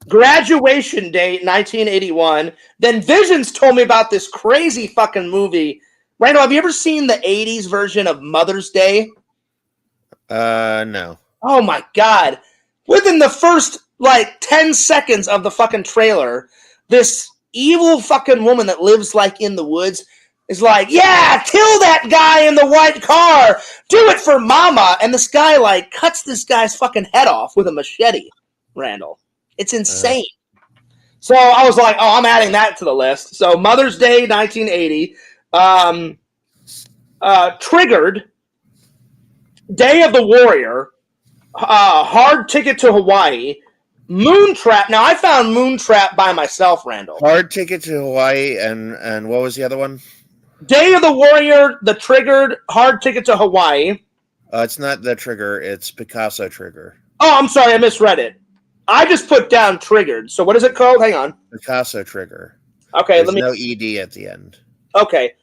[SPEAKER 1] Graduation Date, 1981. Then Visions told me about this crazy fucking movie. Randall, have you ever seen the 80s version of Mother's Day?
[SPEAKER 2] No.
[SPEAKER 1] Oh my God. Within the first 10 seconds of the fucking trailer, this evil fucking woman that lives in the woods is "Yeah, kill that guy in the white car. Do it for mama." And this guy cuts this guy's fucking head off with a machete, Randall. It's insane. So I was like, "Oh, I'm adding that to the list." So Mother's Day, 1980. Triggered. Day of the Warrior. Hard Ticket to Hawaii. Moontrap. Now, I found Moontrap by myself, Randall.
[SPEAKER 2] Hard Ticket to Hawaii, and what was the other one?
[SPEAKER 1] Day of the Warrior, The Triggered, Hard Ticket to Hawaii.
[SPEAKER 2] It's not The Trigger, it's Picasso Trigger.
[SPEAKER 1] Oh, I'm sorry, I misread it. I just put down Triggered. So what is it called? Hang on.
[SPEAKER 2] Picasso Trigger.
[SPEAKER 1] Okay,
[SPEAKER 2] There's no ED at the end.
[SPEAKER 1] Okay.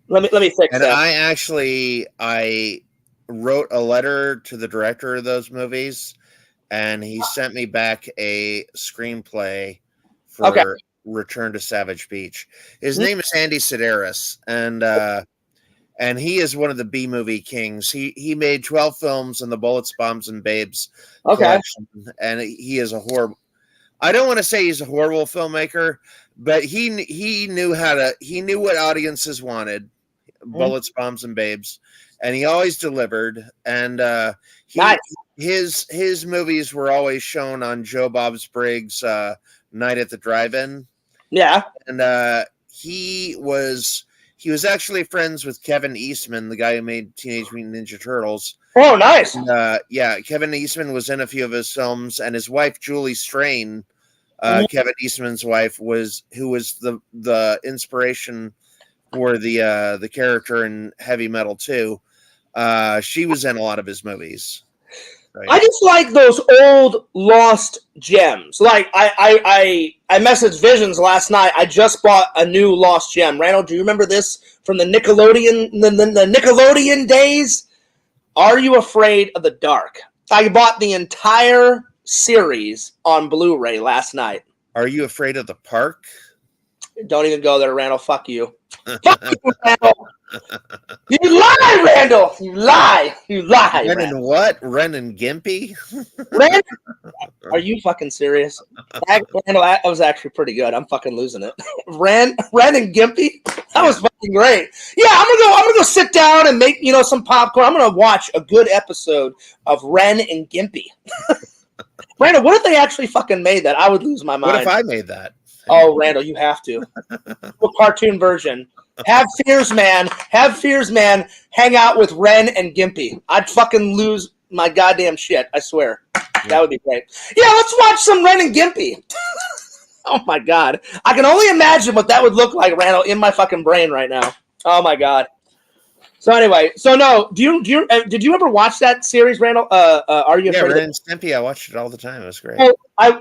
[SPEAKER 1] Let me fix that.
[SPEAKER 2] And I wrote a letter to the director of those movies, and he sent me back a screenplay for Return to Savage Beach. His name is Andy Sedaris, and he is one of the B movie kings. He made 12 films in the Bullets, Bombs, and Babes collection, and he is a horrible. I don't want to say he's a horrible filmmaker, but he knew what audiences wanted. Bullets, Bombs, and Babes, and he always delivered. And his movies were always shown on Joe Bob's Briggs' Night at the Drive-In.
[SPEAKER 1] Yeah,
[SPEAKER 2] and he was actually friends with Kevin Eastman, the guy who made Teenage Mutant Ninja Turtles.
[SPEAKER 1] Oh, nice.
[SPEAKER 2] And, Kevin Eastman was in a few of his films, and his wife Julie Strain, Kevin Eastman's wife, who was the inspiration for the character in Heavy Metal 2. She was in a lot of his movies. Right.
[SPEAKER 1] I just like those old lost gems. I messaged Visions last night. I just bought a new lost gem. Randall, do you remember this from the Nickelodeon the Nickelodeon days? Are You Afraid of the Dark? I bought the entire series on Blu-ray last night.
[SPEAKER 2] Are You Afraid of the Park?
[SPEAKER 1] Don't even go there, Randall. Fuck you. Fuck you, Randall. You lie, Randall. You lie.
[SPEAKER 2] Ren and what? Ren and Gimpy?
[SPEAKER 1] Ren? Are you fucking serious? Randall, that was actually pretty good. I'm fucking losing it. Ren and Gimpy? That was fucking great. Yeah, I'm gonna go sit down and make some popcorn. I'm gonna watch a good episode of Ren and Gimpy. Randall, what if they actually fucking made that? I would lose my mind.
[SPEAKER 2] What if I made that?
[SPEAKER 1] Oh, Randall, you have to. A cartoon version. Have Fears Man hang out with Ren and Gimpy. I'd fucking lose my goddamn shit. I swear. That would be great. Yeah, let's watch some Ren and Gimpy. Oh my God. I can only imagine what that would look like, Randall, in my fucking brain right now. Oh my God. So anyway, did you ever watch that series, Randall? Are You Afraid?
[SPEAKER 2] Yeah, Ren and Stimpy. I watched it all the time. It was great.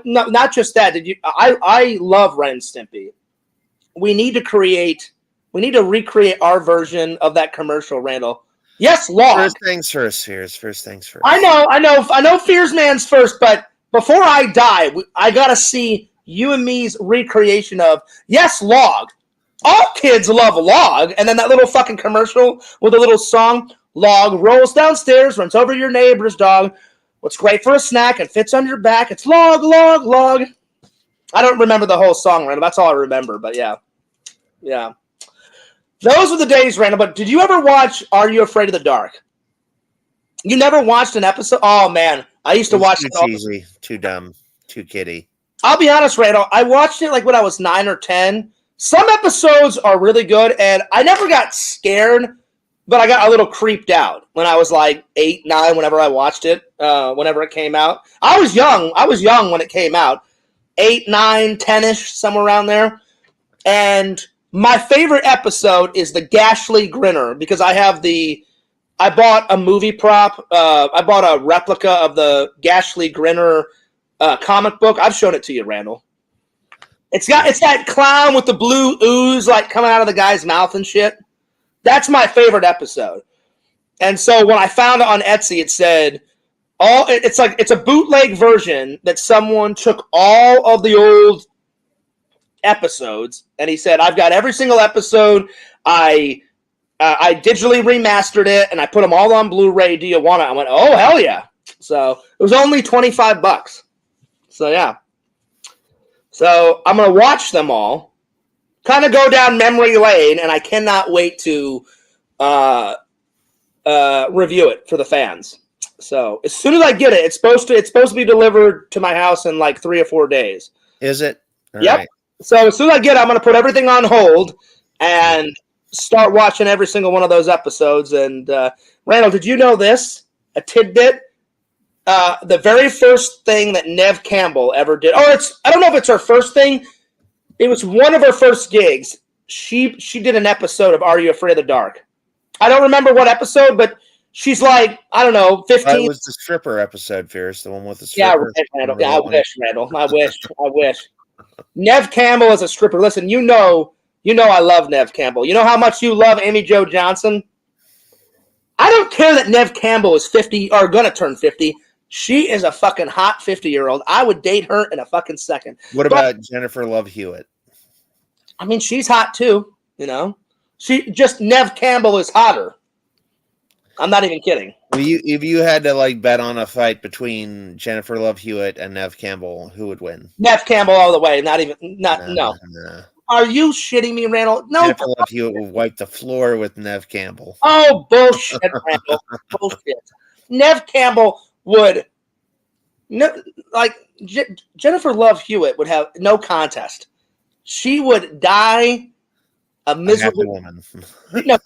[SPEAKER 1] No, not just that. I love Ren and Stimpy. We need to recreate our version of that commercial, Randall. Yes, log.
[SPEAKER 2] First things first, Fears. First things first.
[SPEAKER 1] I know Fears Man's first, but before I die, I gotta see you and me's recreation of yes, log. All kids love log, and then that little fucking commercial with a little song. Log rolls downstairs, runs over your neighbor's dog. What's great for a snack and fits on your back? It's log, log, log. I don't remember the whole song, Randall. That's all I remember, but yeah. Those were the days, Randall. But did you ever watch Are You Afraid of the Dark? You never watched an episode? Oh, man. I used to watch
[SPEAKER 2] it. Too cheesy, too dumb, too kiddie.
[SPEAKER 1] I'll be honest, Randall. I watched it like when I was 9 or 10. Some episodes are really good, and I never got scared, but I got a little creeped out when I was like 8, 9, whenever I watched it, whenever it came out. I was young. When it came out. 8, 9, 10-ish, somewhere around there. And my favorite episode is the Ghastly Grinner, because I bought a movie prop. I bought a replica of the Ghastly Grinner comic book. I've shown it to you, Randall. It's that clown with the blue ooze like coming out of the guy's mouth and shit. That's my favorite episode. And so when I found it on Etsy, it said it's a bootleg version that someone took all of the old episodes, and he said, I've got every single episode. I digitally remastered it, and I put them all on Blu-ray. Do you want it? I went, oh, hell yeah. So it was only $25. So, yeah. So I'm going to watch them all, kind of go down memory lane, and I cannot wait to review it for the fans. So as soon as I get it, it's supposed to be delivered to my house in like 3 or 4 days.
[SPEAKER 2] Is it?
[SPEAKER 1] All yep. Right. So as soon as I get it, I'm going to put everything on hold and start watching every single one of those episodes. And Randall, did you know this? A tidbit. The very first thing that Neve Campbell ever did, I don't know if it's her first thing. It was one of her first gigs. She did an episode of Are You Afraid of the Dark? I don't remember what episode, but she's like, I don't know, 15.
[SPEAKER 2] It was the stripper episode, Fierce, the one with the stripper.
[SPEAKER 1] Yeah, Randall. Yeah, I wish, Randall. I wish. Neve Campbell is a stripper. Listen, you know I love Neve Campbell. You know how much you love Amy Jo Johnson? I don't care that Neve Campbell is 50 or going to turn 50. She is a fucking hot 50-year-old. I would date her in a fucking second.
[SPEAKER 2] What about Jennifer Love Hewitt?
[SPEAKER 1] I mean, she's hot too, you know. Neve Campbell is hotter. I'm not even kidding.
[SPEAKER 2] If you had to like bet on a fight between Jennifer Love Hewitt and Neve Campbell, who would win?
[SPEAKER 1] Neve Campbell all the way. No. Are you shitting me, Randall? No.
[SPEAKER 2] Jennifer Love Hewitt would wipe the floor with Neve Campbell.
[SPEAKER 1] Oh, bullshit, Randall. Bullshit. Neve Campbell would Jennifer Love Hewitt would have no contest. She would die a miserable woman. No,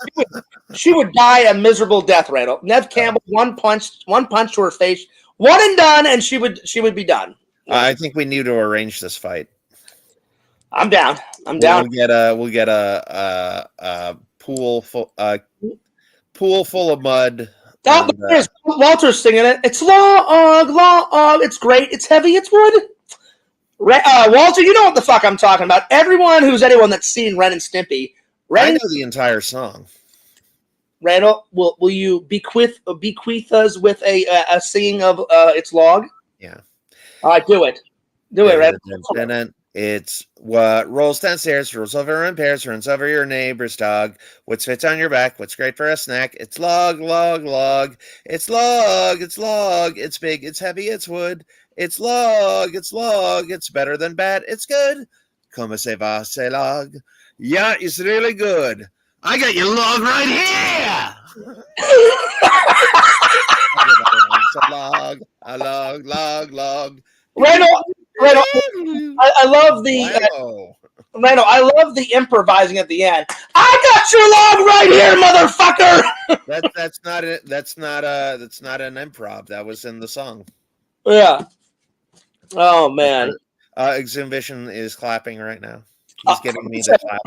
[SPEAKER 1] she would die a miserable death, Randall. Neve Campbell, one punch to her face, one and done, and she would be done.
[SPEAKER 2] I think we need to arrange this fight.
[SPEAKER 1] I'm down.
[SPEAKER 2] We'll get a pool full of mud.
[SPEAKER 1] Oh, there's Walter's singing it. It's log, it's great, it's heavy, it's wood. Walter, you know what the fuck I'm talking about. Anyone that's seen Ren and Stimpy.
[SPEAKER 2] I know the entire song.
[SPEAKER 1] Randall, will you bequeath us with a singing of It's Log?
[SPEAKER 2] Yeah.
[SPEAKER 1] All right, do it. Do it, Randall.
[SPEAKER 2] It's what rolls downstairs, rolls over in pairs, runs over your neighbor's dog. What fits on your back? What's great for a snack? It's log, log, log. It's log, it's log. It's big, it's heavy, it's wood. It's log, it's log. It's better than bad, it's good. Como se va, se log. Yeah, it's really good. I got your log right here. a log.
[SPEAKER 1] Randall, I love the Randall. I love the improvising at the end. I got your log right here, motherfucker.
[SPEAKER 2] That's not it. That's not an improv. That was in the song.
[SPEAKER 1] Yeah. Oh man.
[SPEAKER 2] Exhibition is clapping right now. He's giving me the clap.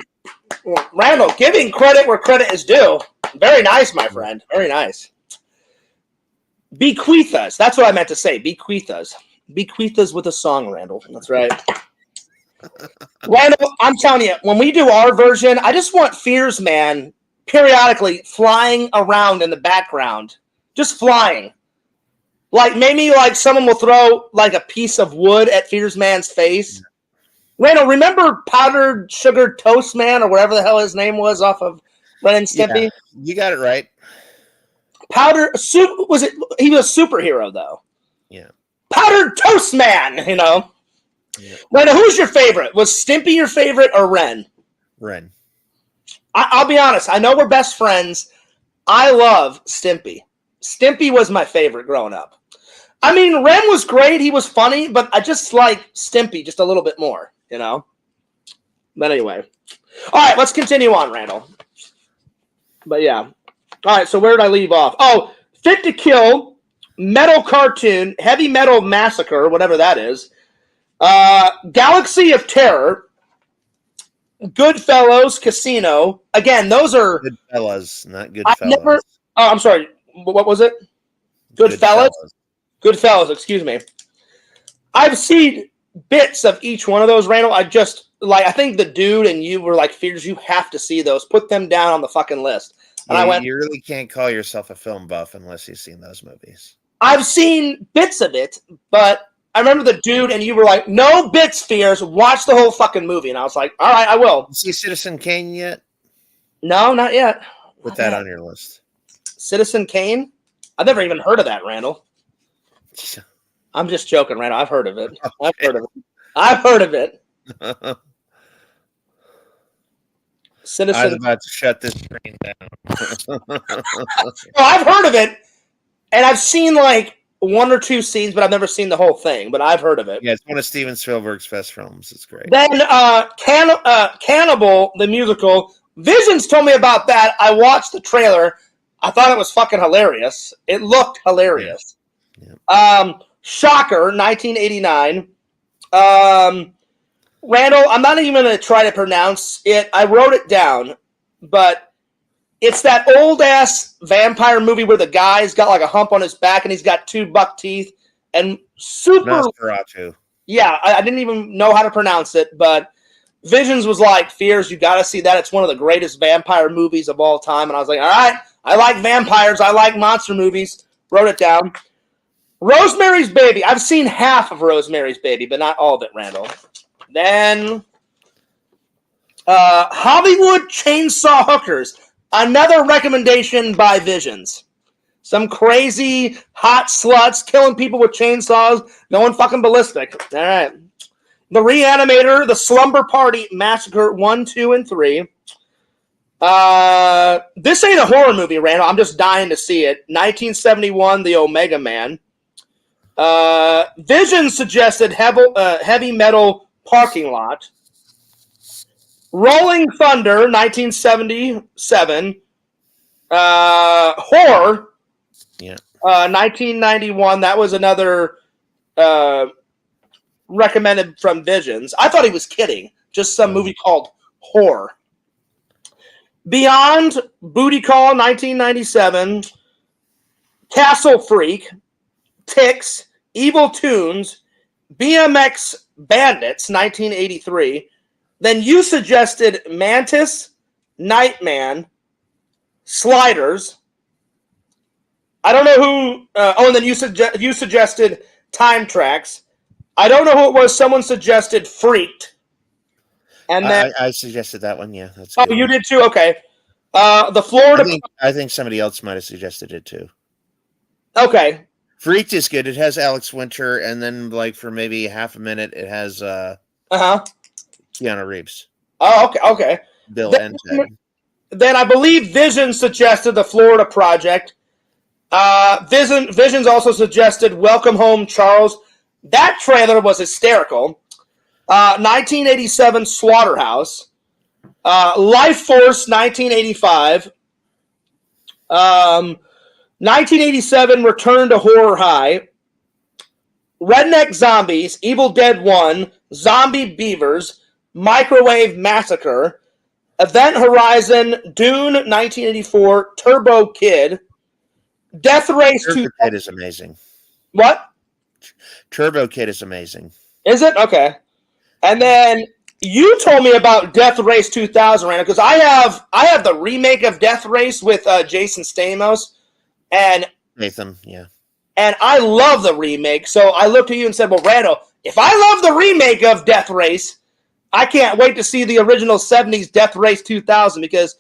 [SPEAKER 1] Randall, giving credit where credit is due. Very nice, my friend. Very nice. Bequeath us. That's what I meant to say. Bequeath us. Bequeath us with a song, Randall. That's right. Randall, I'm telling you, when we do our version, I just want Fears Man periodically flying around in the background, just flying. Like maybe like someone will throw like a piece of wood at Fierce Man's face. Randall, remember Powdered Sugar Toast Man or whatever the hell his name was off of Ren and Stimpy?
[SPEAKER 2] Yeah, you got it right.
[SPEAKER 1] Was it? He was a superhero though.
[SPEAKER 2] Yeah.
[SPEAKER 1] Powdered Toast Man, you know. Yeah. Randall, who's your favorite? Was Stimpy your favorite or Ren?
[SPEAKER 2] Ren.
[SPEAKER 1] I'll be honest. I know we're best friends. I love Stimpy. Stimpy was my favorite growing up. I mean, Ren was great. He was funny, but I just like Stimpy just a little bit more, you know? But anyway. All right, let's continue on, Randall. But yeah. All right, so where did I leave off? Oh, Fit to Kill, Metal Cartoon, Heavy Metal Massacre, whatever that is. Galaxy of Terror, Goodfellas, Casino. Again, those are...
[SPEAKER 2] Goodfellas, not Goodfellas.
[SPEAKER 1] I'm sorry. What was it? Goodfellas, excuse me. I've seen bits of each one of those, Randall. I think the dude and you were like, Fears, you have to see those. Put them down on the fucking list. And
[SPEAKER 2] you really can't call yourself a film buff unless you've seen those movies.
[SPEAKER 1] I've seen bits of it, but I remember the dude and you were like, no bits, Fears. Watch the whole fucking movie. And I was like, all right, I will.
[SPEAKER 2] See Citizen Kane yet?
[SPEAKER 1] No, not yet.
[SPEAKER 2] Put that on your list.
[SPEAKER 1] Citizen Kane? I've never even heard of that, Randall. I'm just joking, Randall. I've heard of it. I've heard of it. Citizen.
[SPEAKER 2] I was about to shut this screen down.
[SPEAKER 1] I've heard of it, and I've seen like one or two scenes, but I've never seen the whole thing. But I've heard of it.
[SPEAKER 2] Yeah, it's one of Steven Spielberg's best films. It's great.
[SPEAKER 1] Then Cannibal, the musical. Visions told me about that. I watched the trailer. I thought it was fucking hilarious. It looked hilarious. Yeah. Shocker, 1989. Randall, I'm not even going to try to pronounce it. I wrote it down, but it's that old-ass vampire movie where the guy's got like a hump on his back and he's got 2 buck teeth and super...
[SPEAKER 2] Nosferatu.
[SPEAKER 1] Yeah, I didn't even know how to pronounce it, but Visions was like, Fears, you got to see that. It's one of the greatest vampire movies of all time. And I was like, all right, I like vampires. I like monster movies. Wrote it down. Rosemary's Baby. I've seen half of Rosemary's Baby, but not all of it, Randall. Then Hollywood Chainsaw Hookers. Another recommendation by Visions. Some crazy hot sluts killing people with chainsaws, going fucking ballistic. All right. The Reanimator, The Slumber Party Massacre 1, 2, and 3. This ain't a horror movie, Randall. I'm just dying to see it. 1971, The Omega Man. Vision suggested Heavy Metal Parking Lot. Rolling Thunder, 1977. Horror.
[SPEAKER 2] Yeah.
[SPEAKER 1] 1991. That was another recommended from Visions. I thought he was kidding. Just some movie called Horror. Beyond, Booty Call, 1997. Castle Freak. Ticks. Evil Tunes. BMX Bandits, 1983. Then you suggested Mantis, Nightman, Sliders. I don't know who... and then you suggested Time Tracks. I don't know who it was. Someone suggested Freaked. And then
[SPEAKER 2] I suggested that one, yeah. That's
[SPEAKER 1] you did too? Okay. The Florida...
[SPEAKER 2] I think somebody else might have suggested it too.
[SPEAKER 1] Okay.
[SPEAKER 2] Freaked is good. It has Alex Winter, and then like for maybe half a minute, it has Keanu Reeves.
[SPEAKER 1] Oh, okay.
[SPEAKER 2] Bill and Ted.
[SPEAKER 1] Then I believe Vision suggested The Florida Project. Visions also suggested Welcome Home, Charles. That trailer was hysterical. 1987 Slaughterhouse. Life Force, 1985. 1987 Return to Horror High. Redneck Zombies, Evil Dead 1, Zombie Beavers, Microwave Massacre, Event Horizon, Dune 1984, Turbo Kid, Death Race 2.
[SPEAKER 2] Turbo Kid is amazing.
[SPEAKER 1] What?
[SPEAKER 2] Turbo Kid is amazing.
[SPEAKER 1] Is it? Okay. And then You told me about Death Race 2000, Randall, because I have the remake of Death Race with Jason Stamos, and
[SPEAKER 2] Nathan, yeah.
[SPEAKER 1] And I love the remake, so I looked at you and said, well, Randall, if I love the remake of Death Race, I can't wait to see the original 70s Death Race 2000, because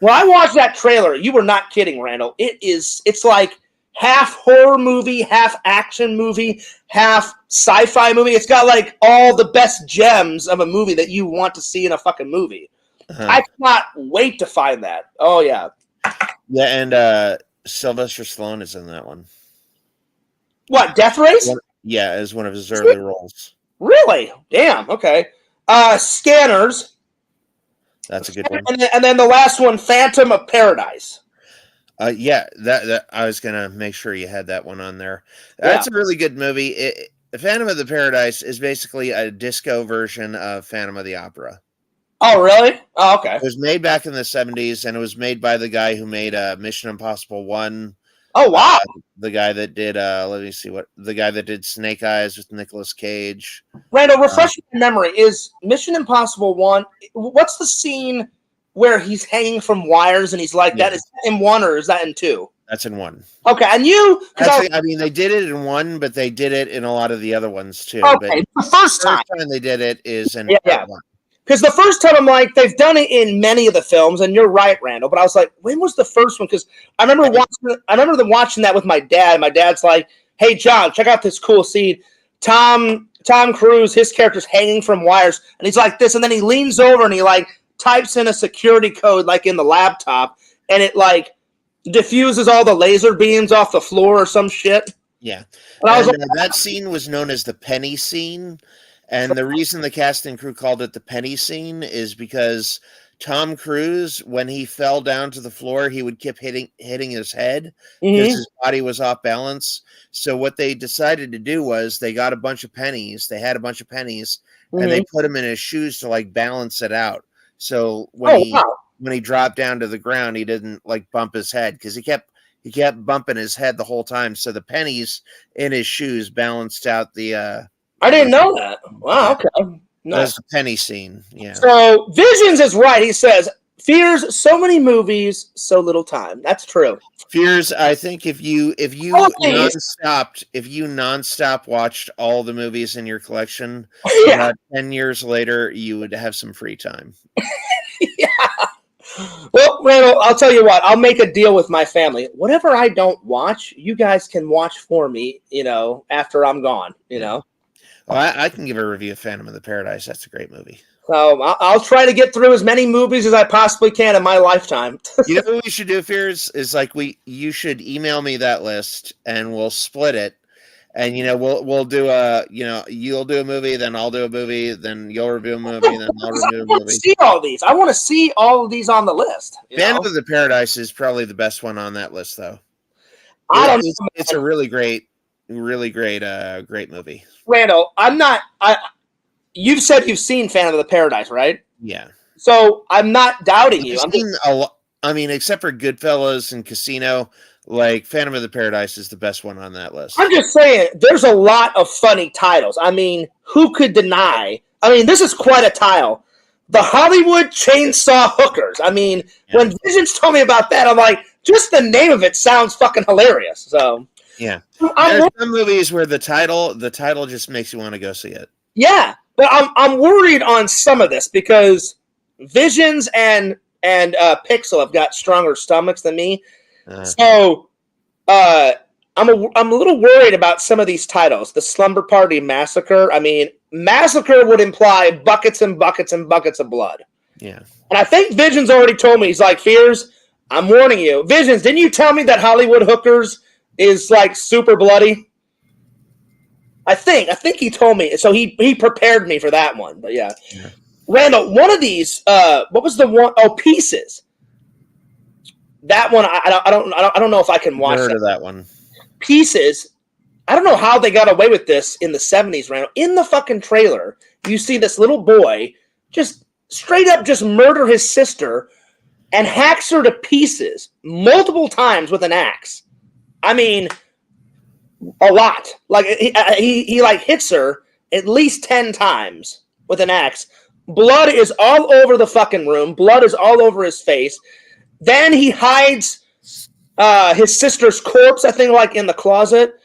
[SPEAKER 1] when I watched that trailer, you were not kidding, Randall. It's like half horror movie, half action movie, half sci-fi movie. It's got like all the best gems of a movie that you want to see in a fucking movie. I cannot wait to find that. Oh, yeah.
[SPEAKER 2] Yeah, and Sylvester Stallone is in that one.
[SPEAKER 1] What, Death Race?
[SPEAKER 2] Yeah, as one of his early roles.
[SPEAKER 1] Really? Damn, okay. Scanners.
[SPEAKER 2] That's a good one.
[SPEAKER 1] And then the last one, Phantom of Paradise.
[SPEAKER 2] Yeah, that I was gonna make sure you had that one on there. That's a really good movie. Phantom of the Paradise is basically a disco version of Phantom of the Opera.
[SPEAKER 1] Oh, really? Oh, okay.
[SPEAKER 2] It was made back in the 70s, and it was made by the guy who made Mission Impossible 1.
[SPEAKER 1] Oh, wow.
[SPEAKER 2] The guy that did, the guy that did Snake Eyes with Nicolas Cage.
[SPEAKER 1] Randall, refresh my memory. Is Mission Impossible 1, what's the scene where he's hanging from wires and he's like that? Is that in 1 or is that in 2?
[SPEAKER 2] That's in 1.
[SPEAKER 1] Okay, and you...
[SPEAKER 2] Actually, I mean, they did it in 1, but they did it in a lot of the other ones, too.
[SPEAKER 1] Okay,
[SPEAKER 2] but
[SPEAKER 1] the first time
[SPEAKER 2] they did it is in 1.
[SPEAKER 1] Because the first time I'm like, they've done it in many of the films, and you're right, Randall. But I was like, when was the first one? Because I remember them watching that with my dad. My dad's like, "Hey, John, check out this cool scene. Tom Cruise, his character's hanging from wires, and he's like this, and then he leans over and he like types in a security code like in the laptop, and it like diffuses all the laser beams off the floor or some shit."
[SPEAKER 2] Yeah,
[SPEAKER 1] and I was like,
[SPEAKER 2] that scene was known as the penny scene. And the reason the cast and crew called it the penny scene is because Tom Cruise, when he fell down to the floor, he would keep hitting his head because his body was off balance. So what they decided to do was they got a bunch of pennies. They had a bunch of pennies, and they put him in his shoes to like balance it out. So when he dropped down to the ground, he didn't like bump his head because he kept bumping his head the whole time. So the pennies in his shoes balanced out the.
[SPEAKER 1] I didn't know that. Wow, okay.
[SPEAKER 2] Nice. That's the penny scene. Yeah.
[SPEAKER 1] So Visions is right. He says, "Fears, so many movies, so little time." That's true.
[SPEAKER 2] Fears, I think if you nonstop watched all the movies in your collection, about 10 years later, you would have some free time.
[SPEAKER 1] Yeah. Well, Randall, I'll tell you what. I'll make a deal with my family. Whatever I don't watch, you guys can watch for me, after I'm gone,
[SPEAKER 2] Well, I can give a review of Phantom of the Paradise. That's a great movie.
[SPEAKER 1] So I'll try to get through as many movies as I possibly can in my lifetime.
[SPEAKER 2] You know what we should do, Fears? Is like you should email me that list and we'll split it. And we'll do you'll do a movie, then I'll do a movie, then you'll review a movie, then I'll review a movie. I want to see all these. I want to see all of these on the list. Phantom of the Paradise is probably the best one on that list, though. It's a really great movie.
[SPEAKER 1] Randall, you've said you've seen Phantom of the Paradise, right?
[SPEAKER 2] Yeah.
[SPEAKER 1] So I'm not doubting you.
[SPEAKER 2] Except for Goodfellas and Casino, like Phantom of the Paradise is the best one on that list.
[SPEAKER 1] I'm just saying, there's a lot of funny titles. I mean, who could deny? I mean, this is quite a title. The Hollywood Chainsaw Hookers. I mean, when Visions told me about that, I'm like, just the name of it sounds fucking hilarious. So
[SPEAKER 2] yeah, there's some movies where the title just makes you want to go see it.
[SPEAKER 1] Yeah, but I'm worried on some of this because Visions and Pixel have got stronger stomachs than me. So I'm a little worried about some of these titles. The Slumber Party Massacre. I mean, massacre would imply buckets and buckets and buckets of blood.
[SPEAKER 2] Yeah.
[SPEAKER 1] And I think Visions already told me. He's like, Fears, I'm warning you. Visions, didn't you tell me that Hollywood Hookers is like super bloody? I think he told me. So he prepared me for that one. But yeah. Randall, one of these, what was the one? Oh, Pieces. That one, I don't know if I can watch
[SPEAKER 2] Heard of that one.
[SPEAKER 1] Pieces. I don't know how they got away with this in the 70s, Randall. In the fucking trailer, you see this little boy just straight up just murder his sister and hacks her to pieces multiple times with an axe. I mean, a lot. Like he like hits her at least 10 times with an axe. Blood is all over the fucking room. Blood is all over his face. Then he hides his sister's corpse, I think, like in the closet.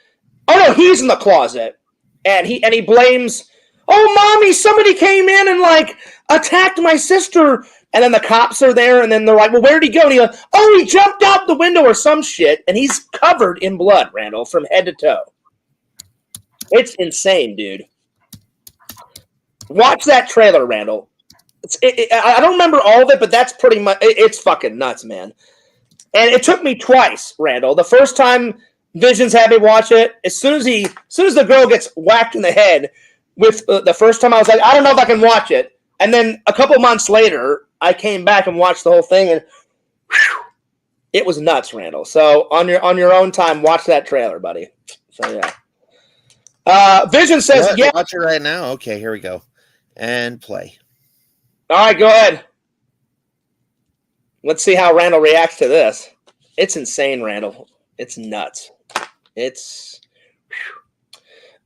[SPEAKER 1] Oh no, he's in the closet, and he blames, oh mommy, somebody came in and like attacked my sister, and then the cops are there, and then they're like, well, where did he go? And he goes, oh, he jumped out the window or some shit, and he's covered in blood, Randall, from head to toe. It's insane, dude. Watch that trailer, Randall. I don't remember all of it, but that's pretty much, it's fucking nuts, man. And it took me twice, Randall. The first time Visions had me watch it, as soon as the girl gets whacked in the head with the first time, I was like, I don't know if I can watch it. And then a couple months later, I came back and watched the whole thing, and whew, it was nuts, Randall. So on your own time, watch that trailer, buddy. So yeah. Vision says, yeah.
[SPEAKER 2] Watch it right now. Okay, here we go. And play.
[SPEAKER 1] All right, go ahead. Let's see how Randall reacts to this. It's insane, Randall. It's nuts. It's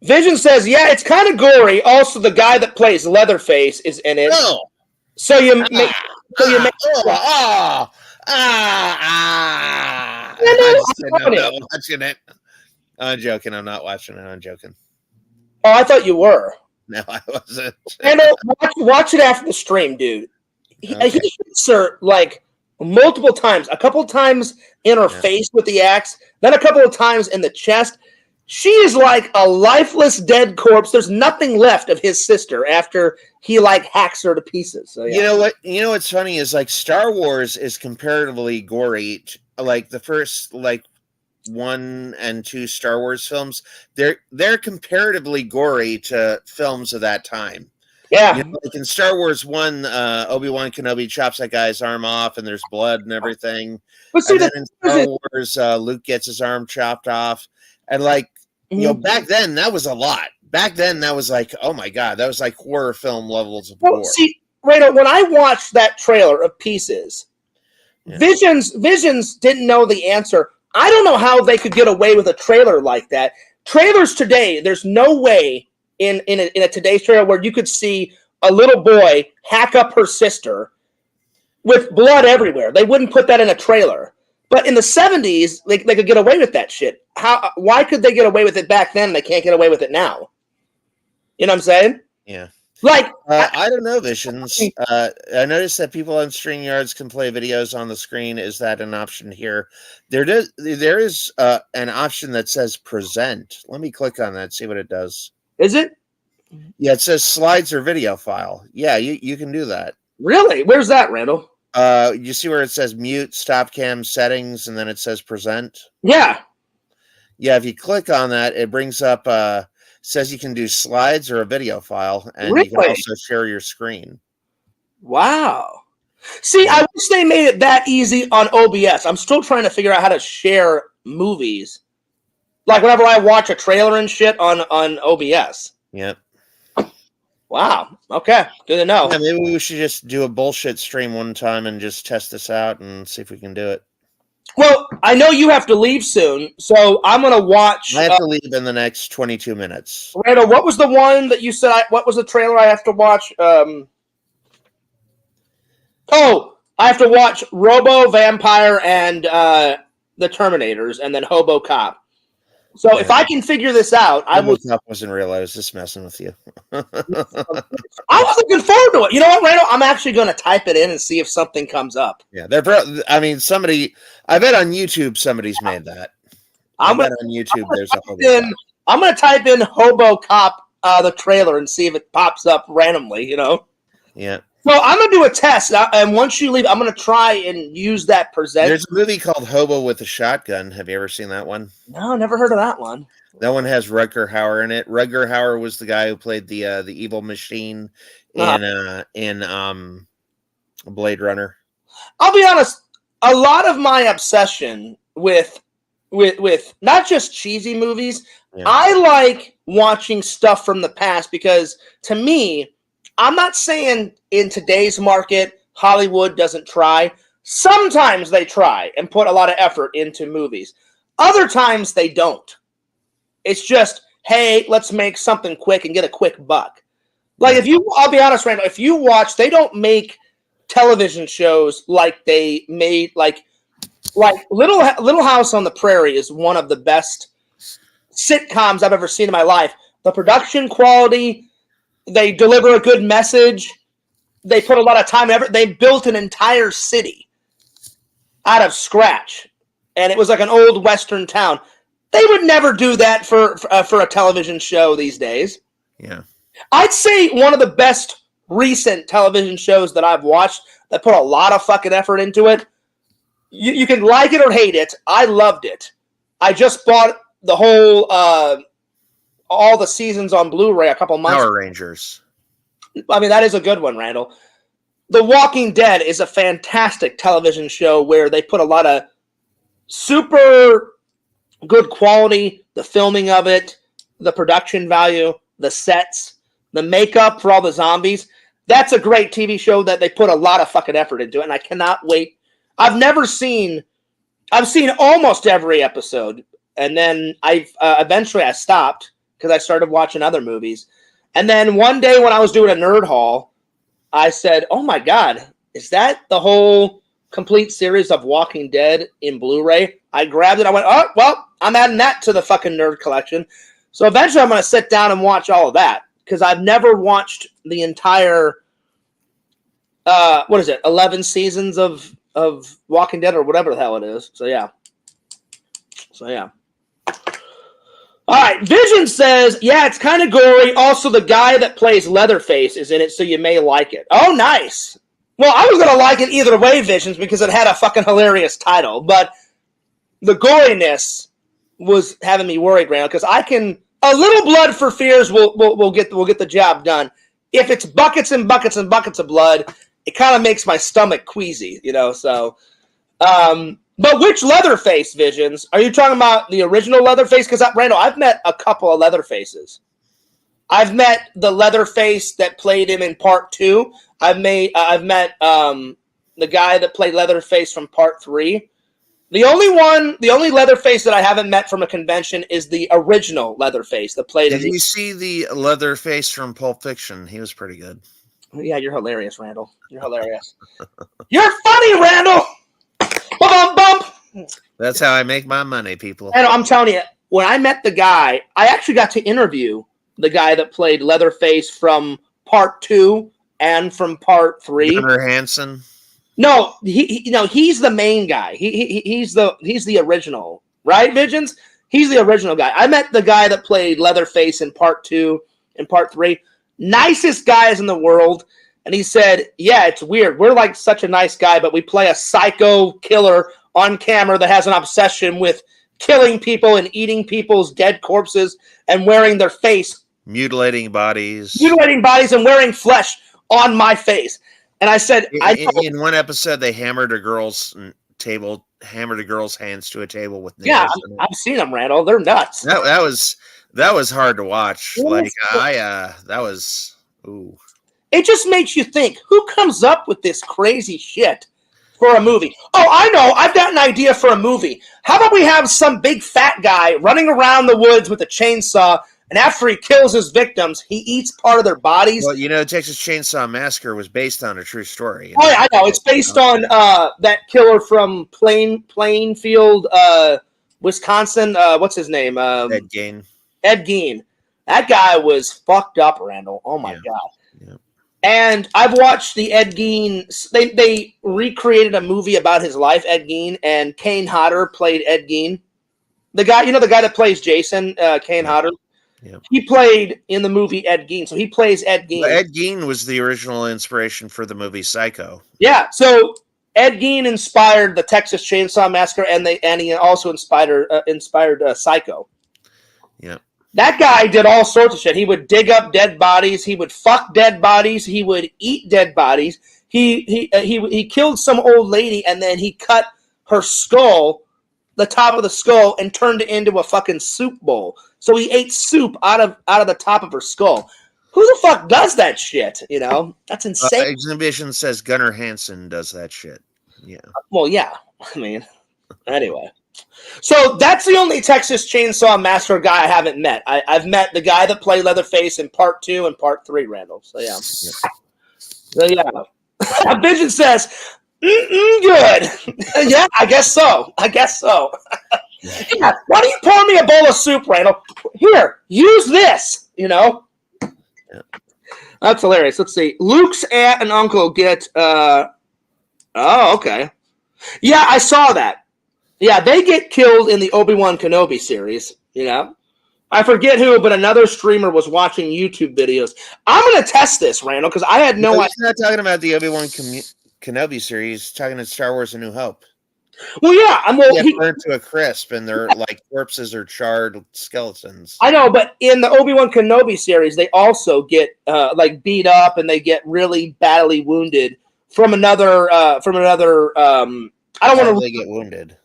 [SPEAKER 1] Vision says, yeah, it's kind of gory. Also, the guy that plays Leatherface is in it.
[SPEAKER 2] No.
[SPEAKER 1] So you make.
[SPEAKER 2] I'm not watching it. I'm joking. I'm not watching it. I'm joking.
[SPEAKER 1] Oh, I thought you were.
[SPEAKER 2] No, I wasn't.
[SPEAKER 1] And watch it after the stream, dude. He hits her like multiple times. A couple times in her face with the axe, then a couple of times in the chest. She is like a lifeless dead corpse. There's nothing left of his sister after he like hacks her to pieces. So, yeah.
[SPEAKER 2] You know what? You know what's funny is like Star Wars is comparatively gory. Like the first 1 and 2 Star Wars films, they're comparatively gory to films of that time.
[SPEAKER 1] Yeah,
[SPEAKER 2] you know, like in Star Wars 1, Obi-Wan Kenobi chops that guy's arm off, and there's blood and everything.
[SPEAKER 1] But see,
[SPEAKER 2] and then in Star Wars, Luke gets his arm chopped off, and you know, back then that was a lot. Back then that was like, oh my god, that was like horror film levels of gore.
[SPEAKER 1] See, Rado, when I watched that trailer of Pieces, Visions didn't know the answer. I don't know how they could get away with a trailer like that. Trailers today, there's no way in a today's trailer where you could see a little boy hack up her sister with blood everywhere. They wouldn't put that in a trailer. But in the 70s, they could get away with that shit. Why could they get away with it back then? They can't get away with it now. You know what I'm saying?
[SPEAKER 2] Yeah.
[SPEAKER 1] Like,
[SPEAKER 2] I don't know, Visions. I noticed that people on StreamYards can play videos on the screen. Is that an option here? There is an option that says present. Let me click on that, see what it does.
[SPEAKER 1] Is it?
[SPEAKER 2] Yeah, it says slides or video file. Yeah, you can do that.
[SPEAKER 1] Really? Where's that, Randall?
[SPEAKER 2] You see where it says mute, stop cam, settings, and then it says present?
[SPEAKER 1] Yeah.
[SPEAKER 2] Yeah, if you click on that, it brings up says you can do slides or a video file, and you can also share your screen.
[SPEAKER 1] Wow. See, I wish they made it that easy on OBS. I'm still trying to figure out how to share movies. Like whenever I watch a trailer and shit on OBS.
[SPEAKER 2] Yep.
[SPEAKER 1] Wow. Okay. Good to know.
[SPEAKER 2] Yeah, maybe we should just do a bullshit stream one time and just test this out and see if we can do it.
[SPEAKER 1] Well, I know you have to leave soon, so I'm going to watch.
[SPEAKER 2] I have to leave in the next 22 minutes.
[SPEAKER 1] Randall, what was the one that you said? What was the trailer I have to watch? I have to watch Robo Vampire and the Terminators, and then Hobo Cop. So if I can figure this out, I will.
[SPEAKER 2] Cop wasn't real. I was just messing with you.
[SPEAKER 1] I was looking forward to it. You know what, Randall? I'm actually going to type it in and see if something comes up.
[SPEAKER 2] Yeah, somebody. I bet on YouTube somebody's made that. I bet on YouTube there's a Hobo Cop.
[SPEAKER 1] I'm going to type in Hobo Cop the trailer and see if it pops up randomly. You know.
[SPEAKER 2] Yeah.
[SPEAKER 1] Well, I'm going to do a test, and once you leave, I'm going to try and use that present.
[SPEAKER 2] There's a movie called Hobo with a Shotgun. Have you ever seen that one?
[SPEAKER 1] No, never heard of that one.
[SPEAKER 2] That one has Rutger Hauer in it. Rutger Hauer was the guy who played the evil machine in Blade Runner.
[SPEAKER 1] I'll be honest, a lot of my obsession with not just cheesy movies, I like watching stuff from the past because, to me, I'm not saying in today's market, Hollywood doesn't try. Sometimes they try and put a lot of effort into movies. Other times they don't. It's just, hey, let's make something quick and get a quick buck. Like I'll be honest, Randall, if you watch, they don't make television shows like they made, like Little House on the Prairie is one of the best sitcoms I've ever seen in my life. The production quality, they deliver a good message. They put a lot of time and effort. They built an entire city out of scratch, and it was like an old Western town. They would never do that for a television show these days.
[SPEAKER 2] Yeah.
[SPEAKER 1] I'd say one of the best recent television shows that I've watched that put a lot of fucking effort into it. You can like it or hate it. I loved it. I just bought the whole, all the seasons on Blu-ray a couple months ago.
[SPEAKER 2] Power Rangers.
[SPEAKER 1] I mean, that is a good one, Randall. The Walking Dead is a fantastic television show where they put a lot of super good quality, the filming of it, the production value, the sets, the makeup for all the zombies. That's a great TV show that they put a lot of fucking effort into it, and I cannot wait. I've seen almost every episode, and then eventually I stopped because I started watching other movies. And then one day when I was doing a nerd haul, I said, oh my God, is that the whole complete series of Walking Dead in Blu-ray? I grabbed it. I went, oh, well, I'm adding that to the fucking nerd collection. So eventually I'm going to sit down and watch all of that because I've never watched the entire, 11 seasons of Walking Dead or whatever the hell it is. So yeah. All right, Vision says, yeah, it's kind of gory. Also, the guy that plays Leatherface is in it, so you may like it. Oh, nice. Well, I was going to like it either way, Visions, because it had a fucking hilarious title. But the goriness was having me worried, Randall, because a little blood for fears will get the job done. If it's buckets and buckets and buckets of blood, it kind of makes my stomach queasy, so... But which Leatherface, Visions? Are you talking about the original Leatherface? Because, Randall, I've met a couple of Leatherfaces. I've met the Leatherface that played him in Part 2. I've met the guy that played Leatherface from Part 3. The only Leatherface that I haven't met from a convention is the original Leatherface that played.
[SPEAKER 2] Did you see the Leatherface from Pulp Fiction? He was pretty good.
[SPEAKER 1] Yeah, you're hilarious, Randall. You're hilarious. You're funny, Randall. Bump.
[SPEAKER 2] That's how I make my money, people.
[SPEAKER 1] And I'm telling you, when I met the guy, I actually got to interview the guy that played Leatherface from Part 2 and from Part 3.
[SPEAKER 2] Gunnar Hansen?
[SPEAKER 1] No, he's the main guy. He's the original, right, Visions? He's the original guy. I met the guy that played Leatherface in Part 2 and Part 3. Nicest guys in the world. And he said, yeah, it's weird. We're like such a nice guy, but we play a psycho killer on camera that has an obsession with killing people and eating people's dead corpses and wearing their face.
[SPEAKER 2] Mutilating bodies
[SPEAKER 1] and wearing flesh on my face. And I said,
[SPEAKER 2] in one episode, they hammered a girl's hands to a table with nails.
[SPEAKER 1] Yeah, I've seen them, Randall. They're nuts.
[SPEAKER 2] That was hard to watch. Ooh.
[SPEAKER 1] It just makes you think, who comes up with this crazy shit for a movie? Oh, I know. I've got an idea for a movie. How about we have some big fat guy running around the woods with a chainsaw, and after he kills his victims, he eats part of their bodies?
[SPEAKER 2] Well, Texas Chainsaw Massacre was based on a true story.
[SPEAKER 1] Oh, yeah, I know. It's based on that killer from Plainfield, Wisconsin. What's his name?
[SPEAKER 2] Ed Gein.
[SPEAKER 1] Ed Gein. That guy was fucked up, Randall. Oh, my God.
[SPEAKER 2] Yeah.
[SPEAKER 1] And I've watched the Ed Gein. They recreated a movie about his life, Ed Gein, and Kane Hodder played Ed Gein. The guy, the guy that plays Jason, Kane Hodder.
[SPEAKER 2] Yeah.
[SPEAKER 1] He played in the movie Ed Gein, so he plays Ed Gein.
[SPEAKER 2] Well, Ed Gein was the original inspiration for the movie Psycho.
[SPEAKER 1] Yeah, so Ed Gein inspired the Texas Chainsaw Massacre, and he also inspired Psycho.
[SPEAKER 2] Yeah.
[SPEAKER 1] That guy did all sorts of shit. He would dig up dead bodies. He would fuck dead bodies. He would eat dead bodies. He killed some old lady, and then he cut her skull, the top of the skull, and turned it into a fucking soup bowl. So he ate soup out of the top of her skull. Who the fuck does that shit? That's insane.
[SPEAKER 2] Exhibition says Gunnar Hansen does that shit. Yeah.
[SPEAKER 1] Well, yeah. I mean, anyway. So that's the only Texas Chainsaw Massacre guy I haven't met. I've met the guy that played Leatherface in part 2 and part 3, Randall. So yeah. So yeah. Vision says, good. Yeah, I guess so. Yeah. Why don't you pour me a bowl of soup, Randall? Here, use this. Yeah. That's hilarious. Let's see. Luke's aunt and uncle get. Oh, okay. Yeah, I saw that. Yeah, they get killed in the Obi-Wan Kenobi series. I forget who, but another streamer was watching YouTube videos. I'm going to test this, Randall, because I had no idea.
[SPEAKER 2] He's not talking about the Obi-Wan Kenobi series. He's talking about Star Wars: A New Hope.
[SPEAKER 1] Well, yeah.
[SPEAKER 2] He burnt to a crisp, and they're like corpses or charred skeletons.
[SPEAKER 1] I know, but in the Obi-Wan Kenobi series, they also get like beat up, and they get really badly wounded from another. I don't want to.
[SPEAKER 2] They get wounded.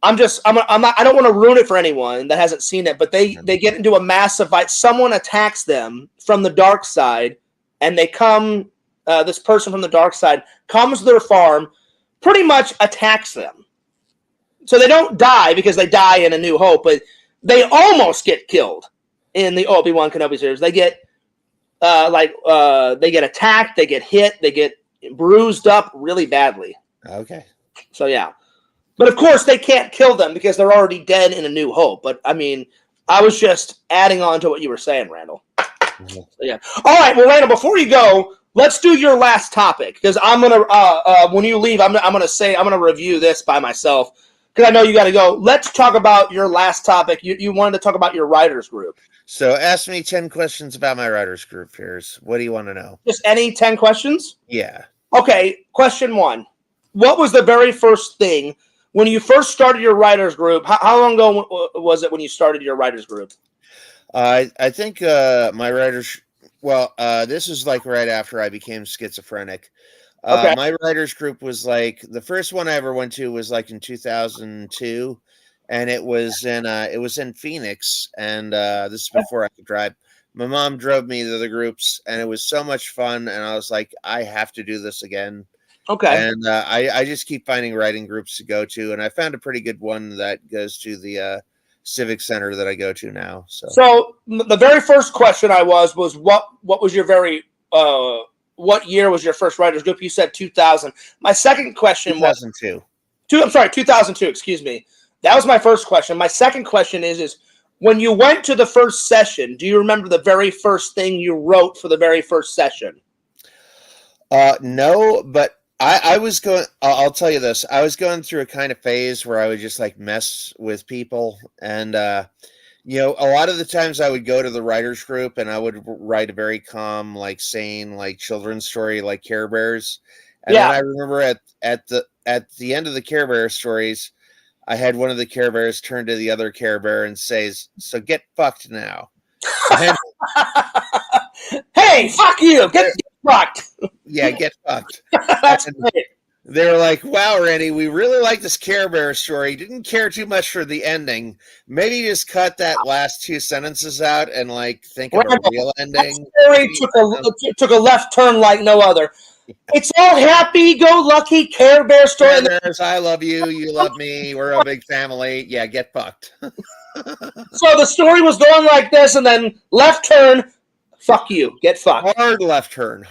[SPEAKER 1] I don't want to ruin it for anyone that hasn't seen it, but they get into a massive fight. Someone attacks them from the dark side, and they come. This person from the dark side comes to their farm, pretty much attacks them. So they don't die because they die in A New Hope, but they almost get killed in the Obi-Wan Kenobi series. They get they get attacked, they get hit, they get bruised up really badly.
[SPEAKER 2] Okay.
[SPEAKER 1] So yeah. But of course they can't kill them because they're already dead in A New Hope. But I mean, I was just adding on to what you were saying, Randall. Mm-hmm. So, yeah. All right, well, Randall, before you go, let's do your last topic because I'm gonna when you leave, I'm gonna review this by myself because I know you got to go. Let's talk about your last topic. You wanted to talk about your writers group.
[SPEAKER 2] So ask me 10 questions about my writers group. What do you want to know?
[SPEAKER 1] Just any 10 questions?
[SPEAKER 2] Yeah.
[SPEAKER 1] Okay. Question 1: what was the very first thing when you first started your writers group? How long ago was it when you started your writers group?
[SPEAKER 2] I think my writers. Well, this is like right after I became schizophrenic.
[SPEAKER 1] Okay.
[SPEAKER 2] My writers group was like the first one I ever went to was like in 2002, and it was in Phoenix, and this is before I could drive. My mom drove me to the groups, and it was so much fun, and I was like, I have to do this again.
[SPEAKER 1] Okay.
[SPEAKER 2] And I just keep finding writing groups to go to, and I found a pretty good one that goes to the Civic Center that I go to now.
[SPEAKER 1] So the very first question was what was your very what year was your first writers group? You said 2000. My second question
[SPEAKER 2] 2002.
[SPEAKER 1] 2002. Excuse me. That was my first question. My second question is when you went to the first session, do you remember the very first thing you wrote for the very first session?
[SPEAKER 2] No, but I was going. I'll tell you this. I was going through a kind of phase where I would just like mess with people, and a lot of the times I would go to the writers group and I would write a very calm, like sane, like children's story, like Care Bears. And then I remember at the end of the Care Bear stories, I had one of the Care Bears turn to the other Care Bear and says, "So get fucked now." And,
[SPEAKER 1] hey, fuck you! Get fucked.
[SPEAKER 2] Yeah, get fucked.
[SPEAKER 1] That's great.
[SPEAKER 2] They were like, "Wow, Randy, we really like this Care Bear story. Didn't care too much for the ending. Maybe just cut that last 2 sentences out and like think of a real ending."
[SPEAKER 1] That story took a left turn like no other. It's all happy-go-lucky Care Bear story.
[SPEAKER 2] Care Bears, I love you. You love me. We're a big family. Yeah, get fucked.
[SPEAKER 1] So the story was going like this, and then left turn. Fuck you. Get fucked.
[SPEAKER 2] Hard left turn.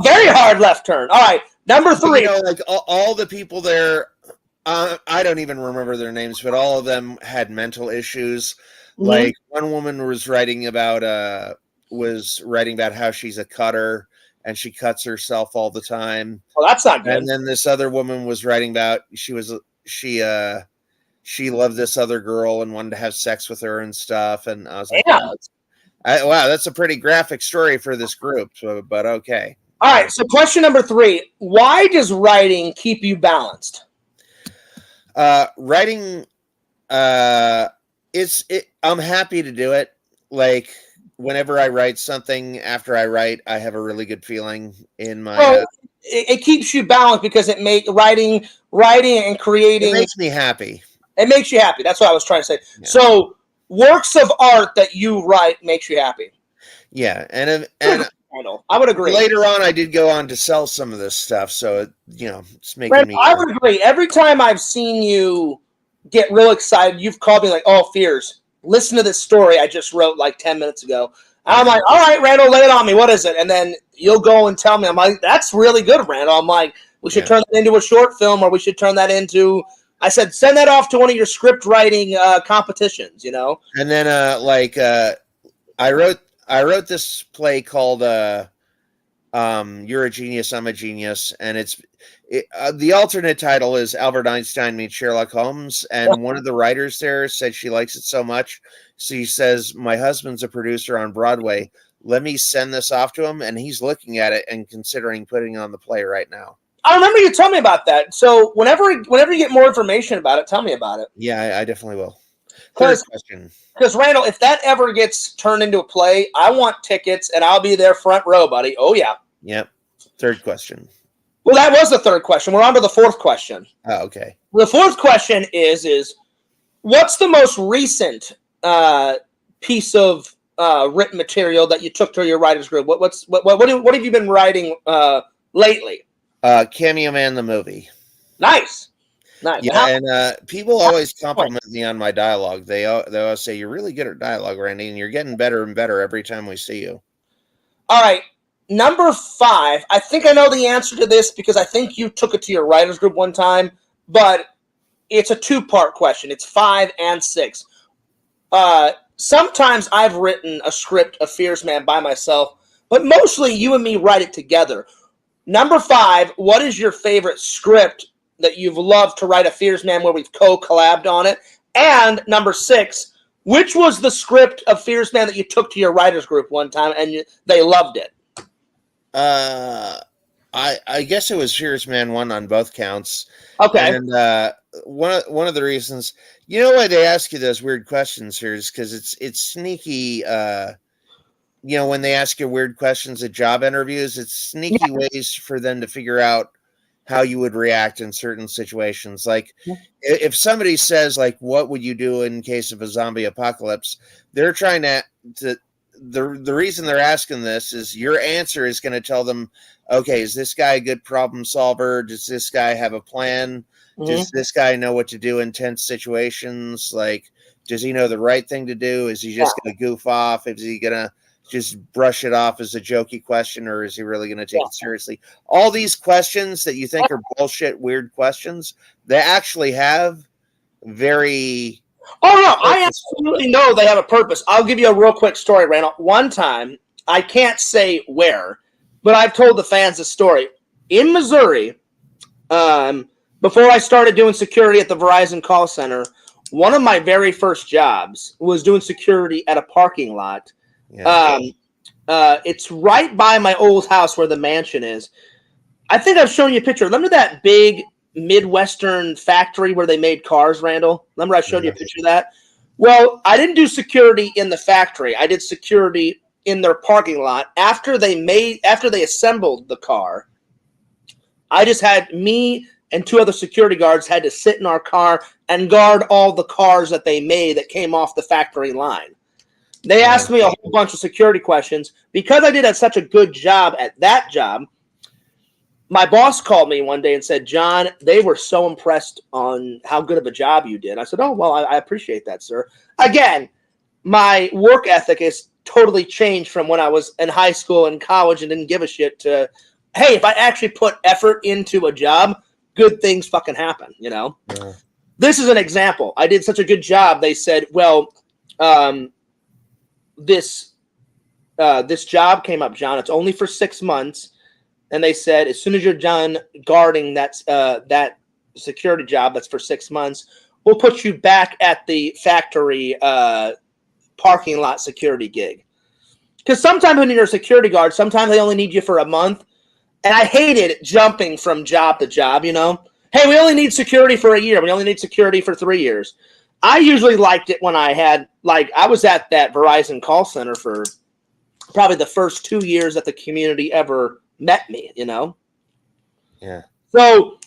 [SPEAKER 1] Very hard left turn. All right. Number 3.
[SPEAKER 2] Like all the people there, I don't even remember their names, but all of them had mental issues. Mm-hmm. Like one woman was writing about how she's a cutter and she cuts herself all the time.
[SPEAKER 1] Well, that's not good.
[SPEAKER 2] And then this other woman was writing about she loved this other girl and wanted to have sex with her and stuff. And I was like, wow, that's a pretty graphic story for this group. But okay.
[SPEAKER 1] All right. So question number 3: why does writing keep you balanced?
[SPEAKER 2] Writing, I'm happy to do it. Like whenever I write something, after I write, I have a really good feeling in my.
[SPEAKER 1] Well, it keeps you balanced because it makes writing and creating.
[SPEAKER 2] It makes me happy.
[SPEAKER 1] It makes you happy. That's what I was trying to say. Yeah. So works of art that you write makes you happy.
[SPEAKER 2] Yeah, and
[SPEAKER 1] Randall. I would agree.
[SPEAKER 2] Later on, I did go on to sell some of this stuff, so it's making
[SPEAKER 1] Randall,
[SPEAKER 2] me.
[SPEAKER 1] I would agree. Every time I've seen you get real excited, you've called me like, "Oh, Fears, listen to this story I just wrote like 10 minutes ago." And I'm like, "All right, Randall, lay it on me. What is it?" And then you'll go and tell me. I'm like, "That's really good, Randall." I'm like, "We should turn that into a short film, or we should turn that into." I said, "Send that off to one of your script writing competitions."
[SPEAKER 2] And then, I wrote this play called "You're a Genius, I'm a Genius," and the alternate title is Albert Einstein meets Sherlock Holmes. And one of the writers there said she likes it so much, she says, "My husband's a producer on Broadway. Let me send this off to him," and he's looking at it and considering putting on the play right now.
[SPEAKER 1] I remember you told me about that. So whenever you get more information about it, tell me about it.
[SPEAKER 2] Yeah, I definitely will. Third question.
[SPEAKER 1] Because, Randall, if that ever gets turned into a play, I want tickets, and I'll be there front row, buddy. Oh, yeah.
[SPEAKER 2] Yep. Third question.
[SPEAKER 1] Well, that was the third question. We're on to the fourth question.
[SPEAKER 2] Oh, okay.
[SPEAKER 1] The fourth question is what's the most recent piece of written material that you took to your writers group? What have you been writing lately?
[SPEAKER 2] Cameo Man the movie.
[SPEAKER 1] Nice.
[SPEAKER 2] Yeah, and people always compliment me on my dialogue. They always say, "You're really good at dialogue, Randy, and you're getting better and better every time we see you."
[SPEAKER 1] All right. Number 5. I think I know the answer to this because I think you took it to your writers group one time, but it's a 2-part question. It's 5 and 6. Sometimes I've written a script of Fierce Man by myself, but mostly you and me write it together. Number 5, what is your favorite script that you've loved to write a Fierce Man where we've co-collabed on it? And number 6, which was the script of Fierce Man that you took to your writers group one time and they loved it?
[SPEAKER 2] I guess it was Fierce Man 1 on both counts.
[SPEAKER 1] Okay.
[SPEAKER 2] And one of the reasons, why they ask you those weird questions here is because it's sneaky. When they ask you weird questions at job interviews, it's sneaky ways for them to figure out how you would react in certain situations. Like if somebody says, like, what would you do in case of a zombie apocalypse? They're trying to the reason they're asking this is your answer is going to tell them, okay, is this guy a good problem solver? Does this guy have a plan? Does this guy know what to do in tense situations? Like, does he know the right thing to do? Is he just going to goof off? Is he going to just brush it off as a jokey question, or is he really going to take it seriously? All these questions that you think are bullshit, weird questions, they actually have very...
[SPEAKER 1] Oh, no, I absolutely know they have a purpose. I'll give you a real quick story, Randall. One time, I can't say where, but I've told the fans this story. In Missouri, before I started doing security at the Verizon call center, one of my very first jobs was doing security at a parking lot. Yeah. It's right by my old house where the mansion is. I think I've shown you a picture. Remember that big Midwestern factory where they made cars, Randall? Remember I showed you a picture of that? Well, I didn't do security in the factory. I did security in their parking lot. After they assembled the car, I just had me and 2 other security guards had to sit in our car and guard all the cars that they made that came off the factory line. They asked me a whole bunch of security questions. Because I did such a good job at that job, my boss called me one day and said, "John, they were so impressed on how good of a job you did." I said, "Oh, well, I appreciate that, sir." Again, my work ethic is totally changed from when I was in high school and college and didn't give a shit to, hey, if I actually put effort into a job, good things fucking happen, Yeah. This is an example. I did such a good job. They said, well, this job came up, John. It's only for 6 months. And they said, as soon as you're done guarding that security job that's for 6 months, we'll put you back at the factory parking lot security gig. Because sometimes when you're a security guard, sometimes they only need you for a month. And I hated jumping from job to job, Hey, we only need security for a year. We only need security for 3 years. I usually liked it when I was at that Verizon call center for probably the first 2 years that the community ever met me,
[SPEAKER 2] Yeah.
[SPEAKER 1] So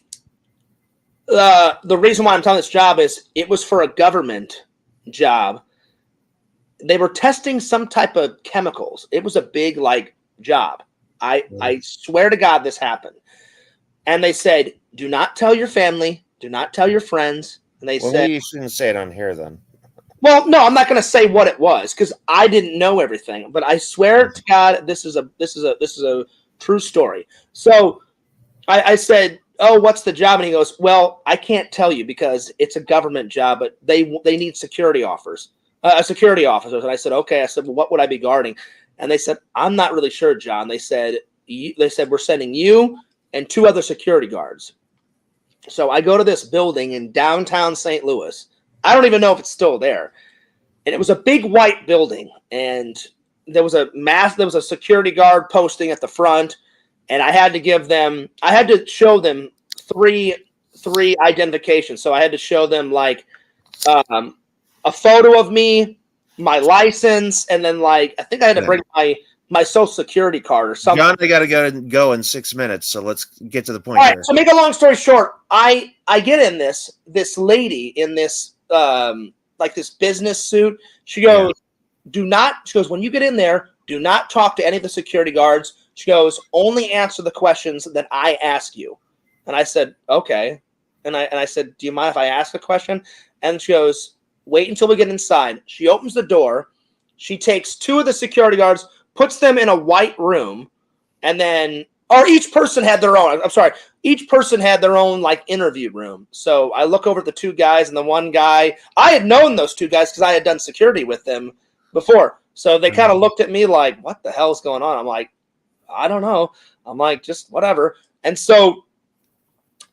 [SPEAKER 1] the reason why I'm telling this job is it was for a government job. They were testing some type of chemicals. It was a big job. I swear to God this happened. And they said, do not tell your family, do not tell your friends. And they said,
[SPEAKER 2] you shouldn't say it on here then.
[SPEAKER 1] Well, no, I'm not going to say what it was because I didn't know everything. But I swear to God, this is a true story. So I said, "Oh, what's the job?" And he goes, "Well, I can't tell you because it's a government job, but they need security officers." And I said, "Okay." I said, "Well, what would I be guarding?" And they said, "I'm not really sure, John." They said, "We're sending you and 2 other security guards." So I go to this building in downtown St. Louis. I don't even know if it's still there. And it was a big white building, and there was a security guard posting at the front, and I had to show them three identifications. So I had to show them like a photo of me, my license, and then like I think I had to bring my social security card or something.
[SPEAKER 2] John, I gotta go in 6 minutes, so let's get to the point.
[SPEAKER 1] All right, so make a long story short, I get in this lady in this like this business suit. She goes, when you get in there, do not talk to any of the security guards. She goes, only answer the questions that I ask you. And I said, okay. And I said, do you mind if I ask a question? And she goes, wait until we get inside. She opens the door. She takes 2 of the security guards, puts them in a white room, and then, or each person had their own. Each person had their own like interview room. So I look over at the 2 guys, and the one guy, I had known those 2 guys because I had done security with them before. So they kind of looked at me like, what the hell is going on? I'm like, I don't know. I'm like, just whatever. And so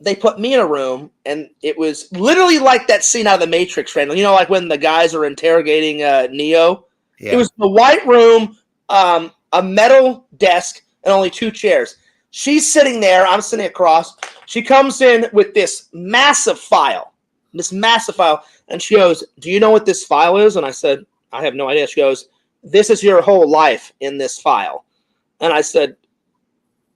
[SPEAKER 1] they put me in a room, and it was literally like that scene out of the Matrix, Randall. You know, like when the guys are interrogating Neo? Yeah. It was the white room, a metal desk, and only 2 chairs. She's sitting there. I'm sitting across. She comes in with this massive file, and she goes, do you know what this file is? And I said, I have no idea. She goes, this is your whole life in this file. And I said,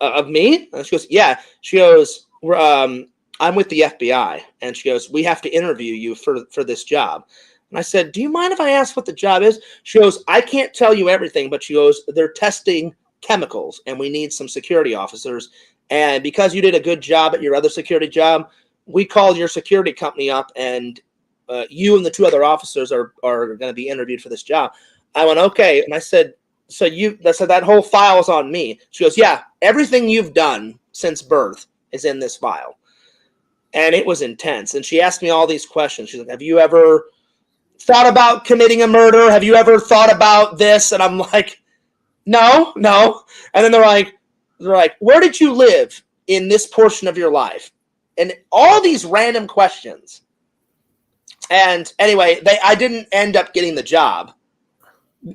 [SPEAKER 1] of me? And she goes, yeah. She goes, I'm with the FBI. And she goes, we have to interview you for this job. And I said, do you mind if I ask what the job is? She goes, I can't tell you everything, but she goes, they're testing chemicals, and we need some security officers. And because you did a good job at your other security job, we called your security company up, and you and the 2 other officers are going to be interviewed for this job. I went, okay. And I said, so that whole file is on me. She goes, yeah, everything you've done since birth is in this file. And it was intense. And she asked me all these questions. She's like, have you ever thought about committing a murder? Have you ever thought about this? And I'm like, no. And then they're like, where did you live in this portion of your life? And all these random questions. And anyway, I didn't end up getting the job.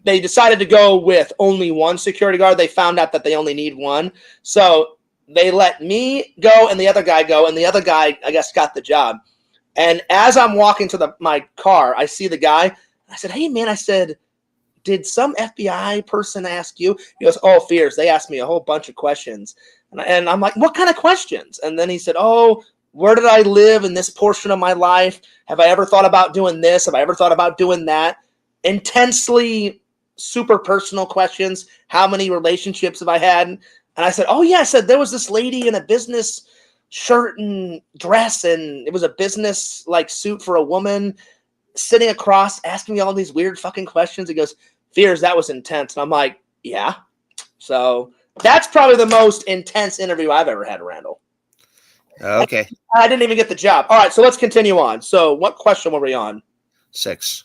[SPEAKER 1] They decided to go with only 1 security guard. They found out that they only need 1. So they let me go and the other guy go. And the other guy, I guess, got the job. And as I'm walking to my car, I see the guy. I said, hey, man, I said, did some FBI person ask you? He goes, oh, Fears. They asked me a whole bunch of questions. And I'm like, what kind of questions? And then he said, oh, where did I live in this portion of my life? Have I ever thought about doing this? Have I ever thought about doing that? Intensely super personal questions. How many relationships have I had? And I said, oh, yeah. I said, there was this lady in a business shirt and dress, and it was a business like suit for a woman sitting across asking me all these weird fucking questions. He goes, Fears, that was intense. And I'm like, yeah. So that's probably the most intense interview I've ever had, Randall.
[SPEAKER 2] Okay.
[SPEAKER 1] I didn't even get the job. All right, so let's continue on. So what question were we on?
[SPEAKER 2] 6.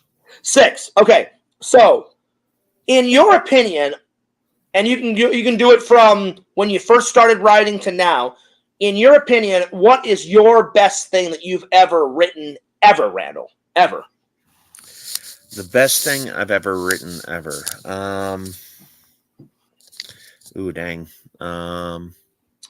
[SPEAKER 1] Okay. So in your opinion, and you can do it from when you first started writing to now, in your opinion, what is your best thing that you've ever written ever, Randall? Ever?
[SPEAKER 2] The best thing I've ever written ever. Ooh, dang.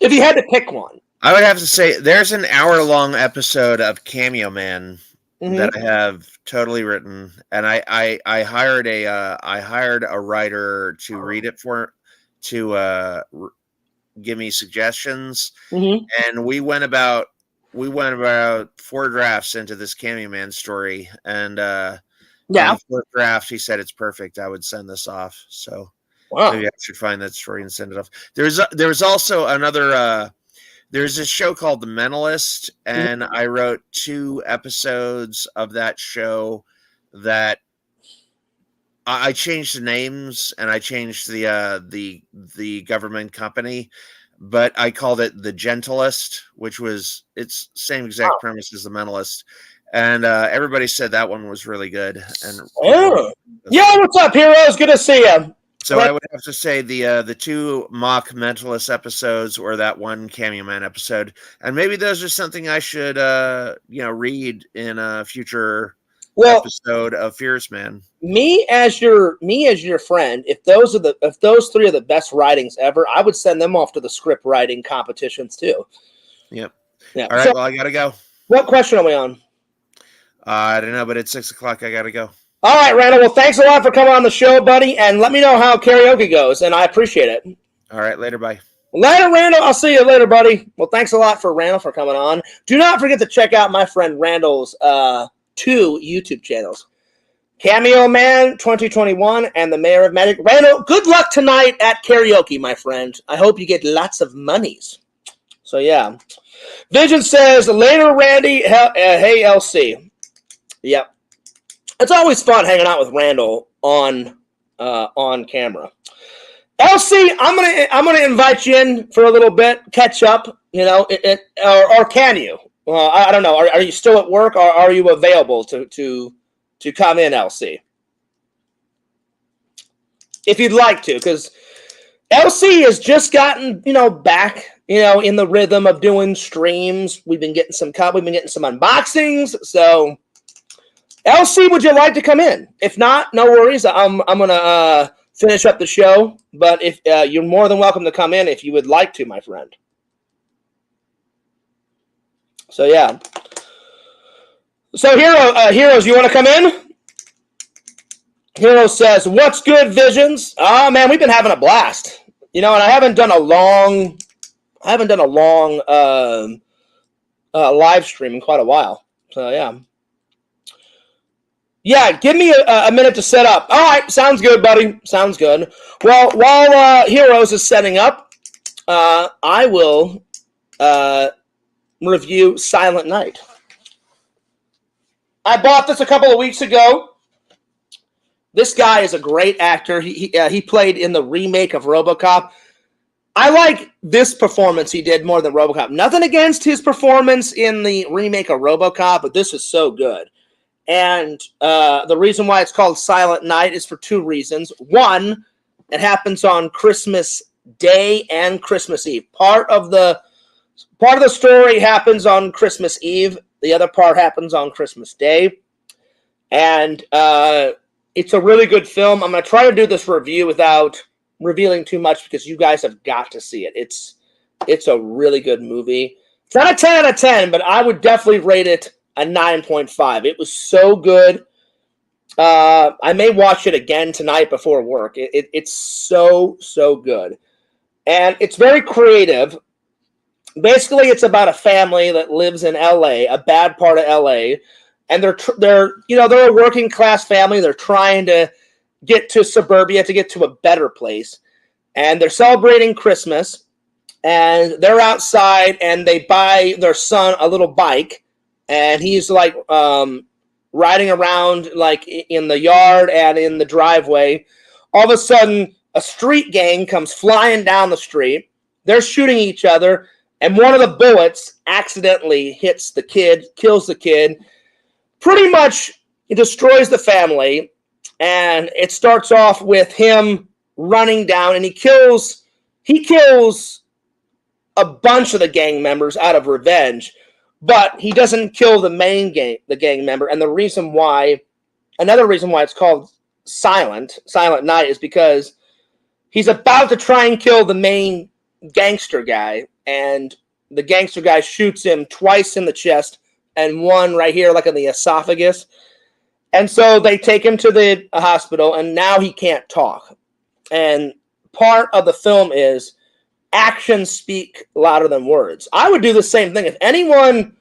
[SPEAKER 1] If you had to pick one.
[SPEAKER 2] I would have to say there's an hour-long episode of Cameo Man that I have totally written, and I hired a writer to read it to give me suggestions, and we went about 4 drafts into this Cameo Man story, and on the 4th draft he said it's perfect. I would send this off. So
[SPEAKER 1] Wow.
[SPEAKER 2] Maybe I should find that story and send it off. There's also another. There's a show called The Mentalist, and I wrote 2 episodes of that show that I changed the names and I changed the government company, but I called it The Gentlest, which was it's same exact premise as The Mentalist, and everybody said that one was really good. And
[SPEAKER 1] yeah, what's up, heroes? Good to see you.
[SPEAKER 2] So I would have to say the 2 mock Mentalist episodes or that one Cameo Man episode, and maybe those are something I should read in a future episode of Fierce Man.
[SPEAKER 1] Me as your friend, if those 3 are the best writings ever, I would send them off to the script writing competitions too.
[SPEAKER 2] Yep.
[SPEAKER 1] Yeah.
[SPEAKER 2] All right. Well, I gotta go.
[SPEAKER 1] What question are we on?
[SPEAKER 2] I don't know, but it's 6 o'clock. I gotta go.
[SPEAKER 1] All right, Randall. Well, thanks a lot for coming on the show, buddy, and let me know how karaoke goes, and I appreciate it.
[SPEAKER 2] All right. Later. Bye.
[SPEAKER 1] Later, Randall. I'll see you later, buddy. Well, thanks a lot for Randall for coming on. Do not forget to check out my friend Randall's 2 YouTube channels. Cameo Man 2021 and the Mayor of Magic. Randall, good luck tonight at karaoke, my friend. I hope you get lots of monies. So, yeah. Vision says, later, Randy. Hey, LC. Yep. It's always fun hanging out with Randall on camera. LC, I'm gonna invite you in for a little bit, catch up. Or can you? Well, I don't know. Are you still at work, or are you available to come in, LC? If you'd like to, because LC has just gotten back in the rhythm of doing streams. We've been getting some unboxings, so. LC, would you like to come in? If not, no worries. I'm gonna finish up the show. But if you're more than welcome to come in if you would like to, my friend. So yeah. So heroes, you want to come in? Hero says, "What's good, Visions?" Oh man, we've been having a blast. And I haven't done a long live stream in quite a while. So yeah. Yeah, give me a minute to set up. All right, sounds good, buddy. Sounds good. Well, while Heroes is setting up, I will review Silent Night. I bought this a couple of weeks ago. This guy is a great actor. He played in the remake of RoboCop. I like this performance he did more than RoboCop. Nothing against his performance in the remake of RoboCop, but this is so good. And the reason why it's called Silent Night is for 2 reasons. One, it happens on Christmas Day and Christmas Eve. Part of the story happens on Christmas Eve. The other part happens on Christmas Day. And it's a really good film. I'm going to try to do this review without revealing too much because you guys have got to see it. It's a really good movie. It's not a 10 out of 10, but I would definitely rate it a 9.5. It was so good. I may watch it again tonight before work. It's so good. And it's very creative. Basically, it's about a family that lives in LA, a bad part of LA. And they're a working class family. They're trying to get to suburbia to get to a better place. And they're celebrating Christmas. And they're outside and they buy their son a little bike. And he's like riding around like in the yard and in the driveway. All of a sudden, a street gang comes flying down the street. They're shooting each other. And one of the bullets accidentally hits the kid, kills the kid. Pretty much it destroys the family. And it starts off with him running down. And he kills a bunch of the gang members out of revenge. But he doesn't kill the gang member. And another reason why it's called Silent Night is because he's about to try and kill the main gangster guy. And the gangster guy shoots him twice in the chest and one right here, like in the esophagus. And so they take him to the hospital and now he can't talk. And part of the film is actions speak louder than words. I would do the same thing. If anyone,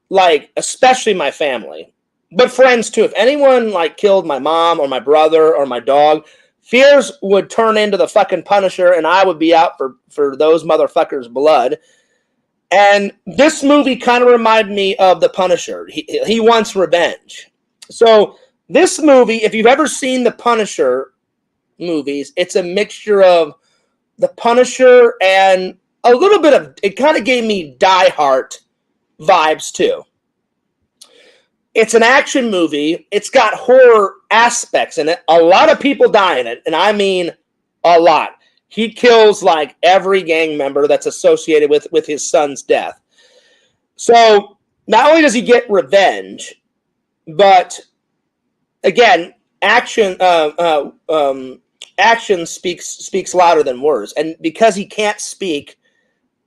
[SPEAKER 1] like, especially my family, but friends too, if anyone like killed my mom or my brother or my dog, Fears would turn into the fucking Punisher, and I would be out for those motherfuckers' blood. And this movie kind of reminded me of the Punisher. He wants revenge. So this movie, if you've ever seen the Punisher movies, it's a mixture of the Punisher and a little bit of, it kind of gave me Die Hard vibes too. It's an action movie. It's got horror aspects in it. A lot of people die in it, and I mean a lot. He kills like every gang member that's associated with his son's death. So not only does he get revenge, but again, action speaks louder than words. And because he can't speak,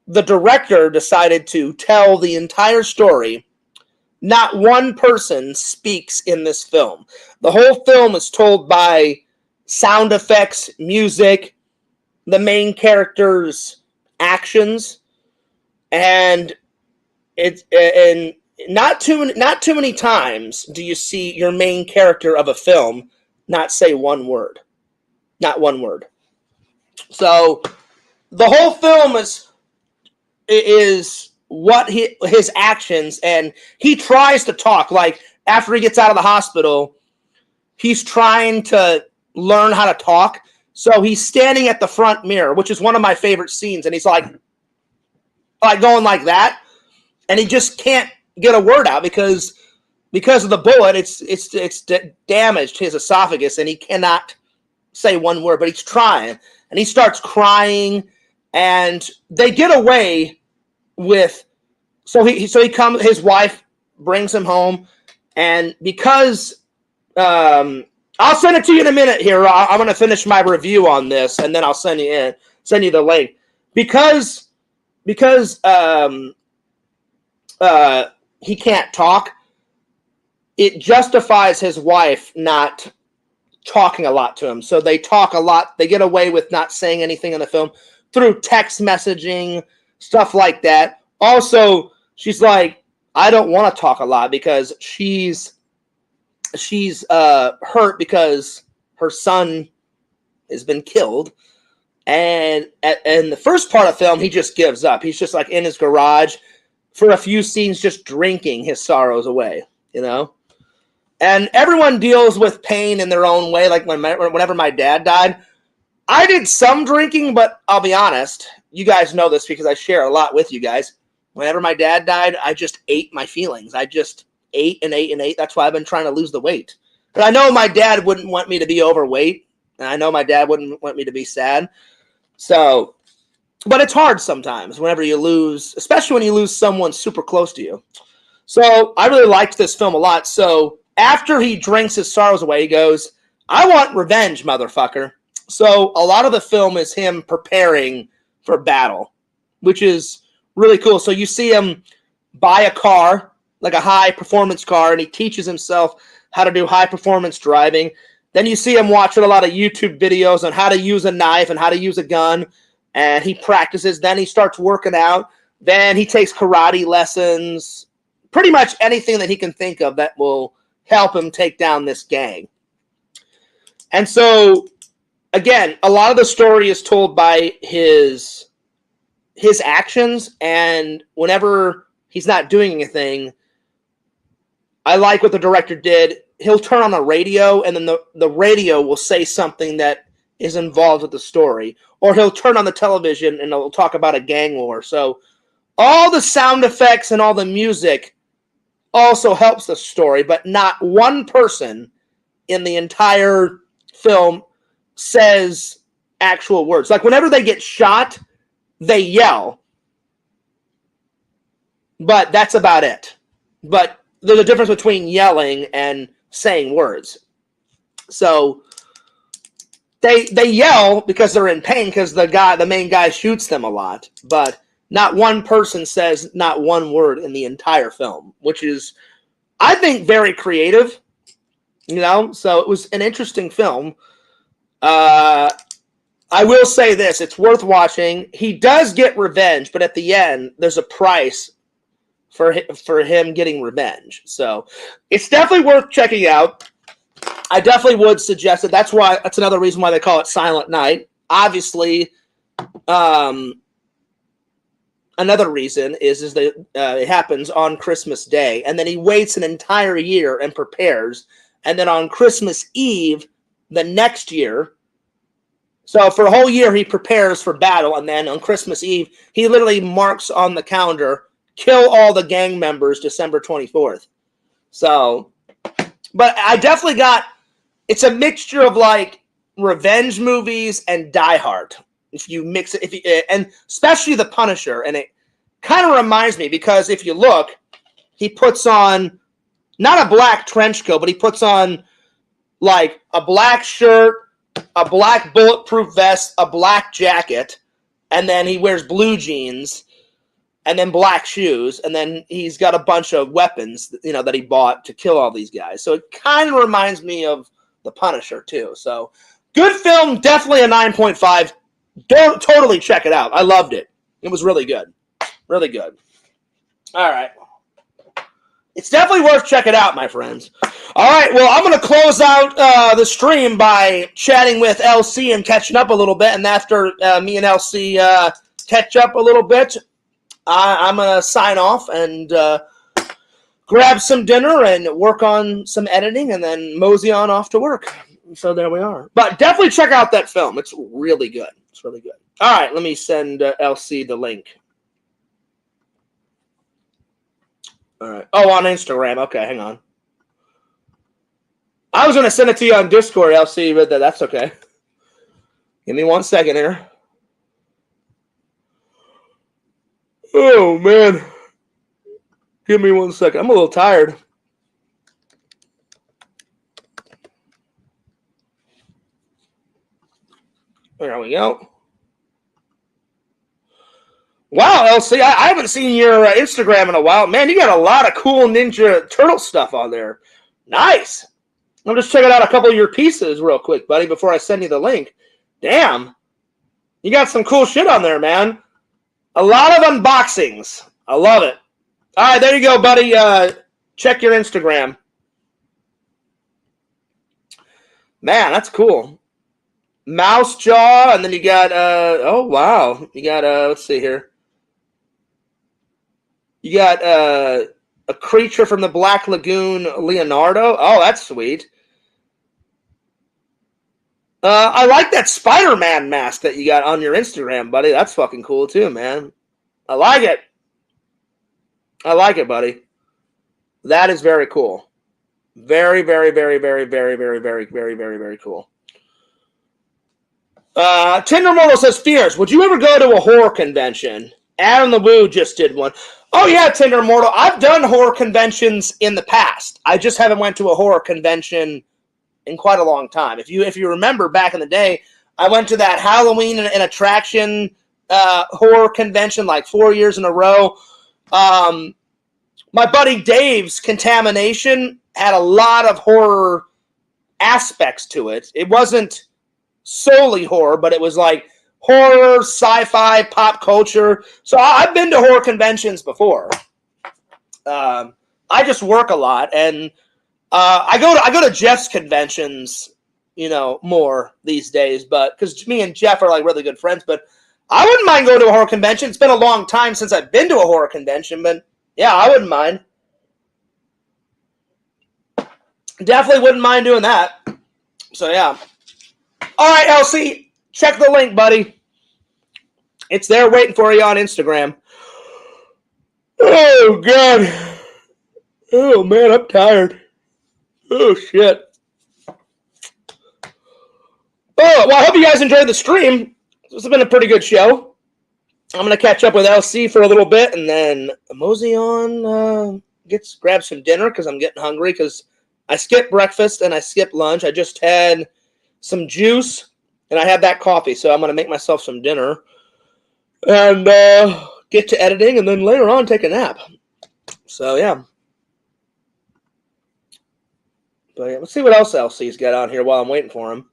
[SPEAKER 1] the director decided to tell the entire story. Not one person speaks in this film. The whole film is told by sound effects, music, the main character's actions, and not too many times do you see your main character of a film not say one word. Not one word. So the whole film is what his actions, and he tries to talk. Like after he gets out of the hospital, he's trying to learn how to talk. So he's standing at the front mirror, which is one of my favorite scenes, and he's like going like that, and he just can't get a word out because of the bullet. It's damaged his esophagus, and he cannot say one word. But he's trying, and he starts crying, and they get away with. So he comes. His wife brings him home, and because I'll send it to you in a minute here. I'm going to finish my review on this, and then I'll send you the link. Because he can't talk, it justifies his wife not talking a lot to him. So they talk a lot. They get away with not saying anything in the film through text messaging, stuff like that. Also, she's like, I don't want to talk a lot because she's hurt because her son has been killed. And in the first part of the film, he just gives up. He's just like in his garage for a few scenes, just drinking his sorrows away, you know? And everyone deals with pain in their own way. Like whenever my dad died, I did some drinking, but I'll be honest, you guys know this because I share a lot with you guys. Whenever my dad died, I just ate my feelings. I just ate and ate and ate. That's why I've been trying to lose the weight. But I know my dad wouldn't want me to be overweight, and I know my dad wouldn't want me to be sad. So, but it's hard sometimes whenever you lose, especially when you lose someone super close to you. So I really liked this film a lot. So after he drinks his sorrows away, he goes, I want revenge, motherfucker. So a lot of the film is him preparing for battle, which is really cool. So you see him buy a car, like a high-performance car, and he teaches himself how to do high-performance driving. Then you see him watching a lot of YouTube videos on how to use a knife and how to use a gun, and he practices. Then he starts working out. Then he takes karate lessons, pretty much anything that he can think of that will help him take down this gang. And so, again, a lot of the story is told by his actions, and whenever he's not doing anything, I like what the director did. He'll turn on a radio, and then the radio will say something that is involved with the story. Or he'll turn on the television, and it'll talk about a gang war. So all the sound effects and all the music also helps the story, but not one person in the entire film says actual words. Like whenever they get shot, they yell. But that's about it. But there's a difference between yelling and saying words. So they yell because they're in pain because the main guy shoots them a lot. But not one person says not one word in the entire film, which is, I think, very creative. You know, so it was an interesting film. I will say this, it's worth watching. He does get revenge, but at the end, there's a price for him getting revenge. So it's definitely worth checking out. I definitely would suggest it. That's another reason why they call it Silent Night. Obviously, another reason is that it happens on Christmas Day, and then he waits an entire year and prepares, and then on Christmas Eve the next year. So for a whole year he prepares for battle, and then on Christmas Eve he literally marks on the calendar, kill all the gang members December 24th. So, but I definitely it's a mixture of like revenge movies and Die Hard. If you mix it, and especially The Punisher, and it kind of reminds me because if you look, he puts on not a black trench coat, but he puts on like a black shirt, a black bulletproof vest, a black jacket, and then he wears blue jeans, and then black shoes, and then he's got a bunch of weapons, that he bought to kill all these guys. So it kind of reminds me of The Punisher too. So good film, definitely a 9.5. Don't totally check it out. I loved it. It was really good. Really good. All right. It's definitely worth checking out, my friends. All right, well, I'm going to close out the stream by chatting with LC and catching up a little bit. And after me and LC catch up a little bit, I'm going to sign off and grab some dinner and work on some editing and then mosey on off to work. So there we are. But definitely check out that film. It's really good. It's really good. All right, let me send LC the link. All right. Oh, on Instagram. Okay, hang on. I was going to send it to you on Discord, LC, but that's okay. Give me 1 second here. Oh, man. Give me 1 second. I'm a little tired. There we go. Wow, LC, I haven't seen your Instagram in a while. Man, you got a lot of cool Ninja Turtle stuff on there. Nice. I'm just checking out a couple of your pieces real quick, buddy, before I send you the link. Damn. You got some cool shit on there, man. A lot of unboxings. I love it. All right, there you go, buddy. Check your Instagram. Man, that's cool. Mouse jaw, and then you got, oh, wow. You got, let's see here. You got a creature from the Black Lagoon, Leonardo. Oh, that's sweet. I like that Spider-Man mask that you got on your Instagram, buddy. That's fucking cool too, man. I like it. I like it, buddy. That is very cool. Very, very, very, very, very, very, very, very, very, very cool. Tinder Mortal says, Fierce, would you ever go to a horror convention? Adam the Woo just did one. Oh, yeah, Tinder Mortal. I've done horror conventions in the past. I just haven't went to a horror convention in quite a long time. If you remember back in the day, I went to that Halloween and attraction horror convention like 4 years in a row. My buddy Dave's Contamination had a lot of horror aspects to it. It wasn't solely horror, but it was like horror, sci-fi, pop culture. So I've been to horror conventions before. I just work a lot, and I go to Jeff's conventions, more these days. But because me and Jeff are like really good friends, but I wouldn't mind going to a horror convention. It's been a long time since I've been to a horror convention, but yeah, I wouldn't mind. Definitely wouldn't mind doing that. So yeah. All right, LC, check the link, buddy. It's there waiting for you on Instagram. Oh, God. Oh, man, I'm tired. Oh, shit. Oh, well, I hope you guys enjoyed the stream. This has been a pretty good show. I'm going to catch up with LC for a little bit and then mosey on, grab some dinner because I'm getting hungry because I skipped breakfast and I skipped lunch. I just had some juice and I had that coffee, so I'm going to make myself some dinner and get to editing and then later on take a nap. So, yeah. But yeah, let's see what else LC's got on here while I'm waiting for him.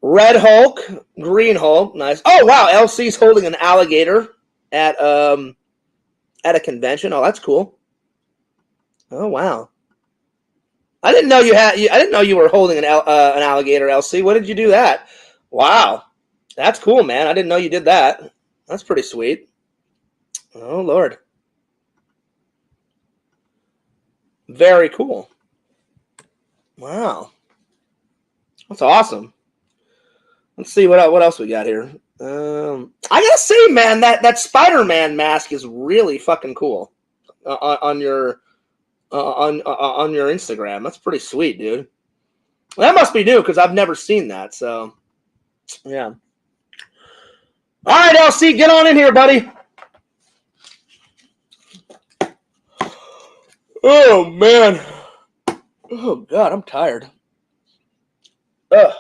[SPEAKER 1] Red Hulk, Green Hulk, nice. Oh, wow, LC's holding an alligator at a convention. Oh, that's cool. Oh, wow. I didn't know you had. I didn't know you were holding an alligator, LC. When did you do that? Wow, that's cool, man. I didn't know you did that. That's pretty sweet. Oh Lord, very cool. Wow, that's awesome. Let's see what else we got here. I gotta say, man, that Spider-Man mask is really fucking cool on your Instagram. That's pretty sweet, dude. That must be new because I've never seen that. So, yeah. All right, LC, get on in here, buddy. Oh man. Oh God, I'm tired. Ugh.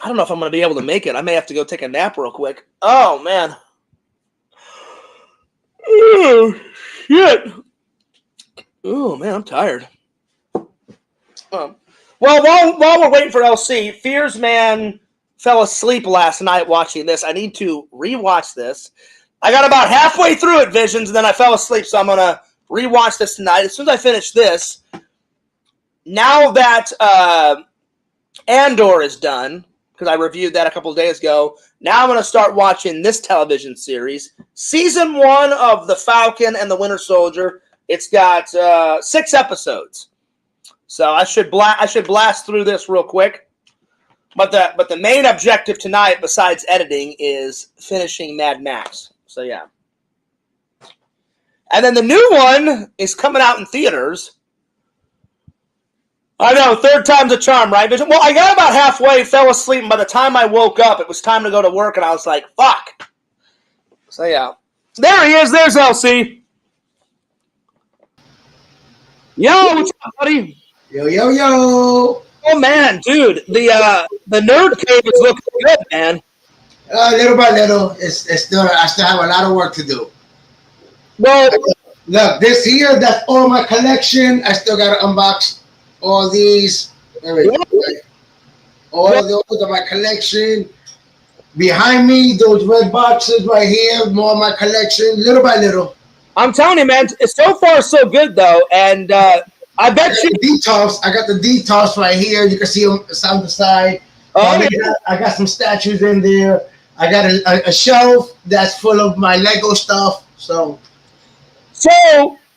[SPEAKER 1] I don't know if I'm going to be able to make it. I may have to go take a nap real quick. Oh, man. Oh, shit. Oh, man, I'm tired. Well, while we're waiting for LC, Fears Man fell asleep last night watching this. I need to rewatch this. I got about halfway through it, Visions, and then I fell asleep, so I'm going to rewatch this tonight. As soon as I finish this, now that Andor is done, because I reviewed that a couple of days ago. Now I'm going to start watching this television series. Season 1 of The Falcon and the Winter Soldier. It's got 6 episodes. So I should blast through this real quick. But the main objective tonight, besides editing, is finishing Mad Max. So yeah. And then the new one is coming out in theaters. I know, third time's a charm, right? Well, I got about halfway, fell asleep, and by the time I woke up, it was time to go to work, and I was like, fuck. So, yeah. There he is. There's LC. Yo, what's up, buddy?
[SPEAKER 3] Yo, yo, yo.
[SPEAKER 1] Oh, man, dude. The nerd cave is looking good, man.
[SPEAKER 3] Little by little. I still have a lot of work to do.
[SPEAKER 1] Well,
[SPEAKER 3] look, this here, that's all my collection. I still got to unbox all these, all those are my collection. Behind me, those red boxes right here, more of my collection, little by little.
[SPEAKER 1] I'm telling you, man, so far so good though, and I bet you.
[SPEAKER 3] I got the detox right here. You can see them side to side. Oh, yeah. I got some statues in there. I got a shelf that's full of my Lego stuff. So.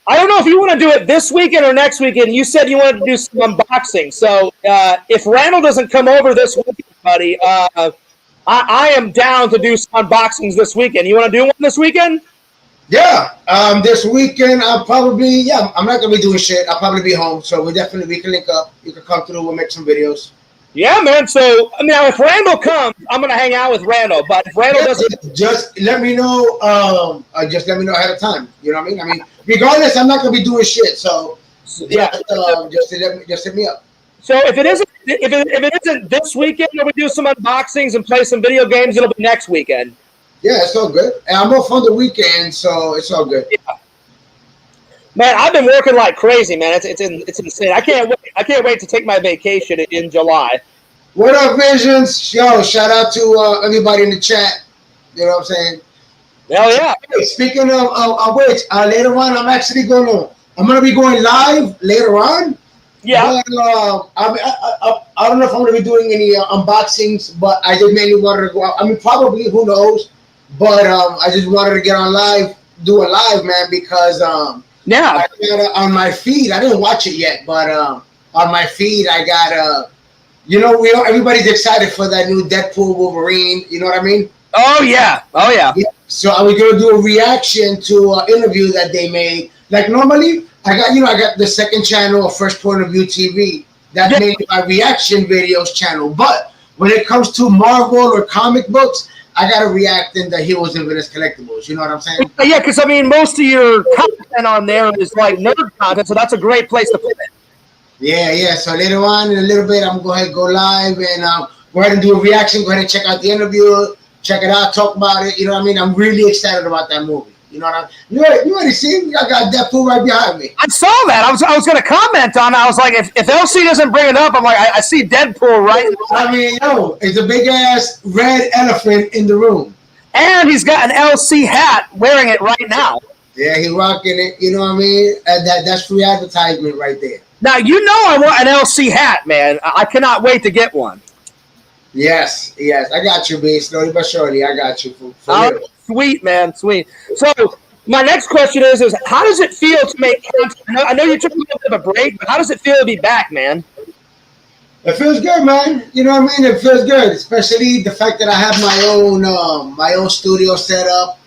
[SPEAKER 1] I don't know if you want to do it this weekend or next weekend. You said you wanted to do some unboxing. So if Randall doesn't come over this weekend, buddy, I am down to do some unboxings this weekend. You want to do one this weekend?
[SPEAKER 3] Yeah. This weekend, I'm not going to be doing shit. I'll probably be home. So we can link up. You can come through. We'll make some videos.
[SPEAKER 1] Yeah, man. So now if Randall comes, I'm going to hang out with Randall. But if Randall doesn't.
[SPEAKER 3] Just let me know. Just let me know ahead of time. You know what I mean? Regardless, I'm not gonna be doing shit. So yeah, just hit me up.
[SPEAKER 1] So if it isn't this weekend, where we do some unboxings and play some video games, it'll be next weekend.
[SPEAKER 3] Yeah, it's all good. And I'm off on the weekend, so it's all good.
[SPEAKER 1] Yeah. Man, I've been working like crazy, man. It's insane. I can't wait to take my vacation in July.
[SPEAKER 3] What up, Visions? Yo, shout out to everybody in the chat. You know what I'm saying?
[SPEAKER 1] Hell yeah!
[SPEAKER 3] Hey, speaking of which, later on, I'm gonna be going live later on.
[SPEAKER 1] Yeah.
[SPEAKER 3] But, I don't know if I'm gonna be doing any unboxings, but I just mainly wanted to go out. I mean, probably, who knows? But I just wanted to get on live, do a live, man, because
[SPEAKER 1] yeah.
[SPEAKER 3] On my feed, I didn't watch it yet, but on my feed, I got everybody's excited for that new Deadpool Wolverine. You know what I mean?
[SPEAKER 1] Oh yeah.
[SPEAKER 3] So I was gonna do a reaction to an interview that they made. Like normally, I got the second channel of First Point of View TV. That made my reaction videos channel. But when it comes to Marvel or comic books, I gotta react in the Heroes and Villains collectibles. You know what I'm saying?
[SPEAKER 1] Yeah, because I mean, most of your content on there is like nerd content, so that's a great place to put it.
[SPEAKER 3] Yeah. So later on in a little bit, I'm gonna go live and go ahead and do a reaction. Go ahead and check out the interview. Check it out, talk about it. You know what I mean? I'm really excited about that movie. You know what I mean? You already seen? I got Deadpool right behind me.
[SPEAKER 1] I saw that. I was going to comment on it. I was like, if LC doesn't bring it up, I'm like, I see Deadpool right.
[SPEAKER 3] I mean, it's a big ass red elephant in the room,
[SPEAKER 1] and he's got an LC hat, wearing it right now.
[SPEAKER 3] Yeah, he rocking it. You know what I mean? That's free advertisement right there.
[SPEAKER 1] Now, you know I want an LC hat, man. I cannot wait to get one.
[SPEAKER 3] Yes, I got you, B. Slowly but surely, I got you. For real.
[SPEAKER 1] Sweet, man, sweet. So my next question is how does it feel to make content? I know you took a little bit of a break, but how does it feel to be back, man?
[SPEAKER 3] It feels good, man. You know what I mean? It feels good, especially the fact that I have my own studio set up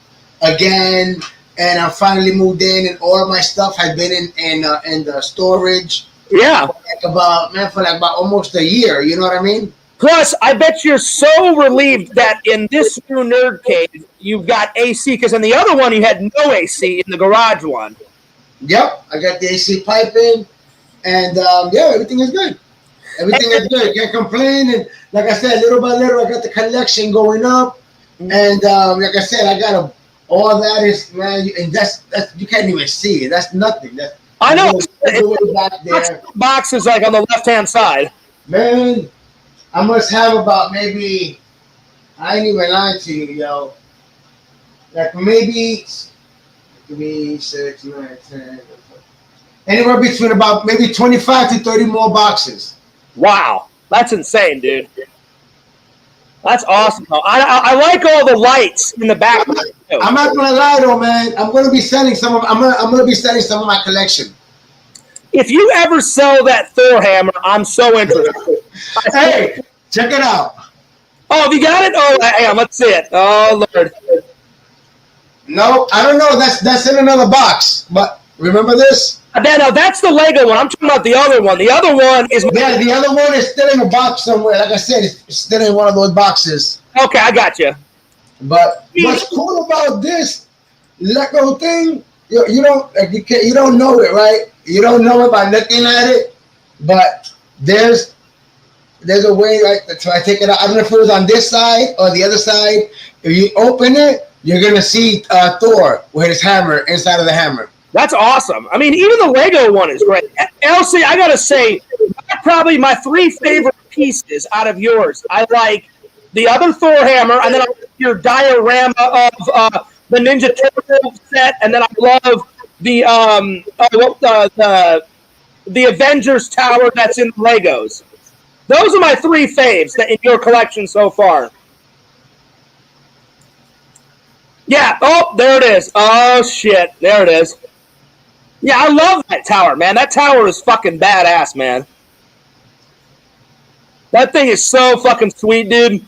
[SPEAKER 3] again, and I finally moved in, and all of my stuff had been in the storage.
[SPEAKER 1] Yeah,
[SPEAKER 3] for about almost a year. You know what I mean?
[SPEAKER 1] Plus, I bet you're so relieved that in this new Nerd Cave, you've got AC, because in the other one, you had no AC in the garage one.
[SPEAKER 3] Yep, I got the AC piping, and yeah, everything is good. Everything is good. Can't complain. And like I said, little by little, I got the collection going up, and like I said, I got all that is, man, and that's you can't even see it. That's nothing.
[SPEAKER 1] I know.
[SPEAKER 3] Way back there.
[SPEAKER 1] Box is like on the left-hand side.
[SPEAKER 3] Man, I must have about maybe, I ain't even lying to you, yo. Like maybe 3, 6, 9, 10, anywhere between about maybe 25 to 30 more boxes.
[SPEAKER 1] Wow, that's insane, dude. That's awesome. I like all the lights in the back.
[SPEAKER 3] I'm not gonna lie though, man. I'm gonna be selling some of. I'm gonna be selling some of my collection.
[SPEAKER 1] If you ever sell that Thor hammer, I'm so interested.
[SPEAKER 3] Hey, check it out.
[SPEAKER 1] Oh, have you got it? Oh, hang on, let's see it. Oh, Lord.
[SPEAKER 3] No, I don't know. That's in another box. But remember this?
[SPEAKER 1] No, that's the Lego one. I'm talking about the other one. The other one is...
[SPEAKER 3] Yeah, the other one is still in a box somewhere. Like I said, it's still in one of those boxes.
[SPEAKER 1] Okay, I got you.
[SPEAKER 3] But what's cool about this Lego thing, you don't know it, right? You don't know it by looking at it, but there's a way, right, to try to take it out. I don't know if it was on this side or the other side. If you open it, you're going to see Thor with his hammer inside of the hammer.
[SPEAKER 1] That's awesome. I mean, even the Lego one is great. Elsie, I got to say, probably my 3 favorite pieces out of yours. I like the other Thor hammer, and then I like your diorama of the Ninja Turtle set, and then I love the Avengers Tower that's in Legos. Those are my 3 faves that in your collection so far. Yeah. Oh, there it is. Oh, shit. There it is. Yeah, I love that tower, man. That tower is fucking badass, man. That thing is so fucking sweet, dude.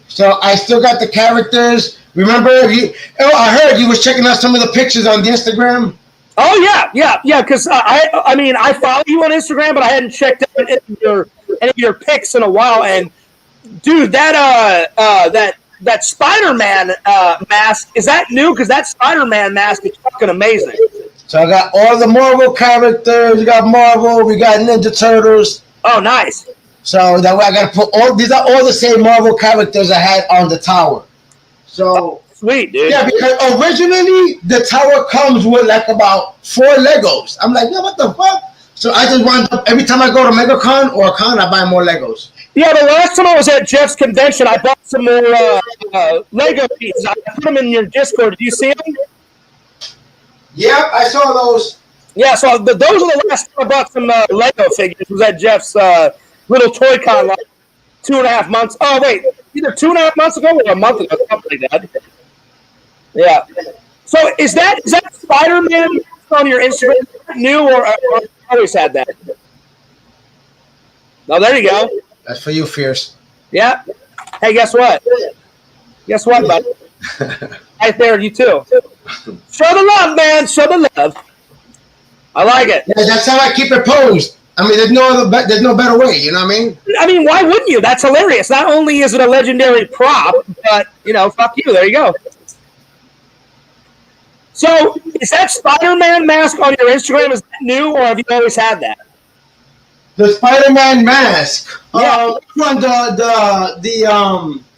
[SPEAKER 3] So I still got the characters. Remember, I heard you was checking out some of the pictures on the Instagram.
[SPEAKER 1] Oh yeah. Because I mean, I follow you on Instagram, but I hadn't checked out any of your pics in a while. And dude, that Spider-Man mask, is that new? Because that Spider-Man mask is fucking amazing.
[SPEAKER 3] So I got all the Marvel characters. We got Marvel. We got Ninja Turtles.
[SPEAKER 1] Oh, nice.
[SPEAKER 3] So that way I got to put these are all the same Marvel characters I had on the tower. So
[SPEAKER 1] sweet, dude.
[SPEAKER 3] Yeah, because originally the tower comes with like about 4 Legos. I'm like, yeah, what the fuck? So I just wound up every time I go to MegaCon or a con, I buy more Legos.
[SPEAKER 1] Yeah, the last time I was at Jeff's convention, I bought some more Lego pieces. I put them in your Discord. Did you see them?
[SPEAKER 3] Yeah, I saw those.
[SPEAKER 1] Yeah, so those are the last time I bought some Lego figures. Was at Jeff's little toy con like 2.5 months. Oh wait, either 2.5 months ago or a month ago, something like that. Yeah. So is that Spider-Man on your Instagram new or always had that? Oh, there you go.
[SPEAKER 3] That's for you, Fierce.
[SPEAKER 1] Yeah. Hey, guess what? Guess what, bud? Right there, you too. Show the love, man. Show the love. I like it.
[SPEAKER 3] Yeah, that's how I keep it posed. I mean, there's no better way. You know what I mean?
[SPEAKER 1] I mean, why wouldn't you? That's hilarious. Not only is it a legendary prop, but fuck you. There you go. So, is that Spider-Man mask on your Instagram? Is that new, or have you always had that?
[SPEAKER 3] The Spider-Man mask.
[SPEAKER 1] Yeah.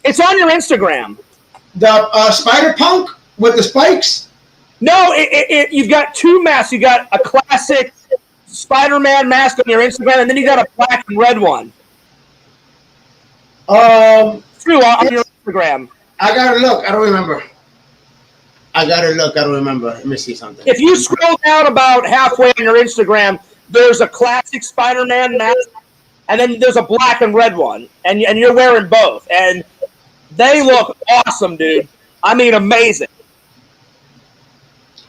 [SPEAKER 3] It's
[SPEAKER 1] on your Instagram.
[SPEAKER 3] The Spider-Punk with the spikes?
[SPEAKER 1] No, you've got 2 masks. You got a classic Spider-Man mask on your Instagram, and then you got a black and red one. 2 on your Instagram.
[SPEAKER 3] I gotta look. I don't remember. I gotta look. I don't remember. Let me see something.
[SPEAKER 1] If you scroll down about halfway on your Instagram, there's a classic Spider-Man mask, and then there's a black and red one, and you're wearing both, and they look awesome, dude. I mean, amazing.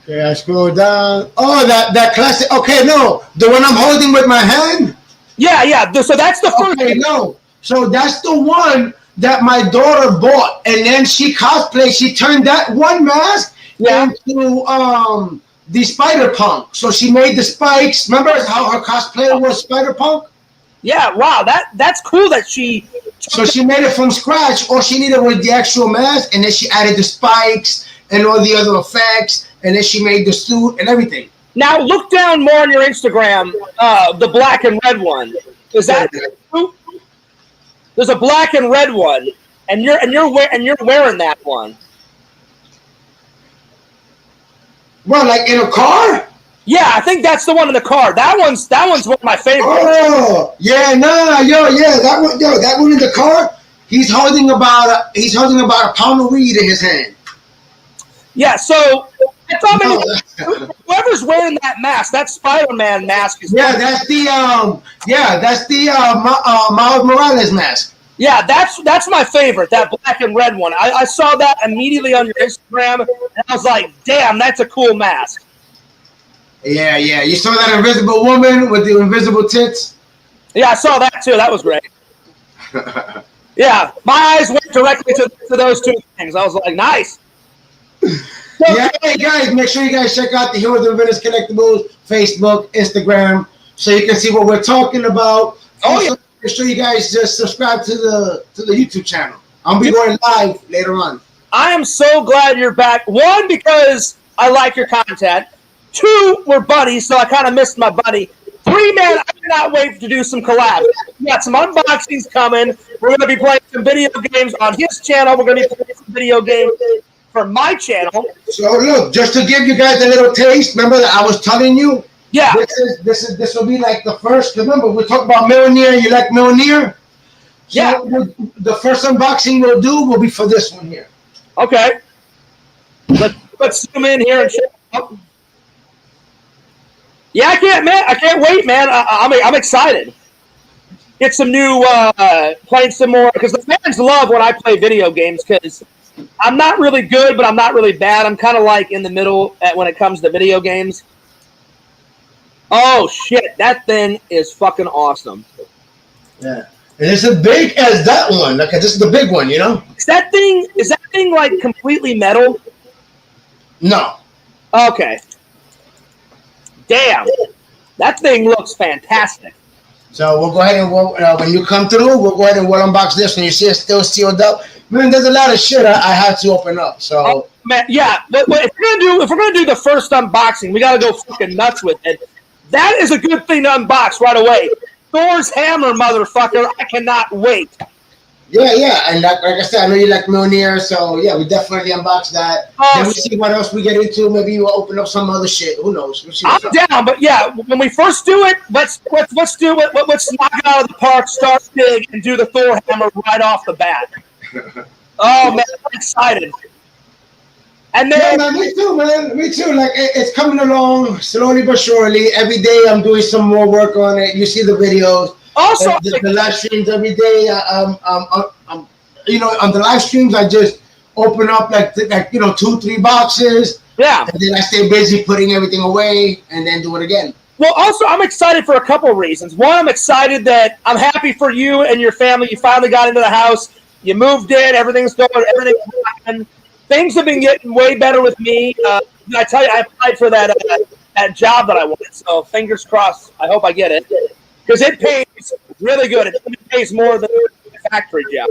[SPEAKER 3] Okay, I scroll down. Oh, that classic. Okay, no, the one I'm holding with my hand.
[SPEAKER 1] Yeah. So that's the first.
[SPEAKER 3] Okay, no. So that's the one that my daughter bought, and then she cosplayed. She turned that one mask into the Spider-Punk. So she made the spikes. Remember how her cosplay was Spider-Punk?
[SPEAKER 1] Yeah, wow, that's cool that she.
[SPEAKER 3] So she made it from scratch. All she needed was the actual mask, and then she added the spikes and all the other effects, and then she made the suit and everything.
[SPEAKER 1] Now look down more on your Instagram, the black and red one. Is that true? There's a black and red one, and you're wearing that one.
[SPEAKER 3] Well, like in a car?
[SPEAKER 1] Yeah, I think that's the one in the car. That one's one of my favorites.
[SPEAKER 3] Oh, yeah, that one in the car. He's holding about a pound of weed in his hand.
[SPEAKER 1] Yeah, so I thought whoever's wearing that mask, that Spider-Man mask is.
[SPEAKER 3] Yeah, that's the Miles Morales mask.
[SPEAKER 1] Yeah, that's my favorite, that black and red one. I saw that immediately on your Instagram, and I was like, damn, that's a cool mask.
[SPEAKER 3] Yeah. You saw that invisible woman with the invisible tits?
[SPEAKER 1] Yeah, I saw that too. That was great. Yeah, my eyes went directly to those two things. I was like, nice.
[SPEAKER 3] Yeah, hey guys, make sure you guys check out the Heroes and Villains Collectibles Facebook, Instagram, so you can see what we're talking about. Also, make sure you guys just subscribe to the YouTube channel. I'll be going live later on. I
[SPEAKER 1] am so glad you're back. One, because I like your content. Two, we're buddies, so I kind of missed my buddy. Three, man, I cannot wait to do some collabs. We got some unboxings coming. We're going to be playing some video games on his channel. We're going to be playing some video games for my channel. So look, just to give you guys a little taste, remember that I was telling you? Yeah. This will be like the first. Remember, we talked about Mjolnir. You like Mjolnir? So yeah. The first unboxing we'll do will be for this one here. Okay. Let's zoom in here and check out. Yeah, I can't wait, man. I'm excited. Get some new, playing some more, because the fans love when I play video games, because I'm not really good, but I'm not really bad. I'm kind of like in the middle when it comes to video games. Oh, shit. That thing is fucking awesome. Yeah. And it's as big as that one. Okay, this is the big one, you know? Is that thing like completely metal? No. Okay. Damn. That thing looks fantastic. So we'll go ahead and when you come through, we'll go ahead and we'll unbox this one. You see it's still sealed up. Man, there's a lot of shit I had to open up. So man, yeah. But if we're gonna do the first unboxing, we gotta go fucking nuts with it. That is a good thing to unbox right away. Thor's hammer, motherfucker! I cannot wait. Yeah, and like I said, I know you like Mjolnir, so yeah, we definitely unbox that. Then we see what else we get into. Maybe we'll open up some other shit. Who knows? I'm down, but yeah, when we first do it, let's do it. Let's knock it out of the park, start big, and do the Thor hammer right off the bat. Oh man, I'm excited. And then, yeah, man, me too, man. Me too. Like it's coming along slowly but surely. Every day, I'm doing some more work on it. You see the videos. Also, the live streams every day. On the live streams, I just open up like 2-3 boxes. Yeah, and then I stay busy putting everything away, and then do it again. Well, also, I'm excited for a couple of reasons. One, I'm excited that I'm happy for you and your family. You finally got into the house. You moved in. Everything's happening. Things have been getting way better with me. I tell you, I applied for that job that I wanted. So fingers crossed. I hope I get it. Because it pays really good. It pays more than a factory job.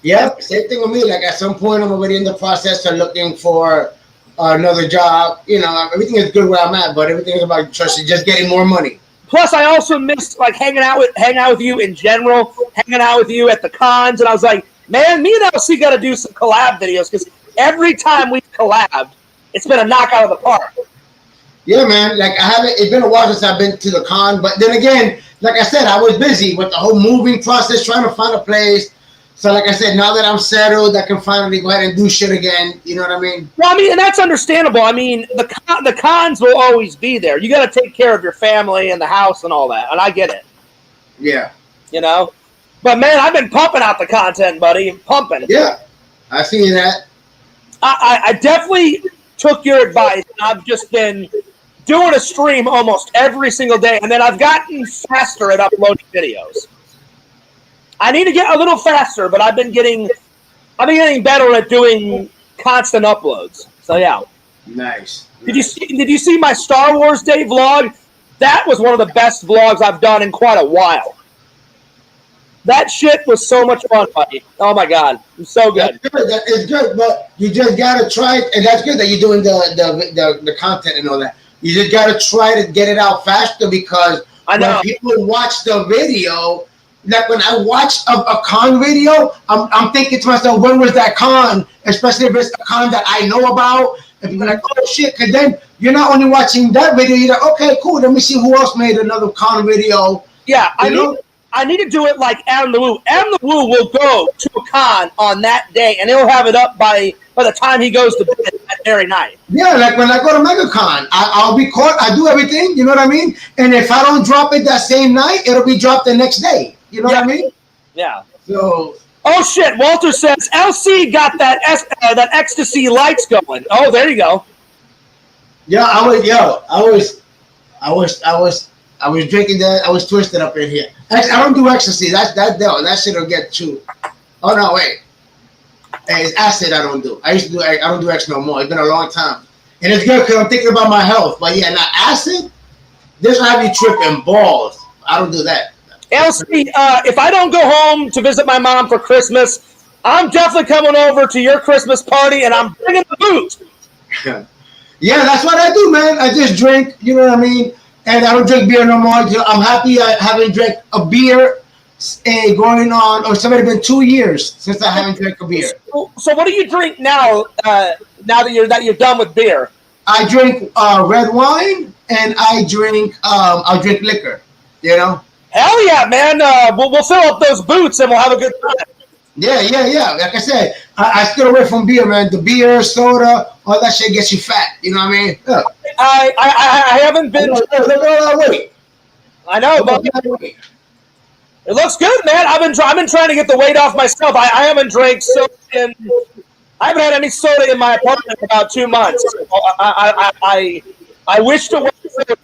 [SPEAKER 1] Yeah, same thing with me. Like at some point, I'm already in the process of looking for another job. Everything is good where I'm at, but everything is about just getting more money. Plus, I also missed like hanging out with you in general, hanging out with you at the cons, and I was like, man, me and LC got to do some collab videos because every time we've collabed, it's been a knockout of the park. Yeah, man. Like it's been a while since I've been to the con, but then again, like I said, I was busy with the whole moving process, trying to find a place.
[SPEAKER 3] So like I said, now that I'm settled, I can finally go ahead and do shit again. You know what I mean?
[SPEAKER 1] Well, I mean, and that's understandable. I mean, the cons will always be there. You got to take care of your family and the house and all that, and I get it.
[SPEAKER 3] Yeah.
[SPEAKER 1] You know? But, man, I've been pumping out the content, buddy. Pumping.
[SPEAKER 3] Yeah. I see that.
[SPEAKER 1] I definitely took your advice, and I've just been doing a stream almost every single day, and then I've gotten faster at uploading videos. I need to get a little faster, but I've been getting better at doing constant uploads. So yeah.
[SPEAKER 3] Nice.
[SPEAKER 1] Did you see my Star Wars Day vlog? That was one of the best vlogs I've done in quite a while. That shit was so much fun, buddy. Oh my god, it was so good.
[SPEAKER 3] That's good. That is good, but you just gotta try it, and that's good that you're doing the content and all that. You just gotta try to get it out faster, because
[SPEAKER 1] I know
[SPEAKER 3] when people watch the video. Like when I watch a con video, I'm thinking to myself, when was that con? Especially if it's a con that I know about. And people are like, oh shit, because then you're not only watching that video, you're like, okay, cool, let me see who else made another con video.
[SPEAKER 1] Yeah, I need to do it like Adam the Woo. Adam the Woo will go to a con on that day, and he'll have it up by the time he goes to bed that very night.
[SPEAKER 3] Yeah, like when I go to MegaCon, I'll be caught, I do everything, you know what I mean? And if I don't drop it that same night, it'll be dropped the next day. You know what I mean?
[SPEAKER 1] Yeah.
[SPEAKER 3] So.
[SPEAKER 1] Oh shit! Walter says LC got that ecstasy lights going. Oh, there you go.
[SPEAKER 3] Yeah, I was drinking that. I was twisted up in here. I don't do ecstasy. That shit'll get too. Oh no, wait. Hey, it's acid. I don't do. I don't do X no more. It's been a long time, and it's good because I'm thinking about my health. But yeah, now acid. This will have you tripping balls. I don't do that.
[SPEAKER 1] LC, if I don't go home to visit my mom for Christmas, I'm definitely coming over to your Christmas party, and I'm bringing the booze.
[SPEAKER 3] Yeah, that's what I do, man. I just drink, you know what I mean? And I don't drink beer no more. I'm happy I haven't drank a beer going on, or it's already been 2 years since I haven't drank a beer.
[SPEAKER 1] So what do you drink now, now that you're done with beer?
[SPEAKER 3] I drink red wine, and I'll drink liquor, you know?
[SPEAKER 1] Hell yeah, man. We'll fill up those boots and we'll have a good time.
[SPEAKER 3] Yeah. Like I said, I stay away from beer, man. The beer, soda, all that shit gets you fat. You know what I mean? Yeah.
[SPEAKER 1] I haven't been.
[SPEAKER 3] Wait.
[SPEAKER 1] I know, but it looks good, man. I've been trying to get the weight off myself. I haven't drank soda I haven't had any soda in my apartment in about 2 months. I wish to work soda.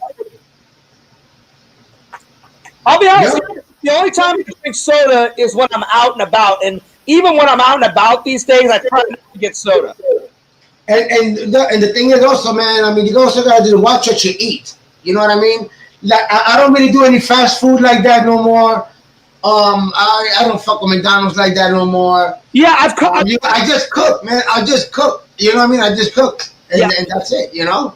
[SPEAKER 1] I'll be honest, the only time I drink soda is when I'm out and about. And even when I'm out and about these days, I try not to get soda.
[SPEAKER 3] And the thing is also, man, I mean, you also got to watch what you eat. You know what I mean? Like, I don't really do any fast food like that no more. I don't fuck with McDonald's like that no more.
[SPEAKER 1] Yeah,
[SPEAKER 3] I just cook, man. I just cook. You know what I mean? I just cook. And that's it, you know?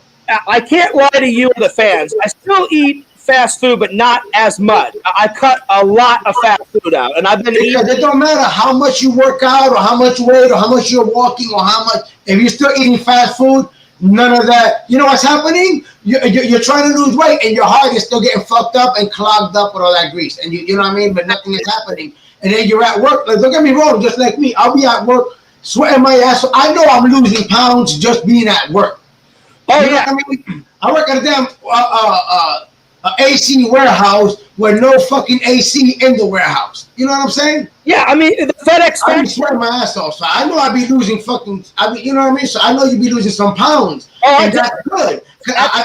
[SPEAKER 1] I can't lie to you, the fans. I still eat fast food, but not as much. I cut a lot of fast food out, and I've been eating.
[SPEAKER 3] It don't matter how much you work out, or how much weight, or how much you're walking, or how much. If you're still eating fast food, none of that. You know what's happening? You're trying to lose weight, and your heart is still getting fucked up and clogged up with all that grease, and you know what I mean. But nothing is happening, and then you're at work. Like, don't get me wrong, just like me, I'll be at work sweating my ass. So I know I'm losing pounds just being at work.
[SPEAKER 1] Oh
[SPEAKER 3] you know
[SPEAKER 1] yeah,
[SPEAKER 3] what I mean, I work at a damn AC warehouse with no fucking AC in the warehouse. You know what I'm saying?
[SPEAKER 1] Yeah, I mean, the FedEx.
[SPEAKER 3] I be sweating my ass off, so I know I be losing fucking. You know what I mean? So I know you be losing some pounds, and that's good. I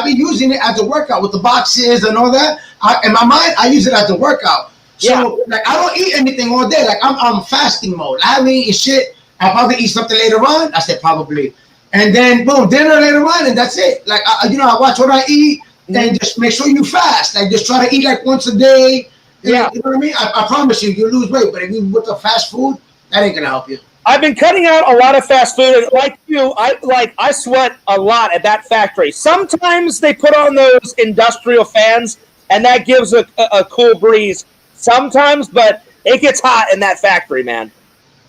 [SPEAKER 3] be using it as a workout with the boxes and all that. In my mind, I use it as a workout. So like, I don't eat anything all day. Like I'm fasting mode. I haven't eaten shit. I'll probably eat something later on. I said probably, and then boom, dinner later on, and that's it. Like I watch what I eat. And just make sure you fast. Like, just try to eat like once a day.
[SPEAKER 1] Yeah.
[SPEAKER 3] You know what I mean? I promise you lose weight. But if you with the fast food, that ain't gonna help you.
[SPEAKER 1] I've been cutting out a lot of fast food, and like you, I sweat a lot at that factory. Sometimes they put on those industrial fans, and that gives a cool breeze. Sometimes, but it gets hot in that factory, man.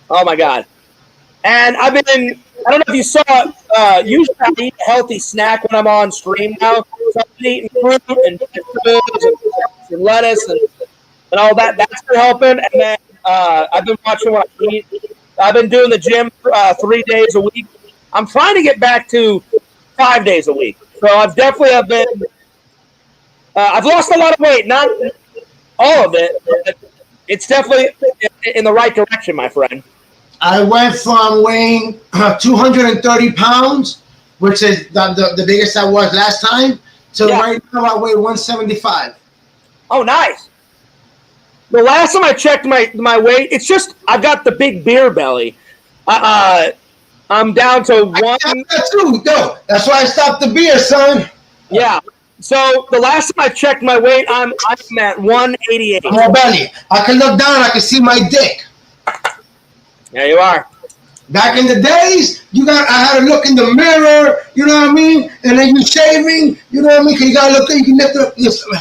[SPEAKER 1] Oh my god. And I don't know if you saw it, usually I eat a healthy snack when I'm on stream now. So I've been eating fruit and vegetables and lettuce and all that. That's been helping. And then I've been watching what I eat. I've been doing the gym 3 days a week. I'm trying to get back to 5 days a week. So I've been. I've lost a lot of weight, not all of it, but it's definitely in the right direction, my friend.
[SPEAKER 3] I went from weighing 230 pounds, which is the biggest I was last time, to right now I weigh 175.
[SPEAKER 1] Oh, nice. The last time I checked my weight, it's just I've got the big beer belly. I'm down to one.
[SPEAKER 3] That too. No, that's why I stopped the beer, son.
[SPEAKER 1] Yeah. So the last time I checked my weight, I'm at 188.
[SPEAKER 3] More belly. I can look down. I can see my dick.
[SPEAKER 1] There you are.
[SPEAKER 3] Back in the days, I had to look in the mirror. You know what I mean? And then you shaving. You know what I mean? Cause you gotta look. You can lift up.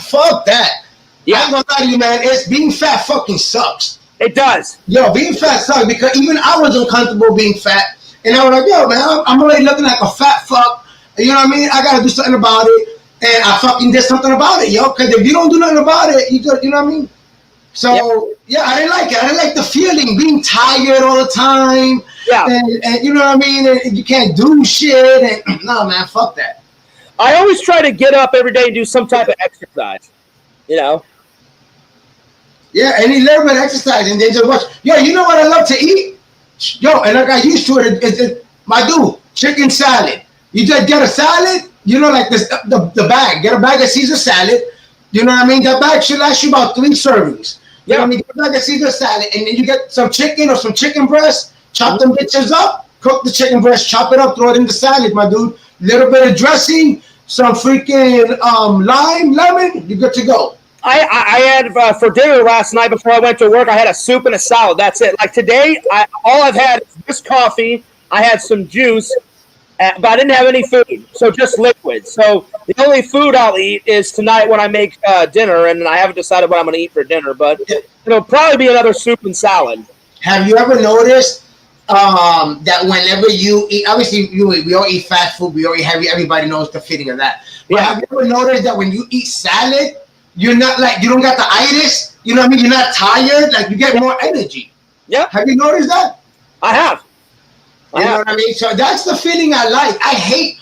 [SPEAKER 3] Fuck that. Yeah. I ain't gonna lie to you, man. Being fat fucking sucks.
[SPEAKER 1] It does.
[SPEAKER 3] Yo, being fat sucks because even I was uncomfortable being fat. And I was like, yo, man, I'm already looking like a fat fuck. You know what I mean? I gotta do something about it. And I fucking did something about it, yo. Because if you don't do nothing about it, you know what I mean? So, yeah, I didn't like it. I didn't like the feeling, being tired all the time.
[SPEAKER 1] Yeah.
[SPEAKER 3] And you know what I mean? And you can't do shit. And no, man, fuck that.
[SPEAKER 1] I always try to get up every day and do some type of exercise, you know?
[SPEAKER 3] Yeah, any little bit of exercise. And then just watch. Yo, you know what I love to eat? Yo, and I got used to it. My dude, chicken salad. You just get a salad. You know, like this, the bag. Get a bag of Caesar salad. You know what I mean? That bag should last you about 3 servings. You know what I mean? Get a bag of Caesar salad, and then you get some chicken or some chicken breast. Chop them bitches up. Cook the chicken breast. Chop it up. Throw it in the salad, my dude. Little bit of dressing. Some freaking lemon. You're good to go.
[SPEAKER 1] I had for dinner last night before I went to work. I had a soup and a salad. That's it. Like today, all I've had is this coffee. I had some juice. But I didn't have any food, so just liquid. So the only food I'll eat is tonight when I make dinner, and I haven't decided what I'm going to eat for dinner, but it'll probably be another soup and salad.
[SPEAKER 3] Have you ever noticed that whenever you eat, obviously we all eat fast food, we all eat heavy, everybody knows the feeling of that. But have you ever noticed that when you eat salad, you're not like, you don't got the itis, you know what I mean? You're not tired, like you get more energy.
[SPEAKER 1] Yeah.
[SPEAKER 3] Have you noticed that?
[SPEAKER 1] I have.
[SPEAKER 3] You know what I mean? So that's the feeling I like. I hate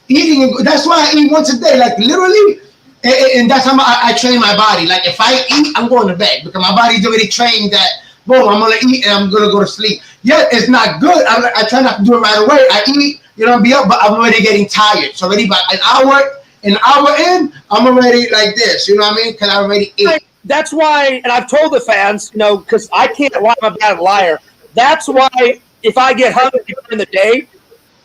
[SPEAKER 3] eating. That's why I eat once a day, like literally. And that's how I train my body. Like if I eat, I'm going to bed because my body's already trained that, boom, I'm going to eat and I'm going to go to sleep. Yeah, it's not good. I try not to do it right away. I eat, you know, I'll be up, but I'm already getting tired. So already about an hour in, I'm already like this. You know what I mean? Because I already ate.
[SPEAKER 1] That's why, and I've told the fans, you know, because I can't lie, I'm a bad liar. That's why if I get hungry during the day,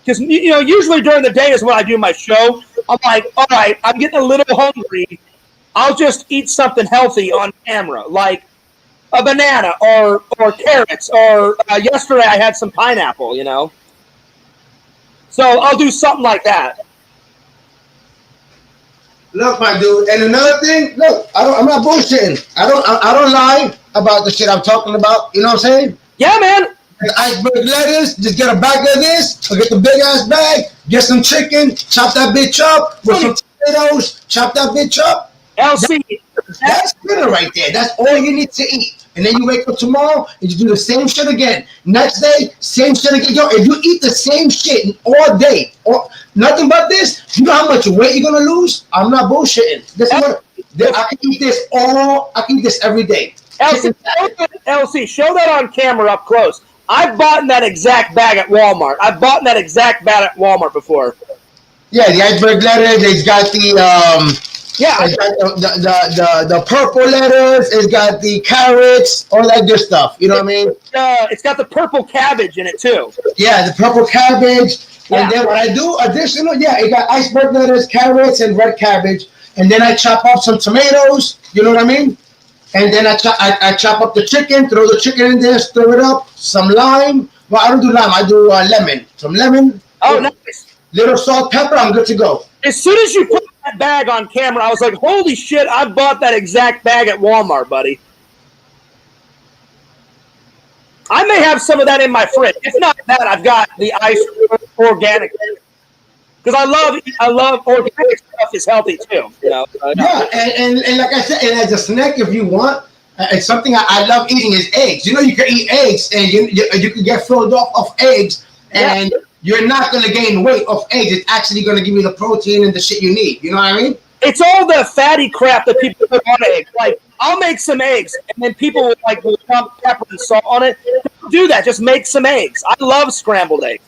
[SPEAKER 1] because, you know, usually during the day is when I do my show, I'm like, all right, I'm getting a little hungry. I'll just eat something healthy on camera, like a banana or carrots, or yesterday I had some pineapple, you know. So I'll do something like that.
[SPEAKER 3] Look, my dude, and another thing, look, I'm not bullshitting. I don't lie about the shit I'm talking about. You know what I'm saying?
[SPEAKER 1] Yeah, man.
[SPEAKER 3] Iceberg lettuce, just get a bag of this, get the big ass bag, get some chicken, chop that bitch up with some tomatoes, chop that bitch up.
[SPEAKER 1] LC.
[SPEAKER 3] That's dinner right there. That's all you need to eat. And then you wake up tomorrow and you do the same shit again. Next day, same shit again. Yo, if you eat the same shit all day, or nothing but this, you know how much weight you're gonna lose? I'm not bullshitting. This is what I can eat this every day.
[SPEAKER 1] LC, show that on camera up close. I've bought that exact bag at Walmart. I've bought that exact bag at Walmart before.
[SPEAKER 3] Yeah, the iceberg lettuce. It's got the purple lettuce. It's got the carrots, all that good stuff. You know what I mean?
[SPEAKER 1] It's got the purple cabbage in it too.
[SPEAKER 3] Yeah, the purple cabbage. Yeah. And then what I do additional, it got iceberg lettuce, carrots, and red cabbage. And then I chop up some tomatoes. You know what I mean? And then I chop up the chicken, throw the chicken in there, stir it up, some lime. Well, I don't do lime, I do lemon. Some lemon.
[SPEAKER 1] Oh, nice.
[SPEAKER 3] Little salt, pepper, I'm good to go.
[SPEAKER 1] As soon as you put that bag on camera, I was like, holy shit, I bought that exact bag at Walmart, buddy. I may have some of that in my fridge. If not that, I've got the ice organic. Because I love organic stuff is healthy too. You know?
[SPEAKER 3] Yeah, and like I said, and as a snack, if you want, It's something I love eating is eggs. You know, you can eat eggs and you can get filled up of eggs, and you're not going to gain weight off eggs. It's actually going to give you the protein and the shit you need. You know what I mean?
[SPEAKER 1] It's all the fatty crap that people put on eggs. Like, I'll make some eggs, and then people will dump pepper and salt on it. Don't do that. Just make some eggs. I love scrambled eggs.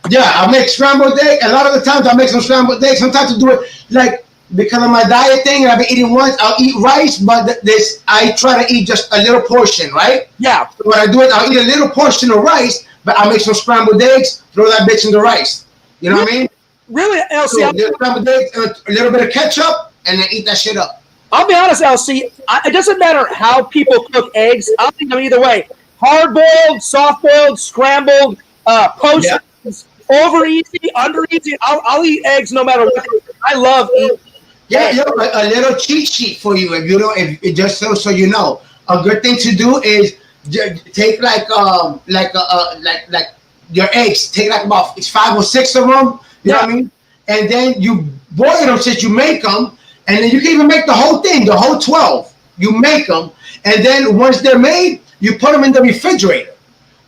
[SPEAKER 3] Yeah, I make scrambled eggs. A lot of the times I make some scrambled eggs. Sometimes I do it like because of my diet thing, and I've been eating once. I'll eat rice, but I try to eat just a little portion, right?
[SPEAKER 1] Yeah.
[SPEAKER 3] So what I do is I'll eat a little portion of rice, but I'll make some scrambled eggs, throw that bitch in the rice. You know what I mean?
[SPEAKER 1] Really, LC?
[SPEAKER 3] So, scrambled eggs, a little bit of ketchup, and then eat that shit up.
[SPEAKER 1] I'll be honest, LC. It doesn't matter how people cook eggs. I'll eat them either way. Hard-boiled, soft-boiled, scrambled, poached, over easy, under easy. I'll eat eggs no matter what. I love eating.
[SPEAKER 3] Yeah, a little cheat sheet for you. If you don't, if just so you know, a good thing to do is take like your eggs. Take like about 5 or 6 of them. You know what I mean? And then you boil them since you make them, and then you can even make the whole thing, the whole 12. You make them, and then once they're made, you put them in the refrigerator.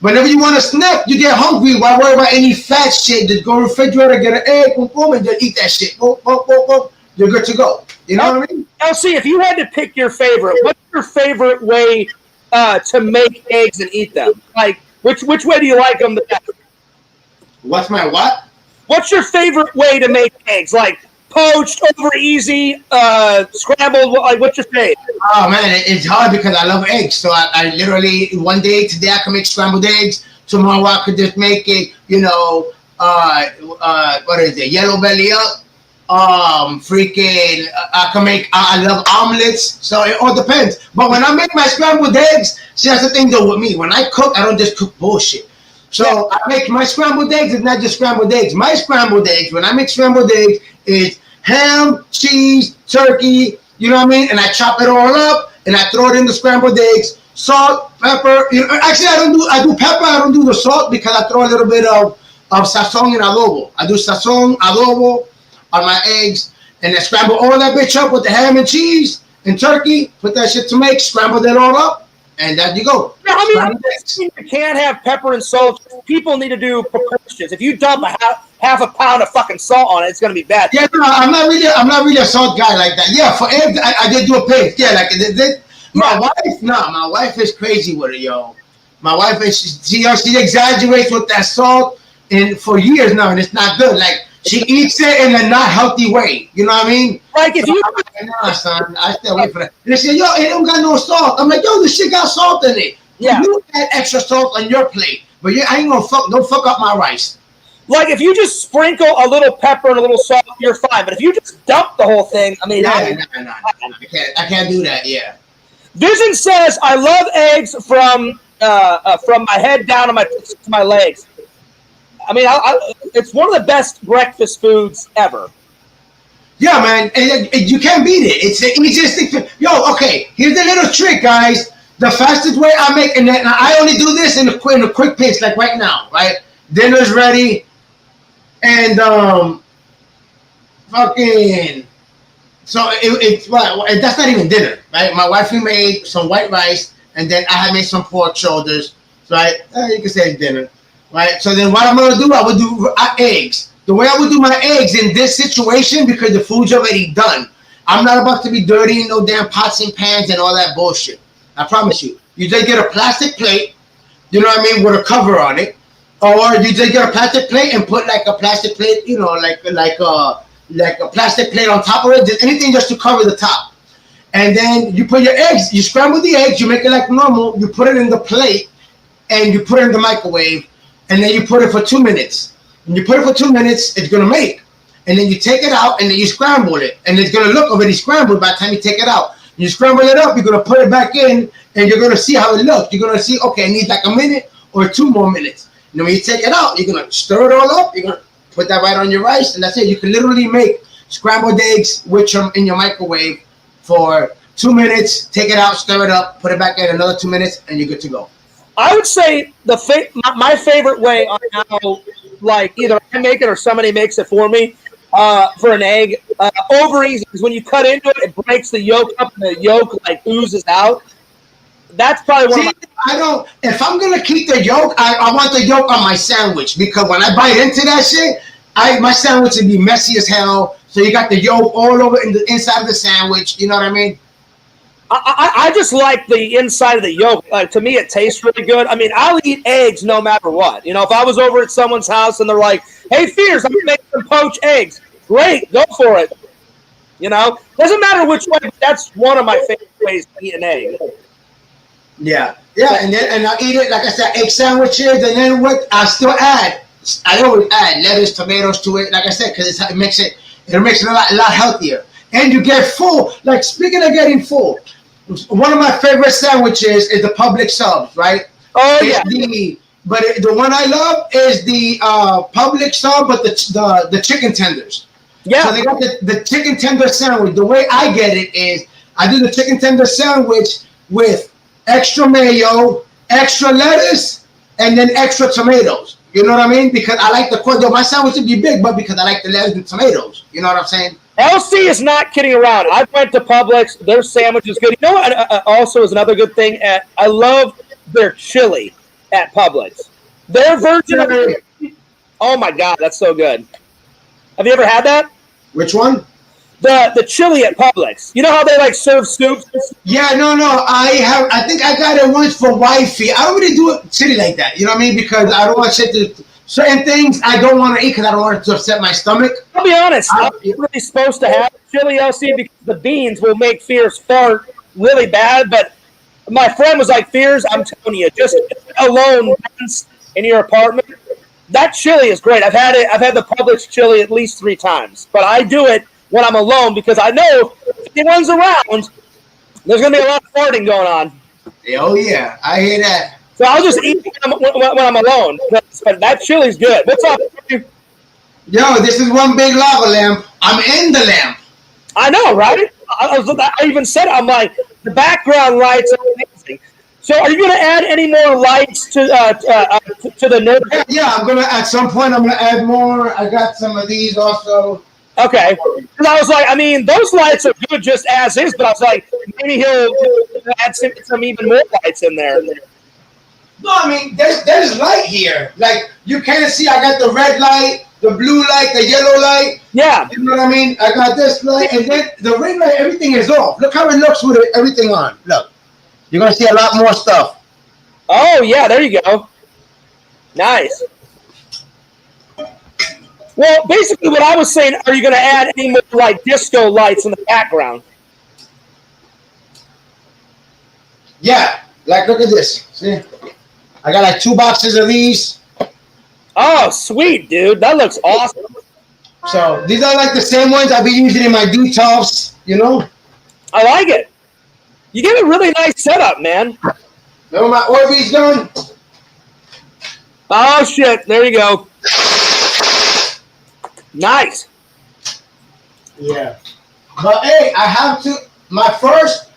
[SPEAKER 3] Whenever you want a snack, you get hungry. Why worry about any fat shit? Just go to the refrigerator, get an egg, boom, boom, and just eat that shit. Boom, boom, boom, boom. You're good to go. You know what I mean?
[SPEAKER 1] LC, if you had to pick your favorite, what's your favorite way to make eggs and eat them? Like, which way do you like them the best?
[SPEAKER 3] What's my what?
[SPEAKER 1] What's your favorite way to make eggs? Like poached, over easy, scrambled? Like, what's your favorite?
[SPEAKER 3] Oh man, it's hard because I love eggs. So I literally today I can make scrambled eggs. Tomorrow I could just make it, what is it? Yellow belly up. I love omelets, so it all depends. But when I make my scrambled eggs, see, that's the thing though with me. When I cook, I don't just cook bullshit. So I make my scrambled eggs. It's not just scrambled eggs. My scrambled eggs, when I make scrambled eggs, is ham, cheese, turkey. You know what I mean? And I chop it all up and I throw it in the scrambled eggs. Salt, pepper. Actually, I do pepper. I don't do the salt because I throw a little bit of sazon and adobo. I do sazon, adobo on my eggs, and then scramble all that bitch up with the ham and cheese and turkey. Put that shit to make, scramble that all up, and there you go.
[SPEAKER 1] Yeah, I mean, you can't have pepper and salt. People need to do proportions. If you dump half a pound of fucking salt on it, it's gonna be bad.
[SPEAKER 3] Yeah, no, I'm not really a salt guy like that. Yeah, for eggs, I did do a paste. Yeah, like my wife is crazy with it, yo. My wife is she exaggerates with that salt, and for years now, and it's not good. Like, she eats it in a not healthy way. You know what I mean?
[SPEAKER 1] Like if you
[SPEAKER 3] nah, son, I stay away from that. They say, yo, it don't got no salt. I'm like, yo, this shit got salt in it.
[SPEAKER 1] Yeah.
[SPEAKER 3] You add extra salt on your plate, but I ain't gonna don't fuck up my rice.
[SPEAKER 1] Like if you just sprinkle a little pepper and a little salt, you're fine. But if you just dump the whole thing, I mean,
[SPEAKER 3] I can't do that. Yeah.
[SPEAKER 1] Vision says I love eggs from my head down to my legs. I mean, it's one of the best breakfast foods ever.
[SPEAKER 3] Yeah, man, and you can't beat it. It's the easiest thing. Yo, okay, here's a little trick, guys. The fastest way I make, and I only do this in a quick pace, like right now, right? Dinner's ready, and fucking. So it's that's not even dinner, right? My wife made some white rice, and then I had made some pork shoulders, right? You can say it's dinner. Right, so then what I'm gonna do? I would do eggs. The way I would do my eggs in this situation, because the food's already done. I'm not about to be dirtying no damn pots and pans and all that bullshit. I promise you. You just get a plastic plate, you know what I mean, with a cover on it, or you just get a plastic plate and put like a plastic plate, like a plastic plate on top of it, just anything just to cover the top. And then you put your eggs. You scramble the eggs. You make it like normal. You put it in the plate, and you put it in the microwave. And then you put it for 2 minutes. When you put it for 2 minutes, it's gonna make. And then you take it out and then you scramble it. And it's gonna look already scrambled by the time you take it out. You scramble it up, you're gonna put it back in, and you're gonna see how it looks. You're gonna see, okay, it needs like a minute or 2 more minutes. And then when you take it out, you're gonna stir it all up, you're gonna put that right on your rice, and that's it. You can literally make scrambled eggs in your microwave for 2 minutes, take it out, stir it up, put it back in another 2 minutes, and you're good to go.
[SPEAKER 1] I would say my favorite way on how, like, either I make it or somebody makes it for me for an egg. Over easy because when you cut into it, it breaks the yolk up and the yolk like oozes out. That's probably one of my.
[SPEAKER 3] I don't. If I'm gonna keep the yolk, I want the yolk on my sandwich because when I bite into that shit, my sandwich would be messy as hell. So you got the yolk all over in the inside of the sandwich. You know what I mean?
[SPEAKER 1] I just like the inside of the yolk. To me, it tastes really good. I mean, I'll eat eggs no matter what. You know, if I was over at someone's house and they're like, "Hey, Fears, I'm gonna make some poached eggs." Great, go for it. You know, doesn't matter which way. That's one of my favorite ways to eat an egg.
[SPEAKER 3] Yeah, and I eat it like I said, egg sandwiches, and then what I still add. I always add lettuce, tomatoes to it, like I said, because it makes it a lot healthier, and you get full. Like speaking of getting full, one of my favorite sandwiches is the Publix subs, right?
[SPEAKER 1] Oh yeah.
[SPEAKER 3] The one I love is the Publix sub, but the chicken tenders.
[SPEAKER 1] Yeah.
[SPEAKER 3] So they got the chicken tender sandwich. The way I get it is I do the chicken tender sandwich with extra mayo, extra lettuce, and then extra tomatoes. You know what I mean? Because I like my sandwich to be big, but because I like the lettuce and tomatoes. You know what I'm saying?
[SPEAKER 1] LC is not kidding around. I went to Publix. Their sandwich is good. You know what also is another good thing? I love their chili at Publix. Their version of it. Oh, my God. That's so good. Have you ever had that?
[SPEAKER 3] Which one?
[SPEAKER 1] The chili at Publix. You know how they like serve soups?
[SPEAKER 3] Yeah, no. I think I got it once for wifey. I don't really do it chili like that. You know what I mean? Because I don't want shit to. Certain things I don't want to eat because I don't want it to upset my stomach.
[SPEAKER 1] I'll be honest. I'm really supposed to have chili, LC, because the beans will make Fears fart really bad. But my friend was like, Fears, I'm telling you, just alone in your apartment, that chili is great. I've had it. I've had the Publix chili at least 3 times. But I do it when I'm alone because I know if anyone's around, there's going to be a lot of farting going on.
[SPEAKER 3] Oh, yeah. I hear that.
[SPEAKER 1] So I'll just eat when I'm alone. But that chili's good. What's up?
[SPEAKER 3] Yo, this is one big lava lamp. I'm in the lamp.
[SPEAKER 1] I know, right? I even said it. I'm like, the background lights are amazing. So are you going to add any more lights to the nerd?
[SPEAKER 3] Yeah, I'm going to, at some point, I'm going to add more. I got some of these also.
[SPEAKER 1] Okay. Because I was like, I mean, those lights are good just as is, but I was like, maybe he'll add some even more lights in there.
[SPEAKER 3] No, I mean, there's light here. Like, you can't see, I got the red light, the blue light, the yellow light.
[SPEAKER 1] Yeah.
[SPEAKER 3] You know what I mean? I got this light, and then the red light, everything is off. Look how it looks with everything on. Look. You're going to see a lot more stuff.
[SPEAKER 1] Oh, yeah, there you go. Nice. Well, basically what I was saying, are you going to add any more, like, disco lights in the background?
[SPEAKER 3] Yeah. Like, look at this. See? I got, like, 2 boxes of these.
[SPEAKER 1] Oh, sweet, dude. That looks awesome.
[SPEAKER 3] So, these are, like, the same ones I'll be using in my detox, you know?
[SPEAKER 1] I like it. You get a really nice setup, man.
[SPEAKER 3] Remember my Orbeez gun?
[SPEAKER 1] Oh, shit. There you go. Nice.
[SPEAKER 3] Yeah. But, hey, I have to, my first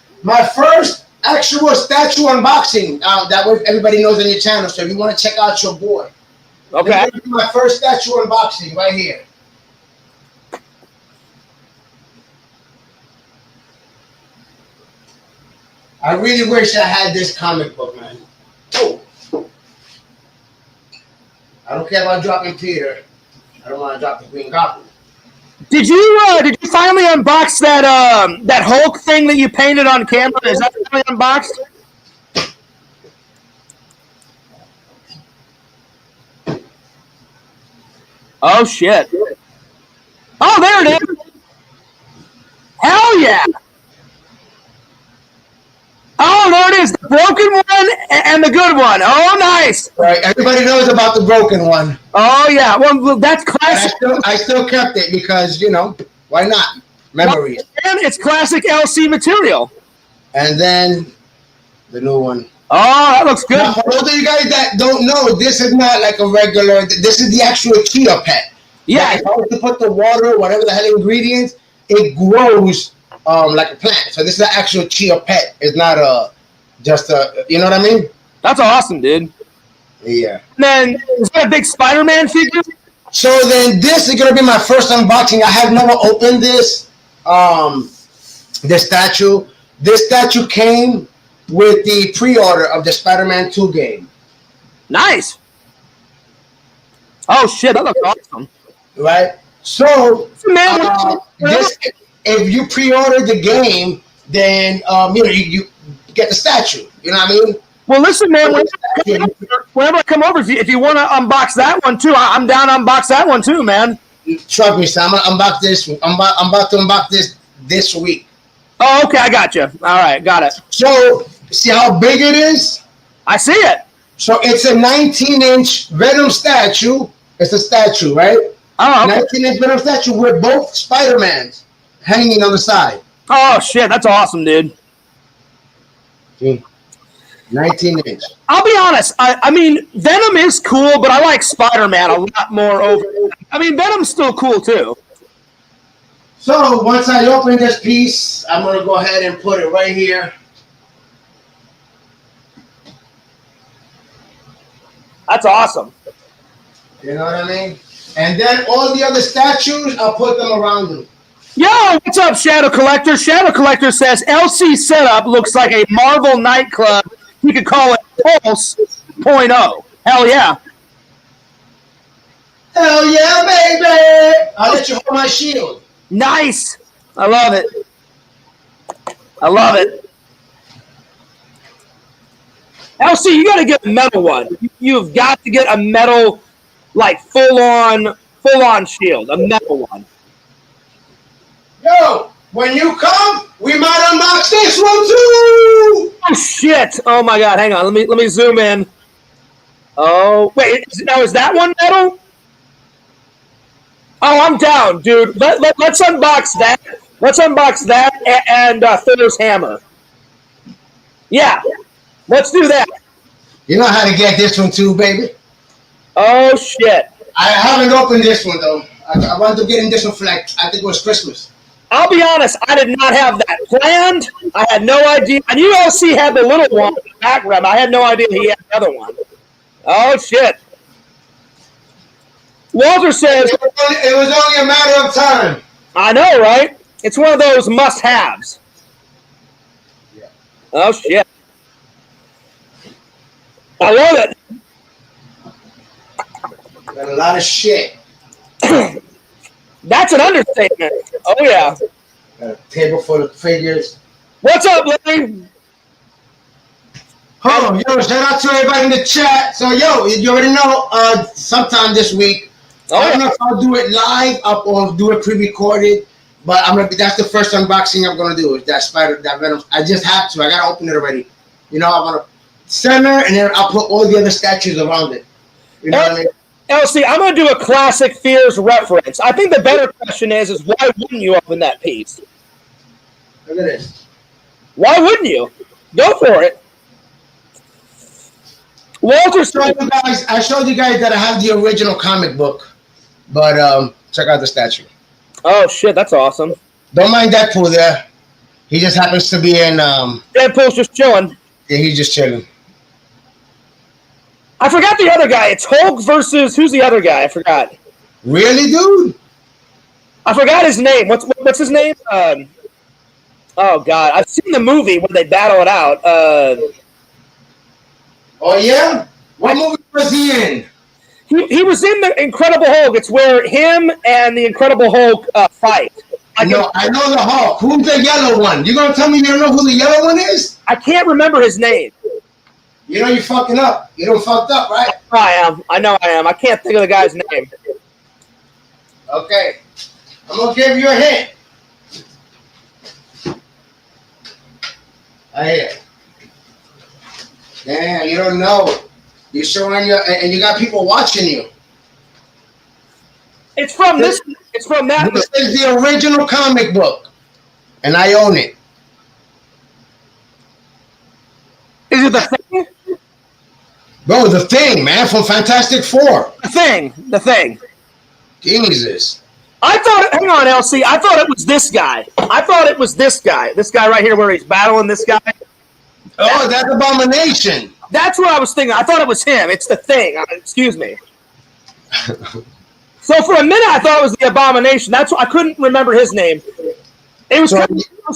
[SPEAKER 3] actual statue unboxing. That way everybody knows on your channel. So if you want to check out your boy.
[SPEAKER 1] Okay.
[SPEAKER 3] This is my first statue unboxing right here. I really wish I had this comic book, man. Oh. I don't care about dropping Peter. I don't want to drop the Green Goblin.
[SPEAKER 1] Did you finally unbox that Hulk thing that you painted on camera? Is that finally unboxed? Oh shit! Oh, there it is! Hell yeah! Oh, there it is. The broken one and the good one. Oh, nice.
[SPEAKER 3] All right, everybody knows about the broken one.
[SPEAKER 1] Oh, yeah. Well, that's classic.
[SPEAKER 3] I still kept it because, you know, why not? Memories.
[SPEAKER 1] And it's classic LC material.
[SPEAKER 3] And then the new one.
[SPEAKER 1] Oh, that looks good.
[SPEAKER 3] Now, for those of you guys that don't know, this is not like a regular, this is the actual chia pet.
[SPEAKER 1] Yeah.
[SPEAKER 3] Like if I was to put the water, whatever the hell ingredients, it grows like a plant. So this is an actual chia pet. It's not just a, you know what I mean?
[SPEAKER 1] That's awesome, dude.
[SPEAKER 3] Yeah.
[SPEAKER 1] And then, is that a big Spider-Man figure?
[SPEAKER 3] So then this is gonna be my first unboxing. I have never opened this. This statue. This statue came with the pre-order of the Spider-Man 2 game.
[SPEAKER 1] Nice. Oh shit, that looks awesome.
[SPEAKER 3] Right? So this, if you pre-order the game, then you get the statue. You know what I mean?
[SPEAKER 1] Well, listen, man. Whenever I come over, if you want to unbox that one too, I'm down to unbox that one too, man.
[SPEAKER 3] Trust me, son. I'm about to unbox this week.
[SPEAKER 1] Oh, okay, I got you. All right, got it.
[SPEAKER 3] So, see how big it is?
[SPEAKER 1] I see it.
[SPEAKER 3] So it's a 19-inch Venom statue. It's a statue, right?
[SPEAKER 1] Oh, okay.
[SPEAKER 3] 19-inch Venom statue with both Spider-Mans hanging on the side.
[SPEAKER 1] Oh shit, that's awesome, dude.
[SPEAKER 3] 19-inch.
[SPEAKER 1] I'll be honest. I mean, Venom is cool, but I like Spider-Man a lot more over. I mean, Venom's still cool too.
[SPEAKER 3] So once I open this piece, I'm gonna go ahead and put it right here.
[SPEAKER 1] That's awesome.
[SPEAKER 3] You know what I mean? And then all the other statues, I'll put them around them.
[SPEAKER 1] Yo, what's up, Shadow Collector? Shadow Collector says LC setup looks like a Marvel nightclub. You could call it Pulse 0.0. Hell yeah.
[SPEAKER 3] Hell yeah, baby! I'll let you hold my shield.
[SPEAKER 1] Nice. I love it. I love it. LC, you got to get a metal one. You've got to get a metal, like full on shield, a metal one.
[SPEAKER 3] Yo, when you come, we might unbox this one too.
[SPEAKER 1] Oh shit! Oh my god! Hang on. Let me zoom in. Oh wait, now is that one metal? Oh, I'm down, dude. Let's unbox that. Let's unbox that and Thor's hammer. Yeah, let's do that.
[SPEAKER 3] You know how to get this one too, baby.
[SPEAKER 1] Oh shit!
[SPEAKER 3] I haven't opened this one though. I wanted to get in this one for like I think it was Christmas.
[SPEAKER 1] I'll be honest, I did not have that planned. I had no idea. And you all see had the little one in the background. I had no idea he had another one. Oh shit! Walter says
[SPEAKER 3] it was only a matter of time.
[SPEAKER 1] I know, right? It's one of those must-haves.
[SPEAKER 3] Yeah.
[SPEAKER 1] Oh shit! I love it.
[SPEAKER 3] Got a lot of shit.
[SPEAKER 1] That's an understatement. Oh yeah.
[SPEAKER 3] Got a table full of figures.
[SPEAKER 1] What's up, Larry?
[SPEAKER 3] Oh, yo, shout out to everybody in the chat. So, yo, you already know, sometime this week, I don't know if I'll do it live or do it pre-recorded, but that's the first unboxing I'm gonna do. Is that Venom. I just have to. I gotta open it already. You know, I wanna center and then I'll put all the other statues around it. You know what I mean?
[SPEAKER 1] LC, I'm going to do a classic Fears reference. I think the better question is why wouldn't you open that piece?
[SPEAKER 3] Look at this.
[SPEAKER 1] Why wouldn't you? Go for it. Walter,
[SPEAKER 3] I showed you guys that I have the original comic book, but check out the statue.
[SPEAKER 1] Oh shit, that's awesome.
[SPEAKER 3] Don't mind Deadpool there. He just happens to be in.
[SPEAKER 1] Deadpool's just chilling.
[SPEAKER 3] Yeah, he's just chilling.
[SPEAKER 1] I forgot the other guy. It's Hulk versus who's the other guy? I forgot.
[SPEAKER 3] Really, dude?
[SPEAKER 1] I forgot his name. What's his name? Oh god, I've seen the movie where they battle it out.
[SPEAKER 3] Oh yeah? What movie was he in?
[SPEAKER 1] He was in the Incredible Hulk. It's where him and the Incredible Hulk fight.
[SPEAKER 3] I know the Hulk. Who's the yellow one? You gonna tell me you don't know who the yellow one is?
[SPEAKER 1] I can't remember his name.
[SPEAKER 3] You know you're fucking up. You don't fucked up, right?
[SPEAKER 1] I am. I know I am. I can't think of the guy's name.
[SPEAKER 3] Okay. I'm going to give you a hint. Right here. Damn, you don't know. You're showing your, and you got people watching you.
[SPEAKER 1] It's from this. It's from that.
[SPEAKER 3] This is the original comic book, and I own it.
[SPEAKER 1] Is it the Thing?
[SPEAKER 3] Bro, the Thing, man, from Fantastic Four.
[SPEAKER 1] The Thing.
[SPEAKER 3] Jesus.
[SPEAKER 1] I thought, hang on, LC. I thought it was this guy. I thought it was this guy. This guy right here where he's battling this guy.
[SPEAKER 3] Oh, that's Abomination.
[SPEAKER 1] That's what I was thinking. I thought it was him. It's the Thing. Excuse me. So for a minute, I thought it was the Abomination. That's why I couldn't remember his name. It was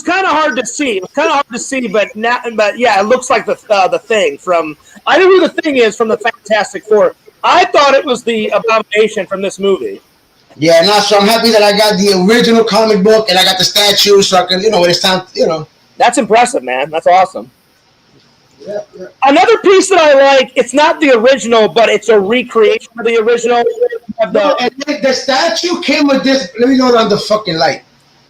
[SPEAKER 1] kind of hard to see. It was kind of hard to see, but yeah, it looks like the Thing from. I know who the Thing is from the Fantastic Four. I thought it was the Abomination from this movie.
[SPEAKER 3] Yeah, no. So I'm happy that I got the original comic book and I got the statue, so I can, when it's time,
[SPEAKER 1] That's impressive, man. That's awesome.
[SPEAKER 3] Yeah.
[SPEAKER 1] Another piece that I like, it's not the original, but it's a recreation of the original.
[SPEAKER 3] And the statue came with this. Let me know it on the fucking light.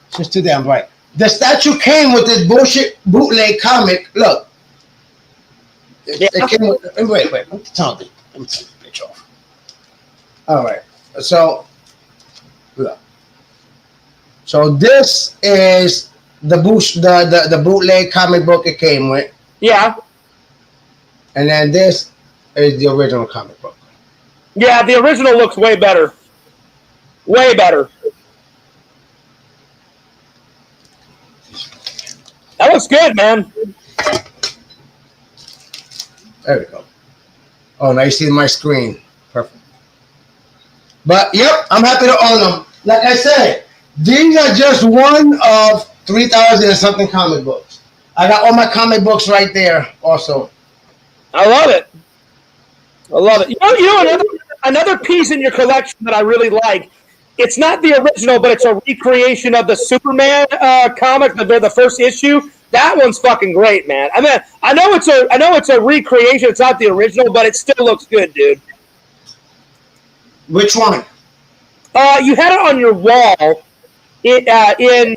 [SPEAKER 3] It's just too damn bright. The statue came with this bullshit bootleg comic. Look. It came with. Wait. Let me turn the bitch off. All right. So, look. So this is the bootleg comic book it came with.
[SPEAKER 1] Yeah. And
[SPEAKER 3] then this is the original comic book.
[SPEAKER 1] Yeah, the original looks way better. Way better. That looks good, man.
[SPEAKER 3] There we go. Oh, now you see my screen. Perfect. But, yep, I'm happy to own them. Like I said, these are just one of 3,000 and something comic books. I got all my comic books right there also.
[SPEAKER 1] I love it. I love it. You know another piece in your collection that I really like. It's not the original, but it's a recreation of the Superman comic, the first issue. That one's fucking great, man. I mean, I know it's a recreation. It's not the original, but it still looks good, dude.
[SPEAKER 3] Which one?
[SPEAKER 1] You had it on your wall. In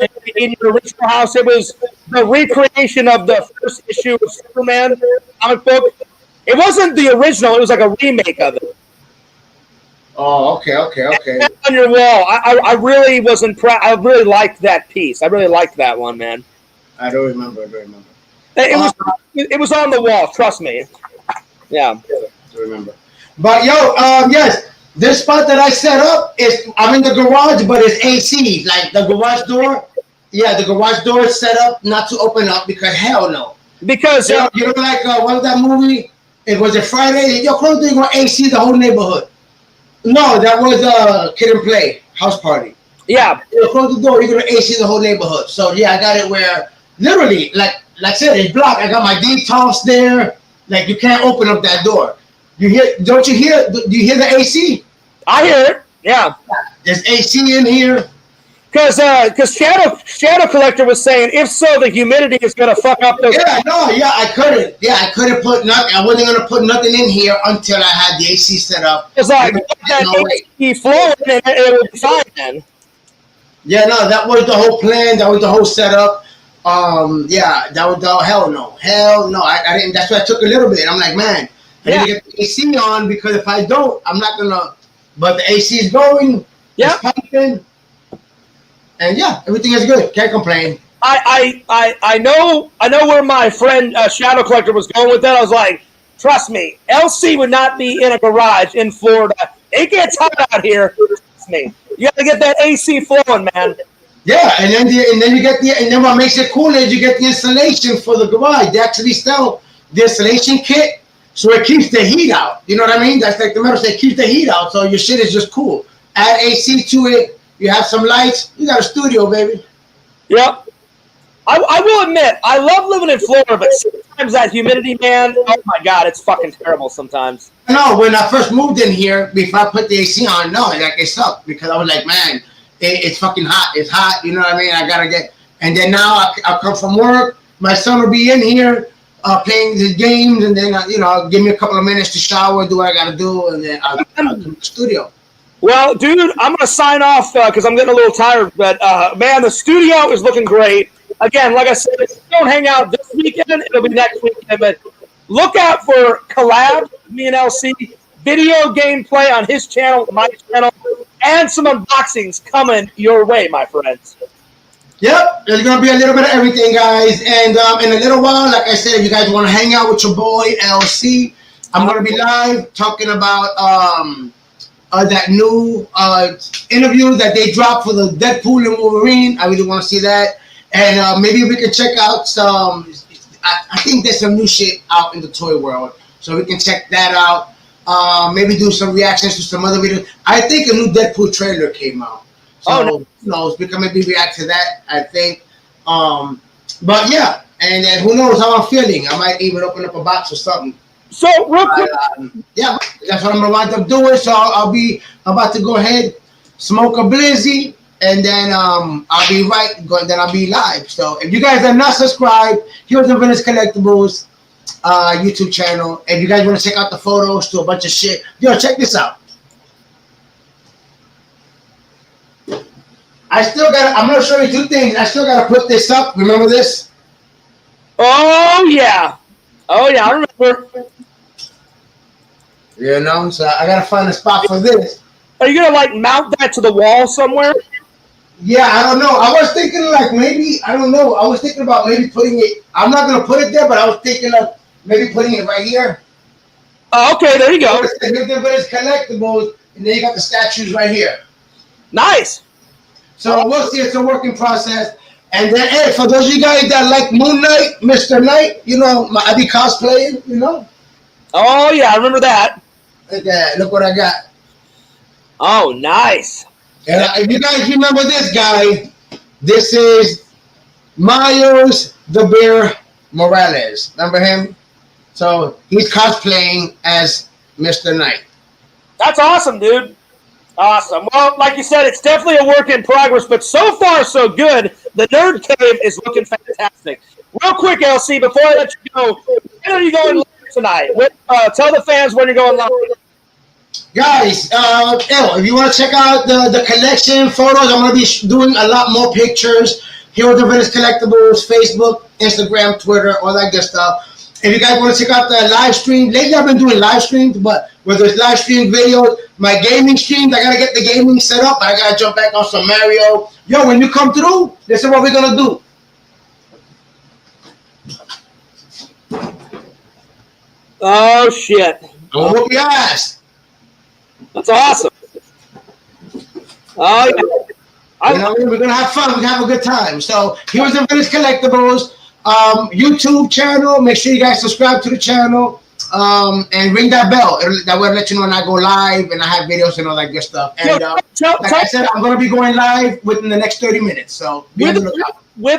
[SPEAKER 1] your original house, it was the recreation of the first issue of Superman comic book. It wasn't the original; it was like a remake of it.
[SPEAKER 3] Oh, okay.
[SPEAKER 1] On your wall, I really was impressed. I really liked that piece. I really liked that one, man.
[SPEAKER 3] I don't remember.
[SPEAKER 1] It was on the wall. Trust me. Yeah.
[SPEAKER 3] I don't remember. But yes. This spot that I set up I'm in the garage, but it's AC. Like the garage door. Yeah, the garage door is set up not to open up because hell no.
[SPEAKER 1] Because
[SPEAKER 3] like what was that movie? It was a Friday. Yo, close the door, AC the whole neighborhood. No, that was Kid and Play house party.
[SPEAKER 1] Yeah.
[SPEAKER 3] Close the door, you're gonna AC the whole neighborhood. So yeah, I got it where literally, like I said, it's blocked. I got my D-toss there. Like you can't open up that door. Do you hear the AC?
[SPEAKER 1] I hear it. Yeah.
[SPEAKER 3] There's AC in here.
[SPEAKER 1] Because Shadow Collector was saying, if so, the humidity is gonna fuck up those.
[SPEAKER 3] I couldn't. Yeah, I couldn't put nothing. I wasn't gonna put nothing in here until I had the AC set up.
[SPEAKER 1] It's like that AC flowing, and it would be fine then.
[SPEAKER 3] Yeah, no, that was the whole plan. That was the whole setup. That was the hell no. I didn't. That's why I took a little bit. I'm like, man, I need to get the AC on because if I don't, I'm not gonna. But the AC is going. Yeah. It's pumping. And yeah, everything is good. Can't complain.
[SPEAKER 1] I know where my friend Shadow Collector was going with that. I was like, trust me, LC would not be in a garage in Florida. It gets hot out here. Trust me. You got to get that AC flowing, man.
[SPEAKER 3] Yeah, and then you get and then what makes it cool is you get the installation for the garage. They actually sell the installation kit, so it keeps the heat out. You know what I mean? That's like the metal say, keeps the heat out, so your shit is just cool. Add AC to it. You have some lights. You got a studio, baby.
[SPEAKER 1] Yep. I will admit, I love living in Florida, but sometimes that humidity, man, oh my God, it's fucking terrible sometimes.
[SPEAKER 3] No, when I first moved in here, before I put the AC on, it sucked because I was like, man, it's fucking hot. It's hot, you know what I mean? I got to get, and then now I'll come from work. My son will be in here playing the games, and then, give me a couple of minutes to shower, do what I got to do, and then I'll come to the studio.
[SPEAKER 1] Well, dude, I'm going to sign off because I'm getting a little tired. But, man, the studio is looking great. Again, like I said, if you don't hang out this weekend, it'll be next weekend. But look out for collab, me and LC, video gameplay on his channel, my channel, and some unboxings coming your way, my friends.
[SPEAKER 3] Yep, there's going to be a little bit of everything, guys. And in a little while, like I said, if you guys want to hang out with your boy, LC, I'm going to be live talking about that new interview that they dropped for the Deadpool and Wolverine. I really want to see that. And maybe we can check out some, I think there's some new shit out in the toy world. So we can check that out. Maybe do some reactions to some other videos. I think a new Deadpool trailer came out. So, you know, we can maybe react to that, I think. But yeah, and then who knows how I'm feeling. I might even open up a box or something.
[SPEAKER 1] So real quick,
[SPEAKER 3] yeah, that's what I'm gonna wind up doing. So I'll be about to go ahead, smoke a blizzy, and then I'll be then I'll be live. So if you guys are not subscribed, here's the Vintage Collectibles YouTube channel. If you guys want to check out the photos to a bunch of shit, yo, check this out. I'm gonna show you two things. I still gotta put this up. Remember this?
[SPEAKER 1] Oh yeah, I remember.
[SPEAKER 3] You know, so I gotta find a spot for this.
[SPEAKER 1] Are you gonna like mount that to the wall somewhere?
[SPEAKER 3] Yeah, I don't know. I was thinking like maybe, I don't know. I was thinking about maybe putting it. I'm not gonna put it there, but I was thinking of maybe putting it right here.
[SPEAKER 1] Oh, okay, there you go.
[SPEAKER 3] It's collectibles, and then you got the statues right here.
[SPEAKER 1] Nice.
[SPEAKER 3] So we'll see. It's a working process. And then, hey, for those of you guys that like Moon Knight, Mr. Knight, you know, I be cosplaying, you know.
[SPEAKER 1] Oh yeah, I remember that.
[SPEAKER 3] Look at that. Look what I got.
[SPEAKER 1] Oh, nice.
[SPEAKER 3] And if you guys remember this guy, this is Miles the Bear Morales. Remember him? So he's cosplaying as Mr. Knight.
[SPEAKER 1] That's awesome, dude. Awesome. Well, like you said, it's definitely a work in progress, but so far so good. The Nerd Cave is looking fantastic. Real quick, LC, before I let you go, when are you going live tonight? Tell the fans when you're going live.
[SPEAKER 3] Guys, if you want to check out the collection photos, I'm going to be doing a lot more pictures. Here with the Vintage Collectibles, Facebook, Instagram, Twitter, all that good stuff. If you guys want to check out the live stream, lately I've been doing live streams, but whether it's live stream videos, my gaming streams, I got to get the gaming set up. I got to jump back on some Mario. Yo, when you come through, this is what we're going to do.
[SPEAKER 1] Oh, shit.
[SPEAKER 3] I'll whoop your ass.
[SPEAKER 1] That's awesome. Oh, yeah.
[SPEAKER 3] You know, we're going to have fun. We're going to have a good time. So here's the Vintage Collectibles YouTube channel. Make sure you guys subscribe to the channel and ring that bell. That will let you know when I go live and I have videos and all that good stuff. And like I said, I'm going to be going live within the next 30 minutes. So
[SPEAKER 1] within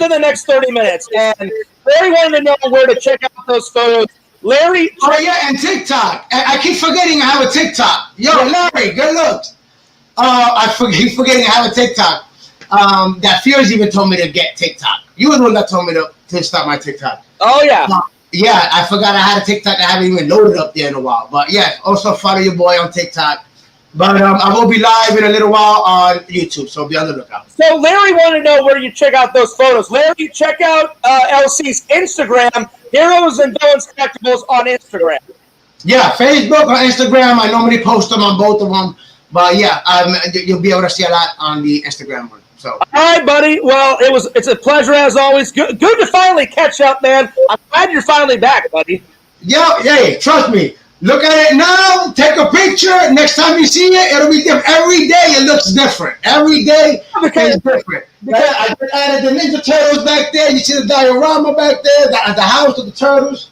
[SPEAKER 1] the next 30 minutes. And Larry wanted to know where to check out those photos. Larry.
[SPEAKER 3] Oh, yeah, and TikTok. I keep forgetting I have a TikTok. Yo, Larry, good looks. I keep forgetting I have a TikTok. That Fears even told me to get TikTok. You were the one that told me to start my TikTok.
[SPEAKER 1] Oh, yeah.
[SPEAKER 3] Yeah, I forgot I had a TikTok. I haven't even loaded up there in a while. But yeah, also follow your boy on TikTok. But I will be live in a little while on YouTube, so be on the lookout.
[SPEAKER 1] So Larry wanted to know where you check out those photos. Larry, check out LC's Instagram, Heroes and Villains Collectibles on Instagram.
[SPEAKER 3] Yeah, Facebook or Instagram. I normally post them on both of them. But yeah, you'll be able to see a lot on the Instagram one. So.
[SPEAKER 1] All right, buddy. Well, it's a pleasure as always. Good to finally catch up, man. I'm glad you're finally back, buddy.
[SPEAKER 3] Yeah, trust me. Look at it now. Take a picture. Next time you see it, it'll be different. Every day it looks different. Every day it's different. I added the Ninja Turtles back there. You see the diorama back there, the house of the turtles.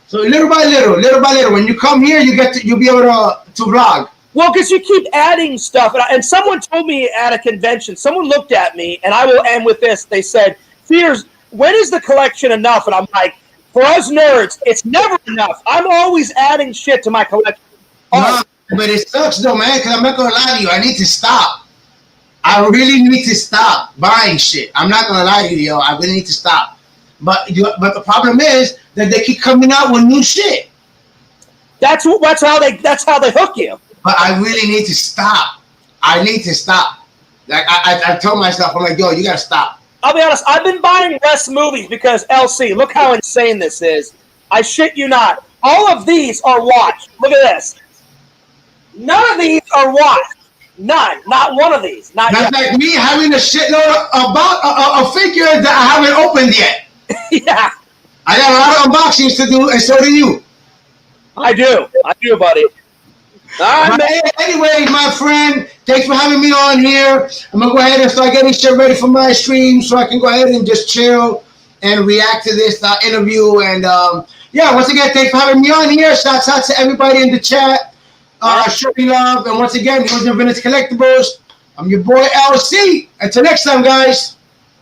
[SPEAKER 3] So little by little, when you come here, you'll be able to vlog.
[SPEAKER 1] Well, because you keep adding stuff, and someone told me at a convention, someone looked at me, and I will end with this. They said, Fears, when is the collection enough? And I'm like, for us nerds, it's never enough. I'm always adding shit to my collection.
[SPEAKER 3] No, but it sucks though, man, because I'm not going to lie to you. I need to stop. I really need to stop buying shit. I'm not going to lie to you, yo. I really need to stop. But the problem is that they keep coming out with new shit.
[SPEAKER 1] That's how they hook you.
[SPEAKER 3] But I really need to stop. I need to stop. Like I told myself, I'm like, yo, you got to stop.
[SPEAKER 1] I'll be honest, I've been buying less movies because, LC, look how insane this is. I shit you not. All of these are watched. Look at this. None of these are watched. None. Not one of these. That's yet.
[SPEAKER 3] Like me having a shitload about a figure that I haven't opened yet.
[SPEAKER 1] Yeah.
[SPEAKER 3] I got a lot of unboxings to do, and so do you.
[SPEAKER 1] I do, buddy.
[SPEAKER 3] Anyway, my friend, thanks for having me on here. I'm going to go ahead and start getting shit ready for my stream so I can go ahead and just chill and react to this interview. And yeah, once again, thanks for having me on here. Shouts out to everybody in the chat. Show me love. And once again, it was the Vintage Collectibles. I'm your boy, LC. Until next time, guys.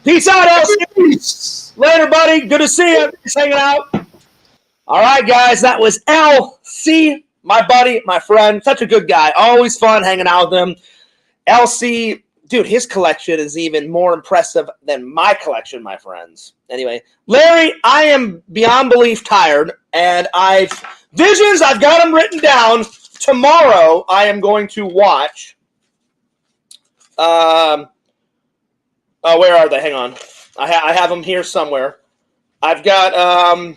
[SPEAKER 1] Peace out, LC. Peace. Later, buddy. Good to see you. Just hanging out. All right, guys. That was LC, my buddy, my friend. Such a good guy. Always fun hanging out with him. LC, dude, his collection is even more impressive than my collection, my friends. Anyway, Larry, I am beyond belief tired, and I've got them written down. Tomorrow, I am going to watch. Oh, where are they? Hang on. I have them here somewhere. I've got.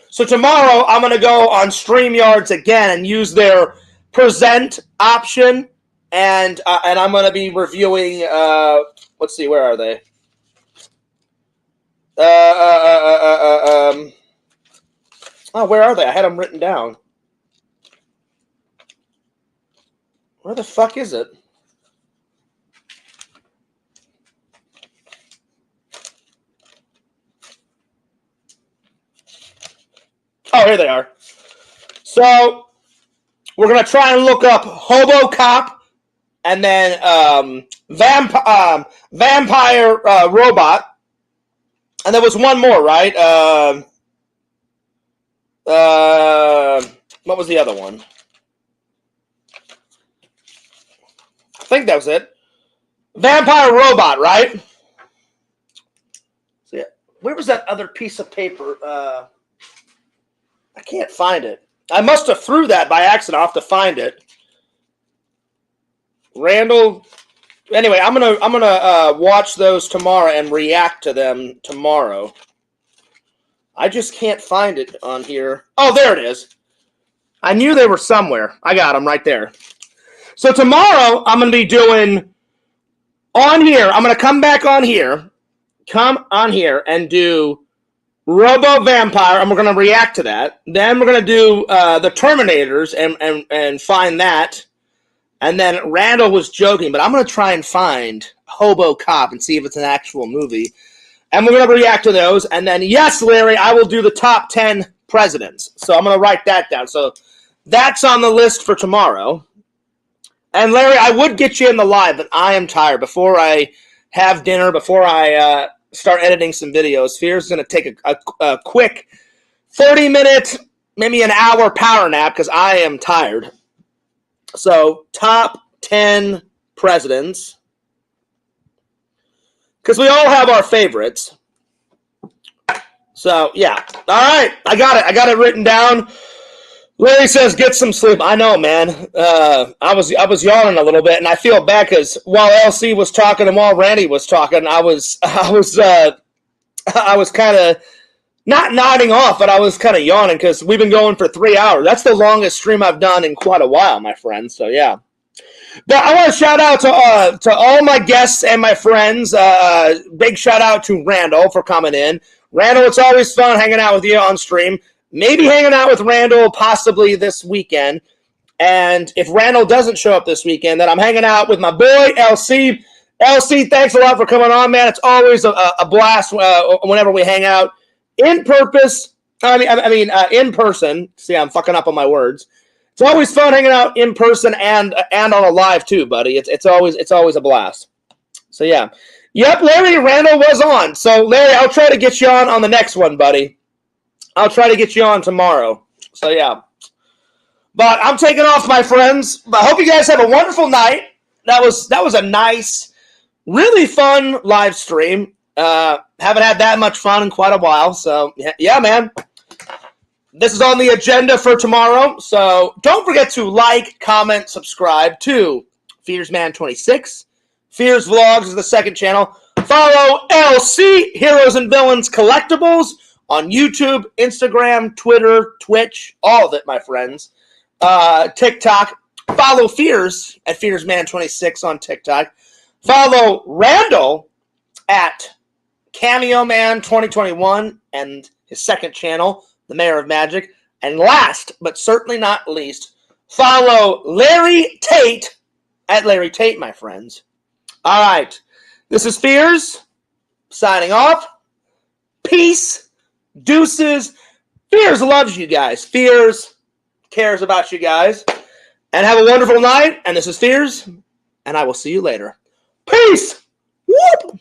[SPEAKER 1] So tomorrow, I'm going to go on StreamYards again and use their present option, and I'm going to be reviewing. Let's see, where are they? Oh, where are they? I had them written down. Where the fuck is it? Oh, here they are. So we're gonna try and look up Hobo Cop, and then Vampire Robot, and there was one more, right? What was the other one? I think that was it. Vampire Robot, right? So, yeah. Where was that other piece of paper? I can't find it. I must have threw that by accident. I'll have to find it. Randall. Anyway, I'm gonna watch those tomorrow and react to them tomorrow. I just can't find it on here. Oh, there it is. I knew they were somewhere. I got them right there. So tomorrow I'm gonna be doing on here. I'm gonna come back on here. Come on here and do Robo Vampire, and we're going to react to that. Then we're going to do the Terminators and find that. And then Randall was joking, but I'm going to try and find Hobo Cop and see if it's an actual movie. And we're going to react to those. And then, yes, Larry, I will do the top 10 presidents. So I'm going to write that down. So that's on the list for tomorrow. And Larry, I would get you in the live, but I am tired. Before I have dinner, before I start editing some videos, Fear's going to take a quick 30-minute, maybe an hour power nap because I am tired. So, top 10 presidents. Because we all have our favorites. So, yeah. All right. I got it. I got it written down. Larry says, get some sleep. I know, man. I was yawning a little bit, and I feel bad because while LC was talking and while Randy was talking, I was kind of not nodding off, but I was kind of yawning because we've been going for 3 hours. That's the longest stream I've done in quite a while, my friends. So yeah. But I want to shout out to all my guests and my friends. Big shout out to Randall for coming in. Randall, it's always fun hanging out with you on stream. Maybe hanging out with Randall possibly this weekend. And if Randall doesn't show up this weekend, then I'm hanging out with my boy, LC. LC, thanks a lot for coming on, man. It's always a blast whenever we hang out in person. See, I'm fucking up on my words. It's always fun hanging out in person and on a live too, buddy. It's always a blast. So yeah. Yep, Larry Randall was on. So Larry, I'll try to get you on the next one, buddy. I'll try to get you on tomorrow. So, yeah. But I'm taking off, my friends. But I hope you guys have a wonderful night. That was a nice, really fun live stream. Haven't had that much fun in quite a while. So, yeah, man. This is on the agenda for tomorrow. So, don't forget to like, comment, subscribe to FearsMan26. Fears Vlogs is the second channel. Follow LC, Heroes and Villains Collectibles, on YouTube, Instagram, Twitter, Twitch, all of it, my friends. TikTok. Follow Fears at FearsMan26 on TikTok. Follow Randall at CameoMan2021 and his second channel, The Mayor of Magic. And last, but certainly not least, follow Larry Tate at Larry Tate, my friends. All right. This is Fears signing off. Peace. Deuces. Fears loves you guys. Fears cares about you guys. And have a wonderful night. And this is Fears, and I will see you later. Peace! Whoop!